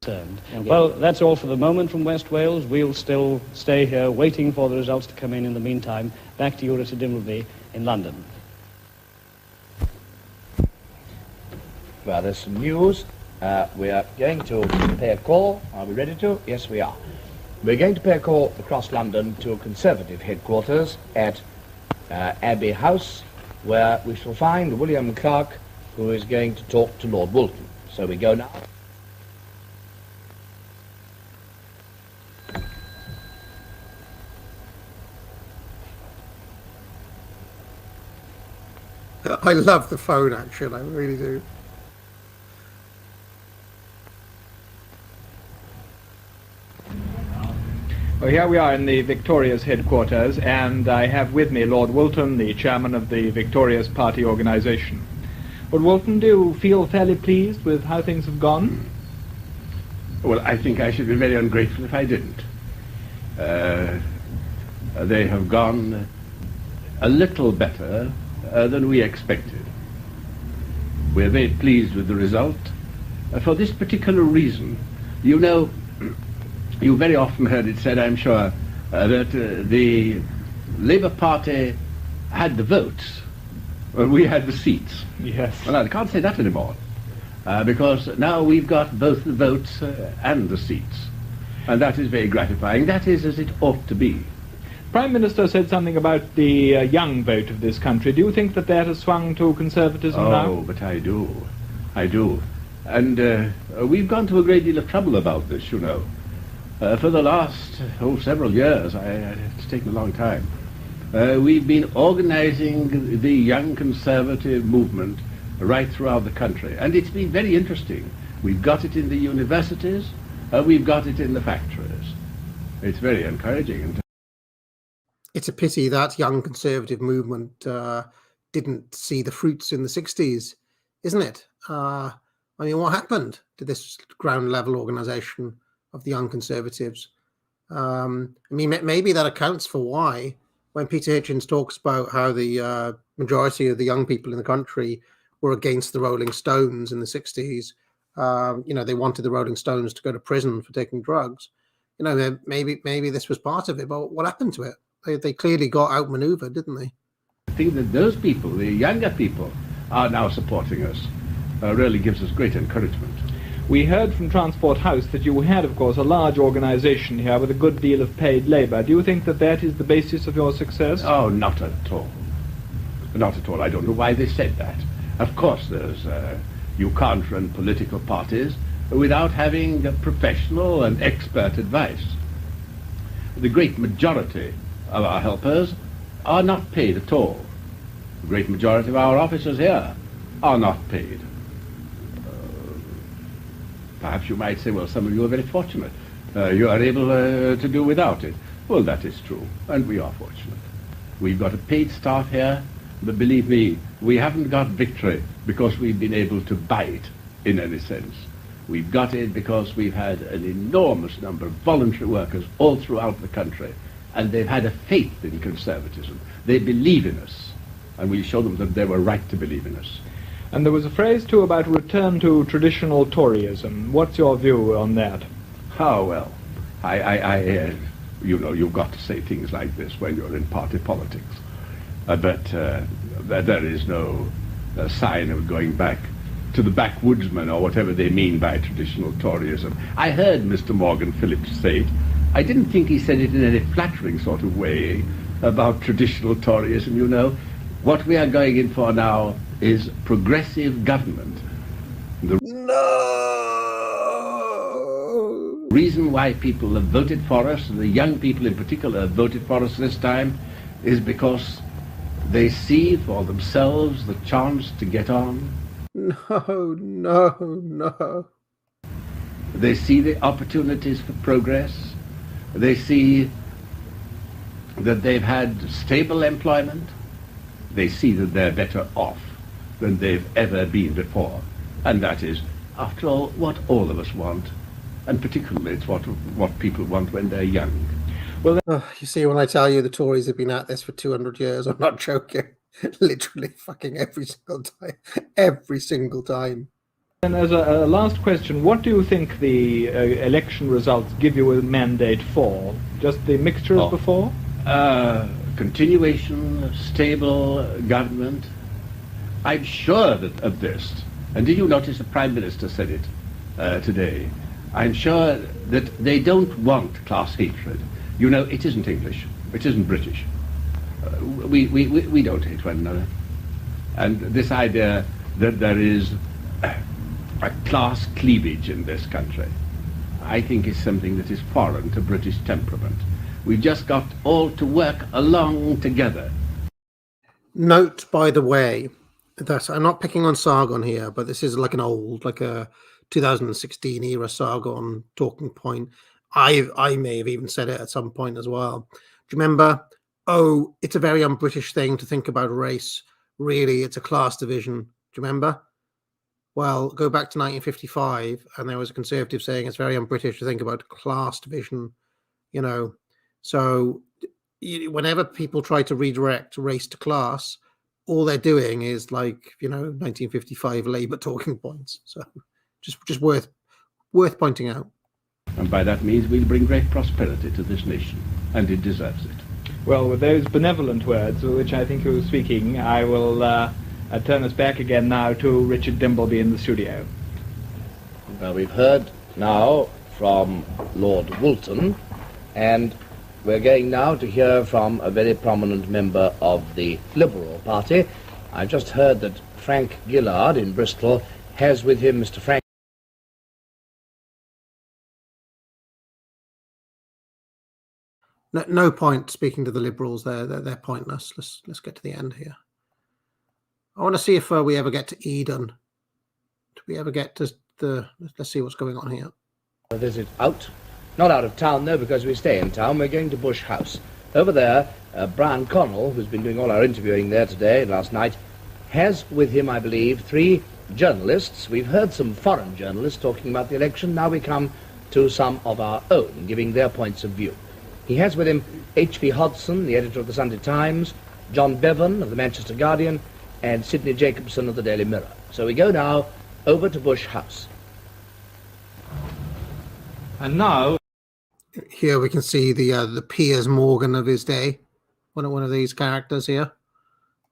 M: Well, that's all for the moment from West Wales. We'll still stay here waiting for the results to come in the meantime. Back to you, Richard Dimbleby in London.
D: Well, there's some news. We are going to pay a call. Are we ready to? Yes, we are. We're going to pay a call across London to Conservative headquarters at Abbey House, where we shall find William Clark, who is going to talk to Lord Woolton. So we go now.
B: I love the phone action, I really do.
H: Well, here we are in the Victorious headquarters, and I have with me Lord Woolton, the chairman of the Victorious Party organisation. Lord Woolton, do you feel fairly pleased with how things have gone?
L: Well, I think I should be very ungrateful if I didn't. They have gone a little better than we expected. We're very pleased with the result for this particular reason. You know, you very often heard it said, I'm sure, that the Labour Party had the votes, and we had the seats.
H: Yes.
L: Well, I can't say that anymore, because now we've got both the votes and the seats, and that is very gratifying. That is as it ought to be.
H: Prime Minister said something about the young vote of this country. Do you think that that has swung to conservatism now?
L: Oh, but I do. I do. And we've gone to a great deal of trouble about this, you know. For the last several years, it's taken a long time, we've been organizing the young conservative movement right throughout the country. And it's been very interesting. We've got it in the universities, we've got it in the factories. It's very encouraging.
B: It's a pity that young conservative movement didn't see the fruits in the 60s, isn't it? I mean, what happened to this ground level organization of the young conservatives? I mean, maybe that accounts for why, when Peter Hitchens talks about how the majority of the young people in the country were against the Rolling Stones in the 60s, you know, they wanted the Rolling Stones to go to prison for taking drugs. You know, maybe this was part of it, but what happened to it? They clearly got outmaneuvered, didn't they?
L: I think that those people, the younger people, are now supporting us. Really gives us great encouragement.
H: We heard from Transport House that you had, of course, a large organization here with a good deal of paid labor. Do you think that that is the basis of your success?
L: Oh, not at all. Not at all. I don't know why they said that. Of course, you can't run political parties without having professional and expert advice. The great majority of our helpers are not paid at all. The great majority of our officers here are not paid. Perhaps you might say, well, some of you are very fortunate. You are able to do without it. Well, that is true, and we are fortunate. We've got a paid staff here, but believe me, we haven't got victory because we've been able to buy it in any sense. We've got it because we've had an enormous number of voluntary workers all throughout the country, and they've had a faith in conservatism. They believe in us, and we show them that they were right to believe in us.
H: And there was a phrase, too, about return to traditional Toryism. What's your view on that?
L: Oh, well, you know, you've got to say things like this when you're in party politics. But there is no sign of going back to the backwoodsman or whatever they mean by traditional Toryism. I heard Mr. Morgan Phillips say it. I didn't think he said it in any flattering sort of way about traditional Toryism, you know. What we are going in for now is progressive government. The reason why people have voted for us, and the young people in particular have voted for us this time, is because they see for themselves the chance to get on.
B: No.
L: They see the opportunities for progress. They see that they've had stable employment. They see that they're better off than they've ever been before. And that is, after all, what all of us want. And particularly it's what people want when they're young.
B: Well, you see, when I tell you the Tories have been at this for 200 years, I'm not joking. Literally fucking every single time. Every single time.
H: And as a last question, what do you think the election results give you a mandate for? Just the mixture as before?
L: Continuation, stable government. I'm sure of this. And did you notice the Prime Minister said it today? I'm sure that they don't want class hatred. You know, it isn't English. It isn't British. We don't hate one another. And this idea that there is a class cleavage in this country, I think is something that is foreign to British temperament. We've just got all to work along together.
B: Note, by the way, that I'm not picking on Sargon here, but this is like an old, like a 2016 era Sargon talking point. I may have even said it at some point as well. Do you remember? Oh, it's a very un-British thing to think about race. Really, it's a class division. Do you remember? Well, go back to 1955, and there was a Conservative saying it's very un-British to think about class division, you know. So whenever people try to redirect race to class, all they're doing is like, you know, 1955 Labour talking points. So just worth pointing out.
L: And by that means we'll bring great prosperity to this nation, and it deserves it.
H: Well, with those benevolent words, which I think you were speaking, I will turn us back again now to Richard Dimbleby in the studio.
D: Well, we've heard now from Lord Woolton, and we're going now to hear from a very prominent member of the Liberal Party. I've just heard that Frank Gillard in Bristol has with him Mr. Frank.
B: No point speaking to the Liberals. They're pointless. Let's get to the end here. I want to see if we ever get to Eden. Do we ever get to the? Let's see what's going on here.
D: A visit out, not out of town though, because we stay in town. We're going to Bush House. Over there, Brian Connell, who's been doing all our interviewing there today and last night, has with him, I believe, 3 journalists. We've heard some foreign journalists talking about the election. Now we come to some of our own, giving their points of view. He has with him H.V. Hodson, the editor of the Sunday Times, John Bevan of the Manchester Guardian, and Sidney Jacobson of the Daily Mirror. So we go now over to Bush House.
E: And now
B: here we can see the Piers Morgan of his day, one of these characters here.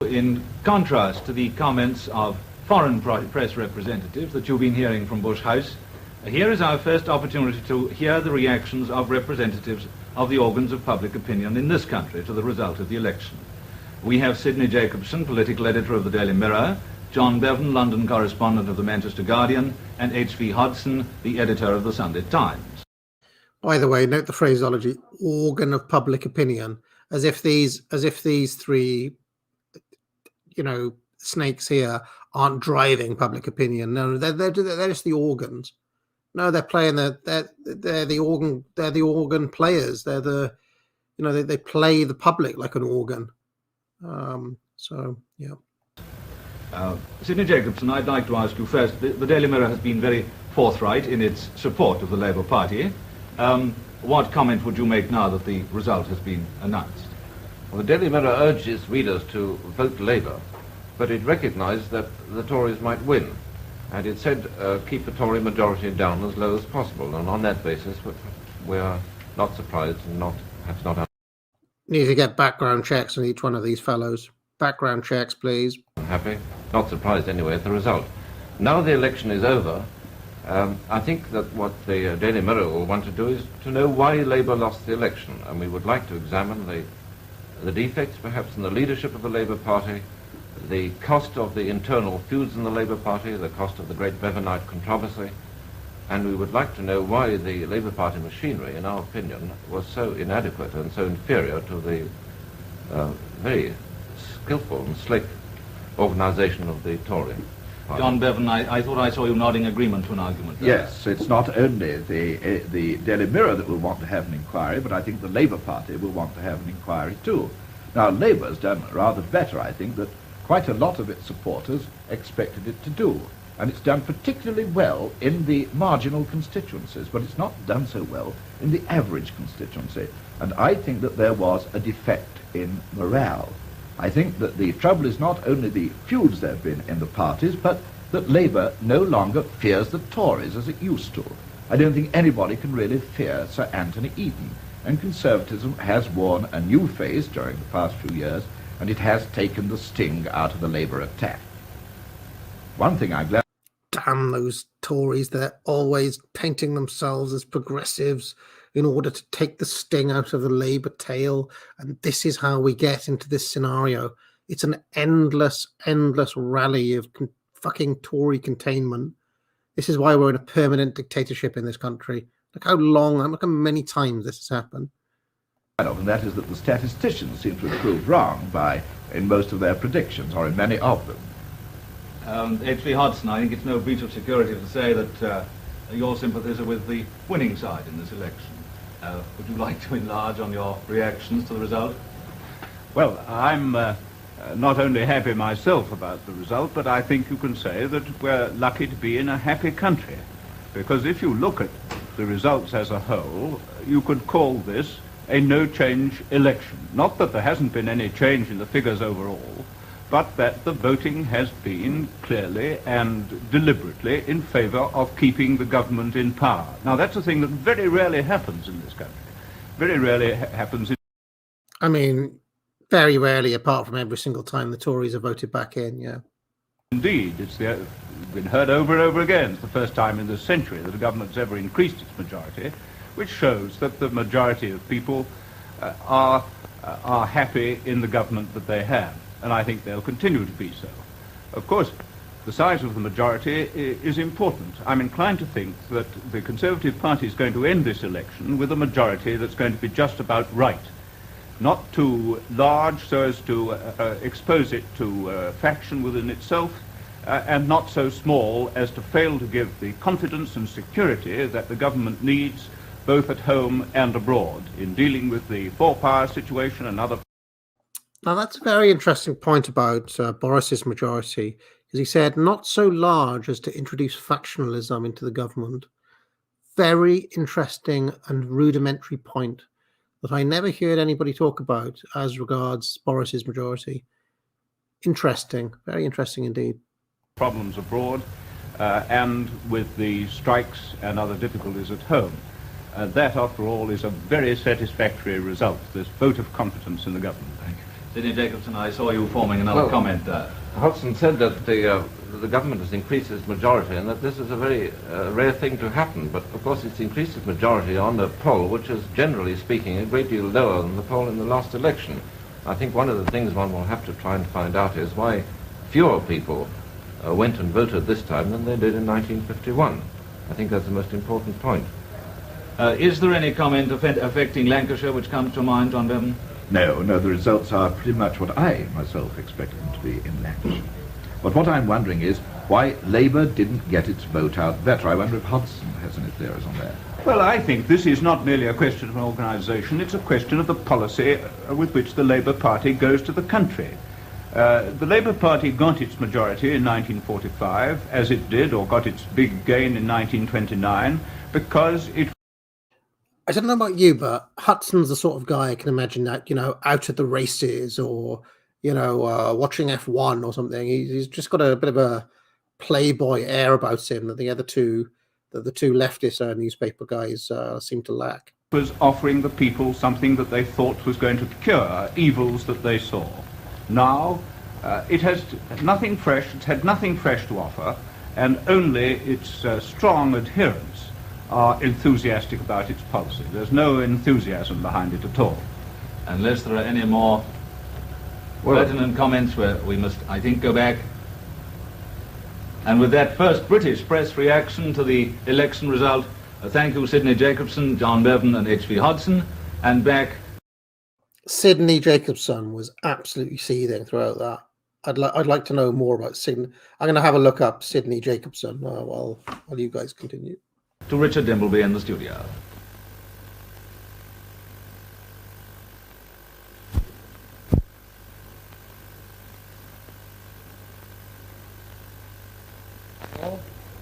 E: In contrast to the comments of foreign press representatives that you've been hearing from Bush House,
Q: Here is our first opportunity to hear the reactions of representatives of the organs of public opinion in this country to the result of the election. We have Sidney Jacobson, political editor of the Daily Mirror, John Bevan, London correspondent of the Manchester Guardian, and H.V. Hodson, the editor of the Sunday Times.
B: By the way, note the phraseology, organ of public opinion, as if these three, snakes here aren't driving public opinion. No, they're just the organs. No, they're playing they're the organ players. They're they play the public like an organ.
Q: Sidney Jacobson, I'd like to ask you first, the Daily Mirror has been very forthright in its support of the Labour Party. What comment would you make now that the result has been announced?
U: Well, the Daily Mirror urged its readers to vote Labour, but it recognised that the Tories might win. And it said keep the Tory majority down as low as possible. And on that basis, we are not surprised and perhaps not
B: need to get background checks on each one of these fellows. Background checks, please.
U: unhappy. Not surprised anyway at the result. Now the election is over, I think that what the Daily Mirror will want to do is to know why Labour lost the election. And we would like to examine the defects perhaps in the leadership of the Labour Party, the cost of the internal feuds in the Labour Party, the cost of the great Bevanite controversy, and we would like to know why the Labour Party machinery, in our opinion, was so inadequate and so inferior to the very skillful and slick organisation of the Tory Party.
Q: John Bevan, I thought I saw you nodding agreement to an argument there.
W: Yes, it's not only the Daily Mirror that will want to have an inquiry, but I think the Labour Party will want to have an inquiry too. Now, Labour's done rather better, I think, that quite a lot of its supporters expected it to do. And it's done particularly well in the marginal constituencies, but it's not done so well in the average constituency. And I think that there was a defect in morale. I think that the trouble is not only the feuds there have been in the parties, but that Labour no longer fears the Tories as it used to. I don't think anybody can really fear Sir Anthony Eden. And Conservatism has worn a new face during the past few years, and it has taken the sting out of the Labour attack. One thing I'm glad...
B: Damn those Tories, they're always painting themselves as progressives in order to take the sting out of the Labour tail, and this is how we get into this scenario. It's an endless rally of fucking Tory containment. This is why we're in a permanent dictatorship in this country. Look how many times this has happened.
W: And that is that the statisticians seem to have proved wrong in most of their predictions, or in many of them.
Q: H.V. Hodson, I think it's no breach of security to say that your sympathies are with the winning side in this election. Would you like to enlarge on your reactions to the result?
K: Well, I'm not only happy myself about the result, but I think you can say that we're lucky to be in a happy country. Because if you look at the results as a whole, you could call this a no-change election. Not that there hasn't been any change in the figures overall, but that the voting has been clearly and deliberately in favour of keeping the government in power. Now, that's a thing that very rarely happens in this country. Very rarely happens in...
B: I mean, very rarely, apart from every single time the Tories are voted back in, yeah.
K: Indeed, it's been heard over and over again. It's the first time in this century that a government has ever increased its majority, which shows that the majority of people are happy in the government that they have. And I think they'll continue to be so. Of course, the size of the majority is important. I'm inclined to think that the Conservative Party is going to end this election with a majority that's going to be just about right. Not too large so as to expose it to faction within itself, and not so small as to fail to give the confidence and security that the government needs both at home and abroad in dealing with the four-power situation and other...
B: Now, that's a very interesting point about Boris's majority, because he said not so large as to introduce factionalism into the government. Very interesting and rudimentary point that I never heard anybody talk about as regards Boris's majority. Interesting, very interesting indeed.
K: Problems abroad and with the strikes and other difficulties at home. That, after all, is a very satisfactory result, this vote of confidence in the government.
Q: Thank you. Sidney Jacobson, I saw you forming another comment there.
U: Hodson said that that the government has increased its majority and that this is a very rare thing to happen. But of course it's increased its majority on a poll which is, generally speaking, a great deal lower than the poll in the last election. I think one of the things one will have to try and find out is why fewer people went and voted this time than they did in 1951. I think that's the most important point.
H: Is there any comment affecting Lancashire which comes to mind, John Bevan?
W: No, the results are pretty much what I myself expected them to be in Lancashire. But what I'm wondering is why Labour didn't get its vote out better. I wonder if Hodgson has any theories on that.
J: Well, I think this is not merely a question of an organisation, it's a question of the policy with which the Labour Party goes to the country. The Labour Party got its majority in 1945, as it did, or got its big gain in 1929, because it...
B: I don't know about you, but Hudson's the sort of guy I can imagine that, out at the races or, watching F1 or something. He's just got a bit of a playboy air about him that the two leftist newspaper guys seem to lack.
J: was offering the people something that they thought was going to cure evils that they saw. Now, it has nothing fresh, it's had nothing fresh to offer, and only its strong adherents are enthusiastic about its policy. There's no enthusiasm behind it at all.
H: Unless there are any more pertinent comments, where we must, I think, go back. And with that first British press reaction to the election result, thank you, Sidney Jacobson, John Bevan and H.V. Hodgson, and back.
B: Sidney Jacobson was absolutely seething throughout that. I'd like to know more about Sidney. I'm going to have a look up Sidney Jacobson while you guys continue.
H: To Richard Dimbleby in the studio.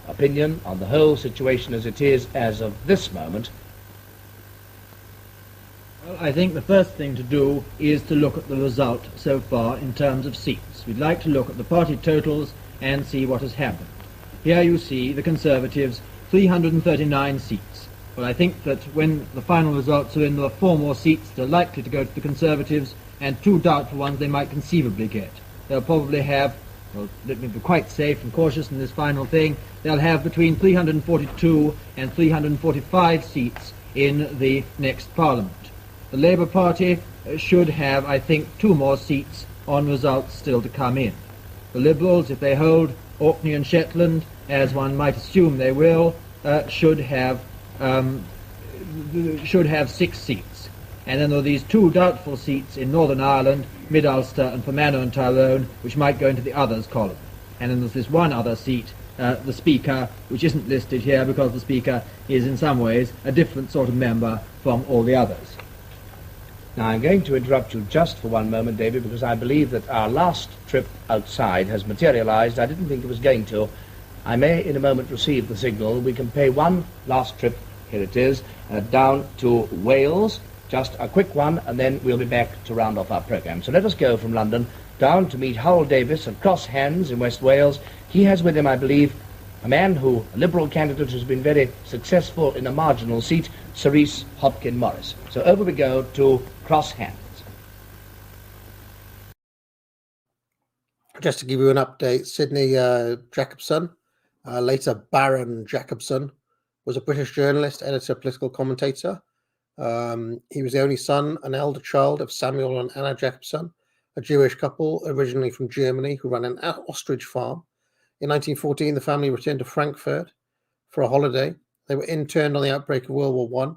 D: Opinion on the whole situation as it is as of this moment.
E: Well, I think the first thing to do is to look at the result so far in terms of seats. We'd like to look at the party totals and see what has happened. Here you see the Conservatives, 339 seats. Well, I think that when the final results are in, there are 4 more seats that are likely to go to the Conservatives and 2 doubtful ones they might conceivably get. They'll probably have, well, let me be quite safe and cautious in this final thing, they'll have between 342 and 345 seats in the next Parliament. The Labour Party should have, I think, 2 more seats on results still to come in. The Liberals, if they hold Orkney and Shetland, as one might assume they will, should have 6 seats. And then there are these 2 doubtful seats in Northern Ireland, Mid-Ulster and Fermanagh and Tyrone, which might go into the others column. And then there's this one other seat, the Speaker, which isn't listed here because the Speaker is in some ways a different sort of member from all the others.
D: Now, I'm going to interrupt you just for one moment, David, because I believe that our last trip outside has materialized. I didn't think it was going to. I may in a moment receive the signal. We can pay one last trip, here it is, down to Wales, just a quick one, and then we'll be back to round off our programme. So let us go from London down to meet Howell Davis at Cross Hands in West Wales. He has with him, I believe, a man a Liberal candidate who's been very successful in a marginal seat, Cerise Hopkin Morris. So over we go to Cross Hands.
B: Just to give you an update, Sidney Jacobson, later Baron Jacobson, was a British journalist, editor, political commentator. He was the only son, an elder child of Samuel and Anna Jacobson, a Jewish couple originally from Germany who ran an ostrich farm. In 1914, the family returned to Frankfurt for a holiday. They were interned on the outbreak of World War I.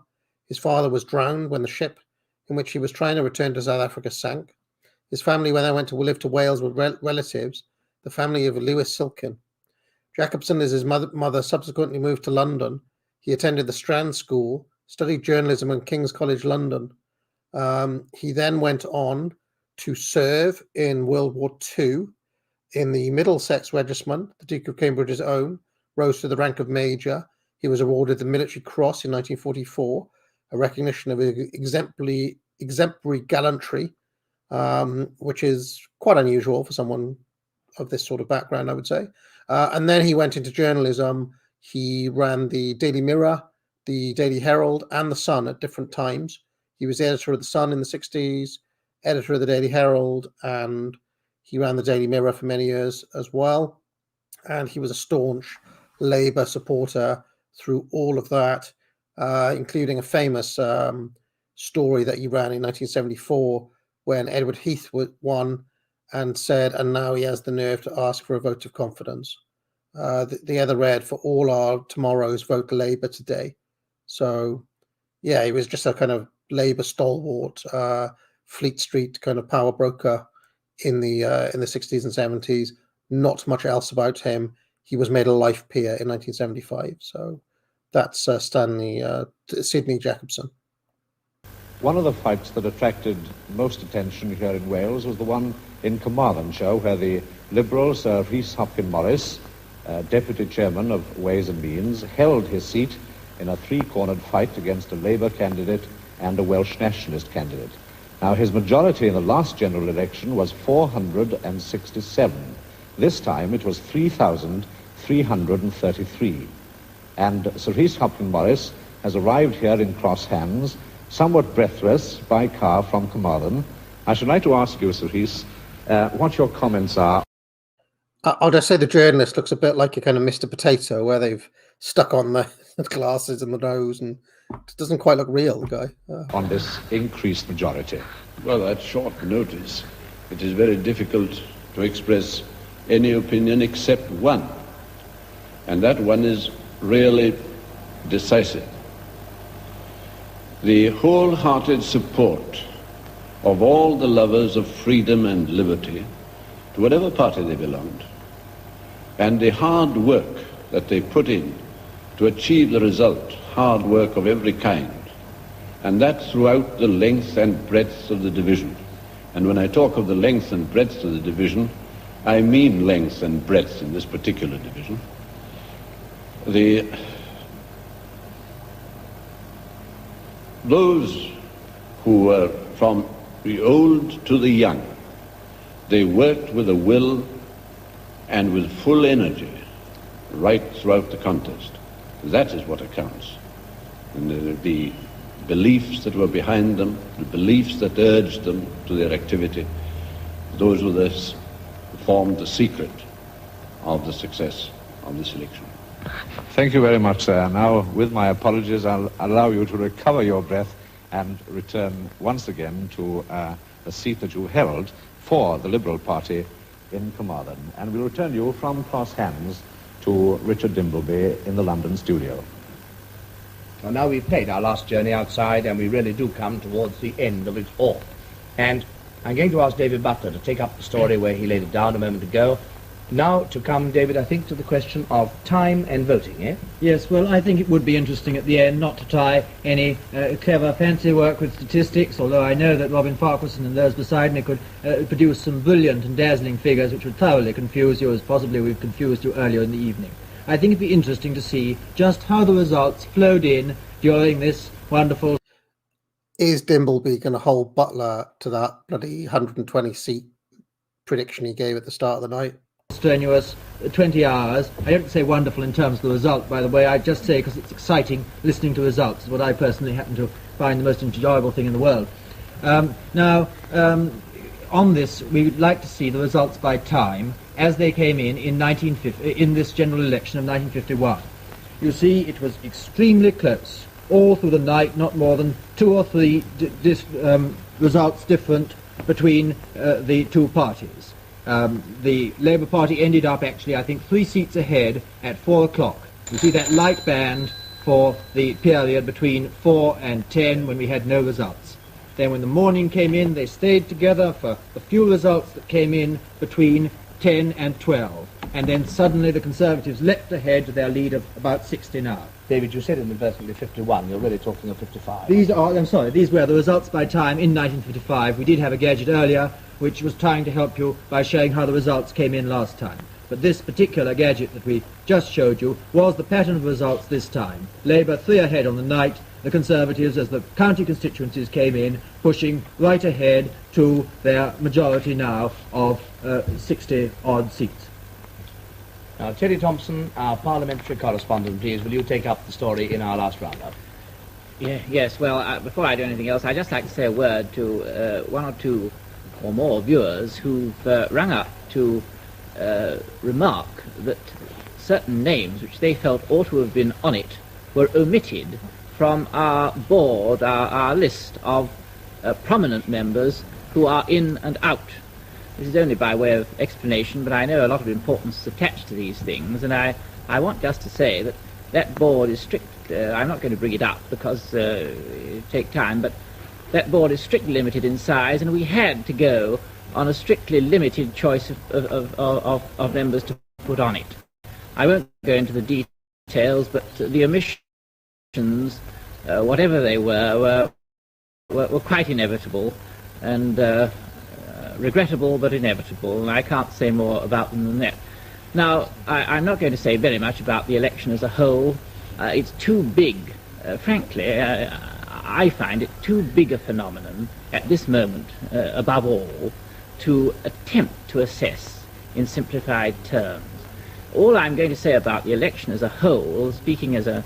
B: His father was drowned when the ship in which he was trying to return to South Africa sank. His family then went to live to Wales with relatives, the family of Lewis Silkin. Jacobson, as his mother subsequently moved to London. He attended the Strand School, studied journalism at King's College London. He then went on to serve in World War II in the Middlesex Regiment, the Duke of Cambridge's own, rose to the rank of Major. He was awarded the Military Cross in 1944, a recognition of exemplary gallantry, which is quite unusual for someone of this sort of background, I would say. And then he went into journalism. He ran the Daily Mirror, the Daily Herald, and the Sun at different times. He was editor of the Sun in the 60s, editor of the Daily Herald, and he ran the Daily Mirror for many years as well. and he was a staunch Labour supporter through all of that, including a famous story that he ran in 1974 when Edward Heath won and said, and now he has the nerve to ask for a vote of confidence. The other read, for all our tomorrows, vote Labour today. So, yeah, he was just a kind of Labour stalwart, Fleet Street kind of power broker in the 60s and 70s. Not much else about him. He was made a life peer in 1975. So that's Sidney Jacobson.
A: One of the fights that attracted most attention here in Wales was the one in Carmarthenshire, where the Liberal Sir Rhys Hopkyn Morris, Deputy Chairman of Ways and Means, held his seat in a three-cornered fight against a Labour candidate and a Welsh Nationalist candidate. Now, his majority in the last general election was 467. This time it was 3,333. And Sir Rhys Hopkyn Morris has arrived here in Cross Hands, somewhat breathless, by car from Carmarthen. I should like to ask you, Sir Rhys, what your comments are.
B: I'll just say the journalist looks a bit like a kind of Mr. Potato, where they've stuck on the glasses and the nose, and it doesn't quite look real, the guy.
A: On this increased majority.
P: Well, at short notice, it is very difficult to express any opinion except one, and that one is really decisive. The wholehearted support of all the lovers of freedom and liberty, to whatever party they belonged, and the hard work that they put in to achieve the result, hard work of every kind, and that throughout the length and breadth of the division. And when I talk of the length and breadth of the division, I mean length and breadth in this particular division. Those who were from the old to the young, they worked with a will and with full energy right throughout the contest. That is what accounts. And the beliefs that were behind them, the beliefs that urged them to their activity, those formed the secret of the success of this election.
A: Thank you very much, sir. Now, with my apologies, I'll allow you to recover your breath and return once again to the seat that you held for the Liberal Party in Carmarthen. And we'll return you from Cross Hands to Richard Dimbleby in the London studio.
D: Well, now we've played our last journey outside, and we really do come towards the end of it all. And I'm going to ask David Butler to take up the story where he laid it down a moment ago. Now to come, David, I think to the question of time and voting, eh?
E: Yes, well, I think it would be interesting at the end not to tie any clever fancy work with statistics, although I know that Robin Farquharson and those beside me could produce some brilliant and dazzling figures which would thoroughly confuse you, as possibly we've confused you earlier in the evening. I think it'd be interesting to see just how the results flowed in during this wonderful...
B: Is Dimbleby going to hold Butler to that bloody 120-seat prediction he gave at the start of the night?
E: Strenuous 20 hours. I don't say wonderful in terms of the result, by the way. I just say because it's exciting listening to results. Is what I personally happen to find the most enjoyable thing in the world. Now, on this, we would like to see the results by time as they came in this general election of 1951. You see, it was extremely close all through the night. Not more than 2 or 3 results different between the two parties. The Labour Party ended up actually, I think, 3 seats ahead at 4 o'clock. You see that light band for the period between 4 and 10 when we had no results. Then when the morning came in, they stayed together for the few results that came in between 10 and 12. And then suddenly the Conservatives leapt ahead to their lead of about 60 now.
D: David, you said inadvertently 51. You're really talking of 55.
E: These were the results by time in 1955. We did have a gadget earlier which was trying to help you by showing how the results came in last time. But this particular gadget that we just showed you was the pattern of results this time. Labour 3 ahead on the night, the Conservatives, as the county constituencies came in, pushing right ahead to their majority now of 60-odd seats.
D: Now, Terry Thompson, our parliamentary correspondent, please, will you take up the story in our last roundup?
C: Yes, well, before I do anything else, I'd just like to say a word to 1 or 2 or more viewers who've rung up to remark that certain names which they felt ought to have been on it were omitted from our board, our list of prominent members who are in and out. This is only by way of explanation, but I know a lot of importance is attached to these things, and I want just to say that that board is strict. I'm not going to bring it up because it take time, but that board is strictly limited in size, and we had to go on a strictly limited choice of members to put on it. I won't go into the details, but the omissions, whatever they were quite inevitable and regrettable, but inevitable, and I can't say more about them than that. Now, I'm not going to say very much about the election as a whole. It's too big, frankly. I find it too big a phenomenon at this moment, above all, to attempt to assess in simplified terms. All I'm going to say about the election as a whole, speaking as a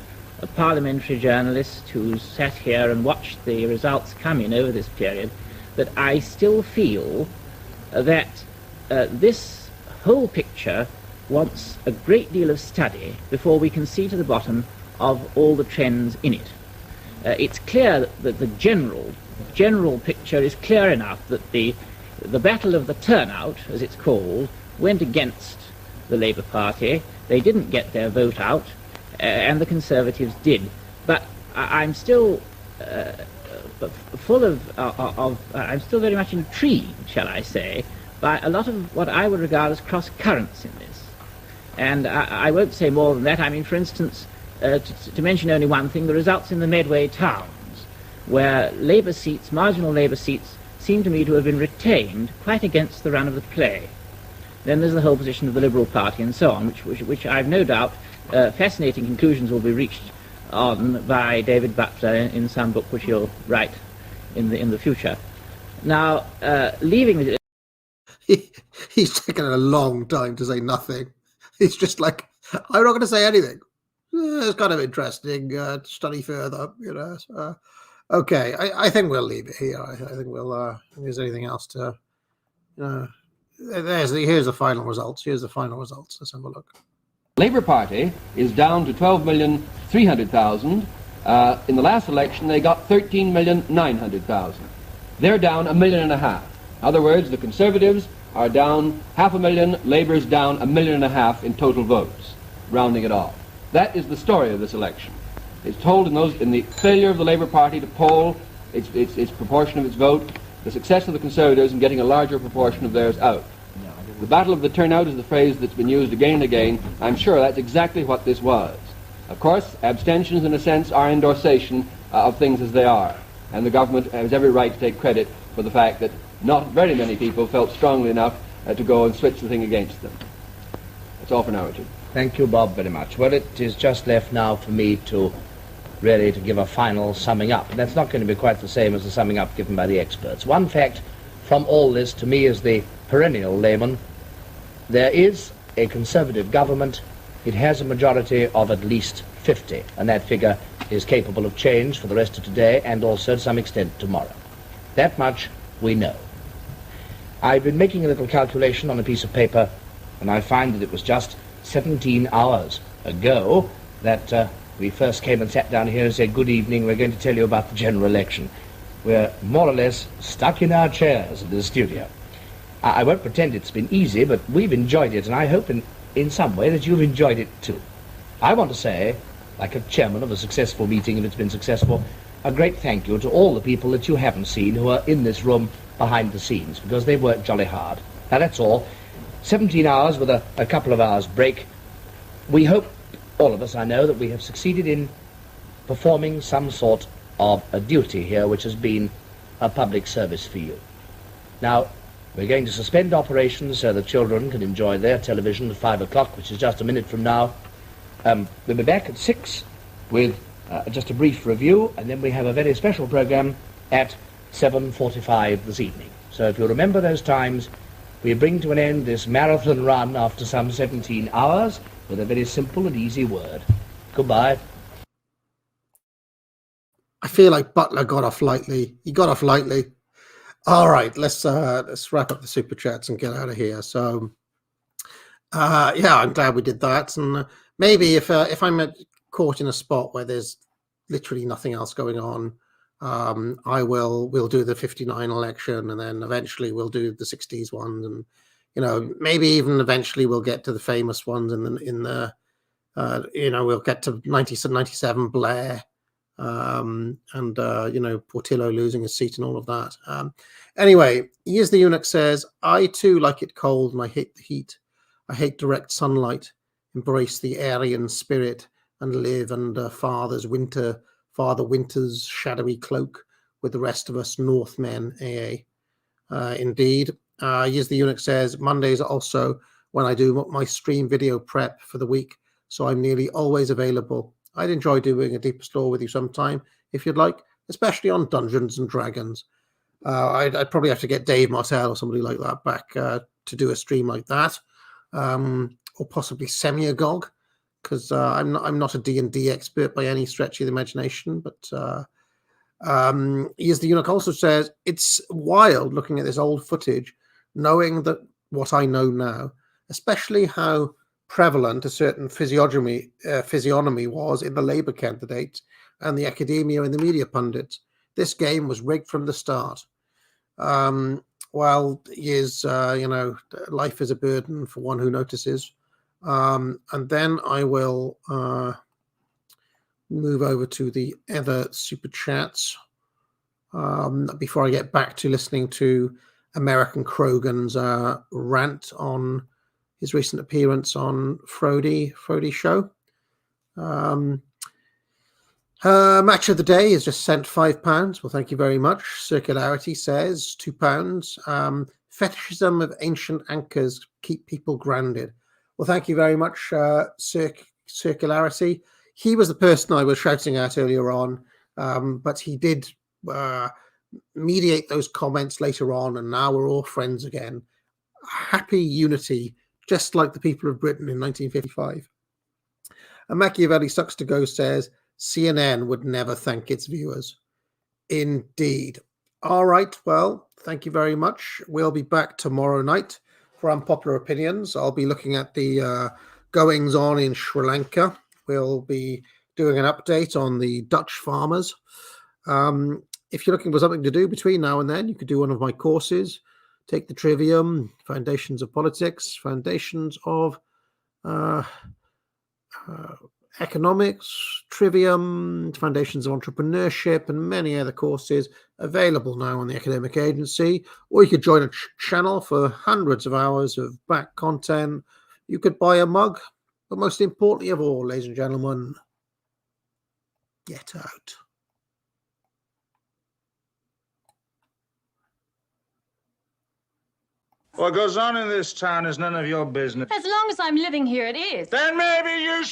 C: parliamentary journalist who sat here and watched the results come in over this period, that I still feel that this whole picture wants a great deal of study before we can see to the bottom of all the trends in it. It's clear that the general picture is clear enough that the battle of the turnout, as it's called, went against the Labour Party. They didn't get their vote out, and the Conservatives did. But I'm still I'm still very much intrigued, shall I say, by a lot of what I would regard as cross currents in this. And I won't say more than that. I mean, for instance, to mention only one thing, the results in the Medway towns, where Labour seats, marginal Labour seats, seem to me to have been retained quite against the run of the play. Then there's the whole position of the Liberal Party and so on, which I've no doubt fascinating conclusions will be reached on by David Butler in some book which he'll write in the future. Now, leaving the...
B: He's taken a long time to say nothing. He's just like, I'm not going to say anything. It's kind of interesting to study further, you know. Okay, I think we'll leave it here. I think we'll. If there's anything else to, here's the final results. Here's the final results. Let's have a look.
G: Labour Party is down to 12,300,000. In the last election, they got 13,900,000. They're down 1.5 million. In other words, the Conservatives are down 500,000. Labour's down 1.5 million in total votes, rounding it off. That is the story of this election. It's told in the failure of the Labour Party to poll its proportion of its vote, the success of the Conservatives in getting a larger proportion of theirs out. The battle of the turnout is the phrase that's been used again and again. I'm sure that's exactly what this was. Of course, abstentions in a sense are endorsation of things as they are, and the government has every right to take credit for the fact that not very many people felt strongly enough to go and switch the thing against them. That's all for now, Richard.
D: Thank you, Bob, very much. Well, it is just left now for me to give a final summing up. And that's not going to be quite the same as the summing up given by the experts. One fact from all this, to me as the perennial layman, there is a Conservative government. It has a majority of at least 50, and that figure is capable of change for the rest of today and also to some extent tomorrow. That much we know. I've been making a little calculation on a piece of paper, and I find that it was just 17 hours ago that we first came and sat down here and said, good evening, we're going to tell you about the general election. We're more or less stuck in our chairs in the studio. I won't pretend it's been easy, but we've enjoyed it, and I hope in some way that you've enjoyed it too. I want to say, like a chairman of a successful meeting, if it's been successful, a great thank you to all the people that you haven't seen who are in this room behind the scenes, because they've worked jolly hard. Now that's all. 17 hours with a couple of hours break. We hope, all of us, I know, that we have succeeded in performing some sort of a duty here which has been a public service for you. Now, we're going to suspend operations so the children can enjoy their television at 5 o'clock, which is just a minute from now. We'll be back at 6 with just a brief review, and then we have a very special program at 7:45 this evening. So if you remember those times, we bring to an end this marathon run after some 17 hours with a very simple and easy word. Goodbye.
B: I feel like Butler got off lightly. He got off lightly. All right, let's wrap up the super chats and get out of here. So Yeah, I'm glad we did that. And maybe if I'm caught in a spot where there's literally nothing else going on, we'll do the 59 election, and then eventually we'll do the 60s ones, and maybe even eventually we'll get to the famous ones we'll get to 97 Blair, and Portillo losing his seat and all of that. Anyway, Here's the Eunuch says, I too like it cold and I hate the heat. I hate direct sunlight, embrace the Aryan spirit and live under Father Winter's shadowy cloak with the rest of us Northmen, indeed. Here's the Eunuch says, Mondays are also when I do my stream video prep for the week, so I'm nearly always available. I'd enjoy doing a deeper lore with you sometime, if you'd like, especially on Dungeons and Dragons. I'd probably have to get Dave Martell or somebody like that back to do a stream like that, or possibly Semiagog, because I'm not a D&D expert by any stretch of the imagination. But Here's the Eunuch also says, it's wild looking at this old footage, knowing that what I know now, especially how prevalent a certain physiognomy was in the Labour candidates and the academia and the media pundits. This game was rigged from the start. Life is a burden for one who notices. And then I will move over to the other super chats before I get back to listening to American Krogan's rant on his recent appearance on Frody show. Match of the day has just sent £5. Well, thank you very much. Circularity says £2. Fetishism of ancient anchors keep people grounded. Well, thank you very much, Circularity. He was the person I was shouting at earlier on, but he did mediate those comments later on, and now we're all friends again. Happy unity, just like the people of Britain in 1955. And Machiavelli Sucks to Go says, CNN would never thank its viewers. Indeed. All right, well, thank you very much. We'll be back tomorrow night for Unpopular Opinions. I'll be looking at the goings-on in Sri Lanka. We'll be doing an update on the Dutch farmers. If you're looking for something to do between now and then, you could do one of my courses. Take the Trivium, Foundations of Politics, Foundations of Economics, Trivium, Foundations of Entrepreneurship, and many other courses available now on the Academic Agency. Or you could join a channel for hundreds of hours of back content. You could buy a mug. But most importantly of all, ladies and gentlemen, get out.
F: What goes on in this town is none of your business.
R: As long as I'm living here, it is.
F: Then maybe you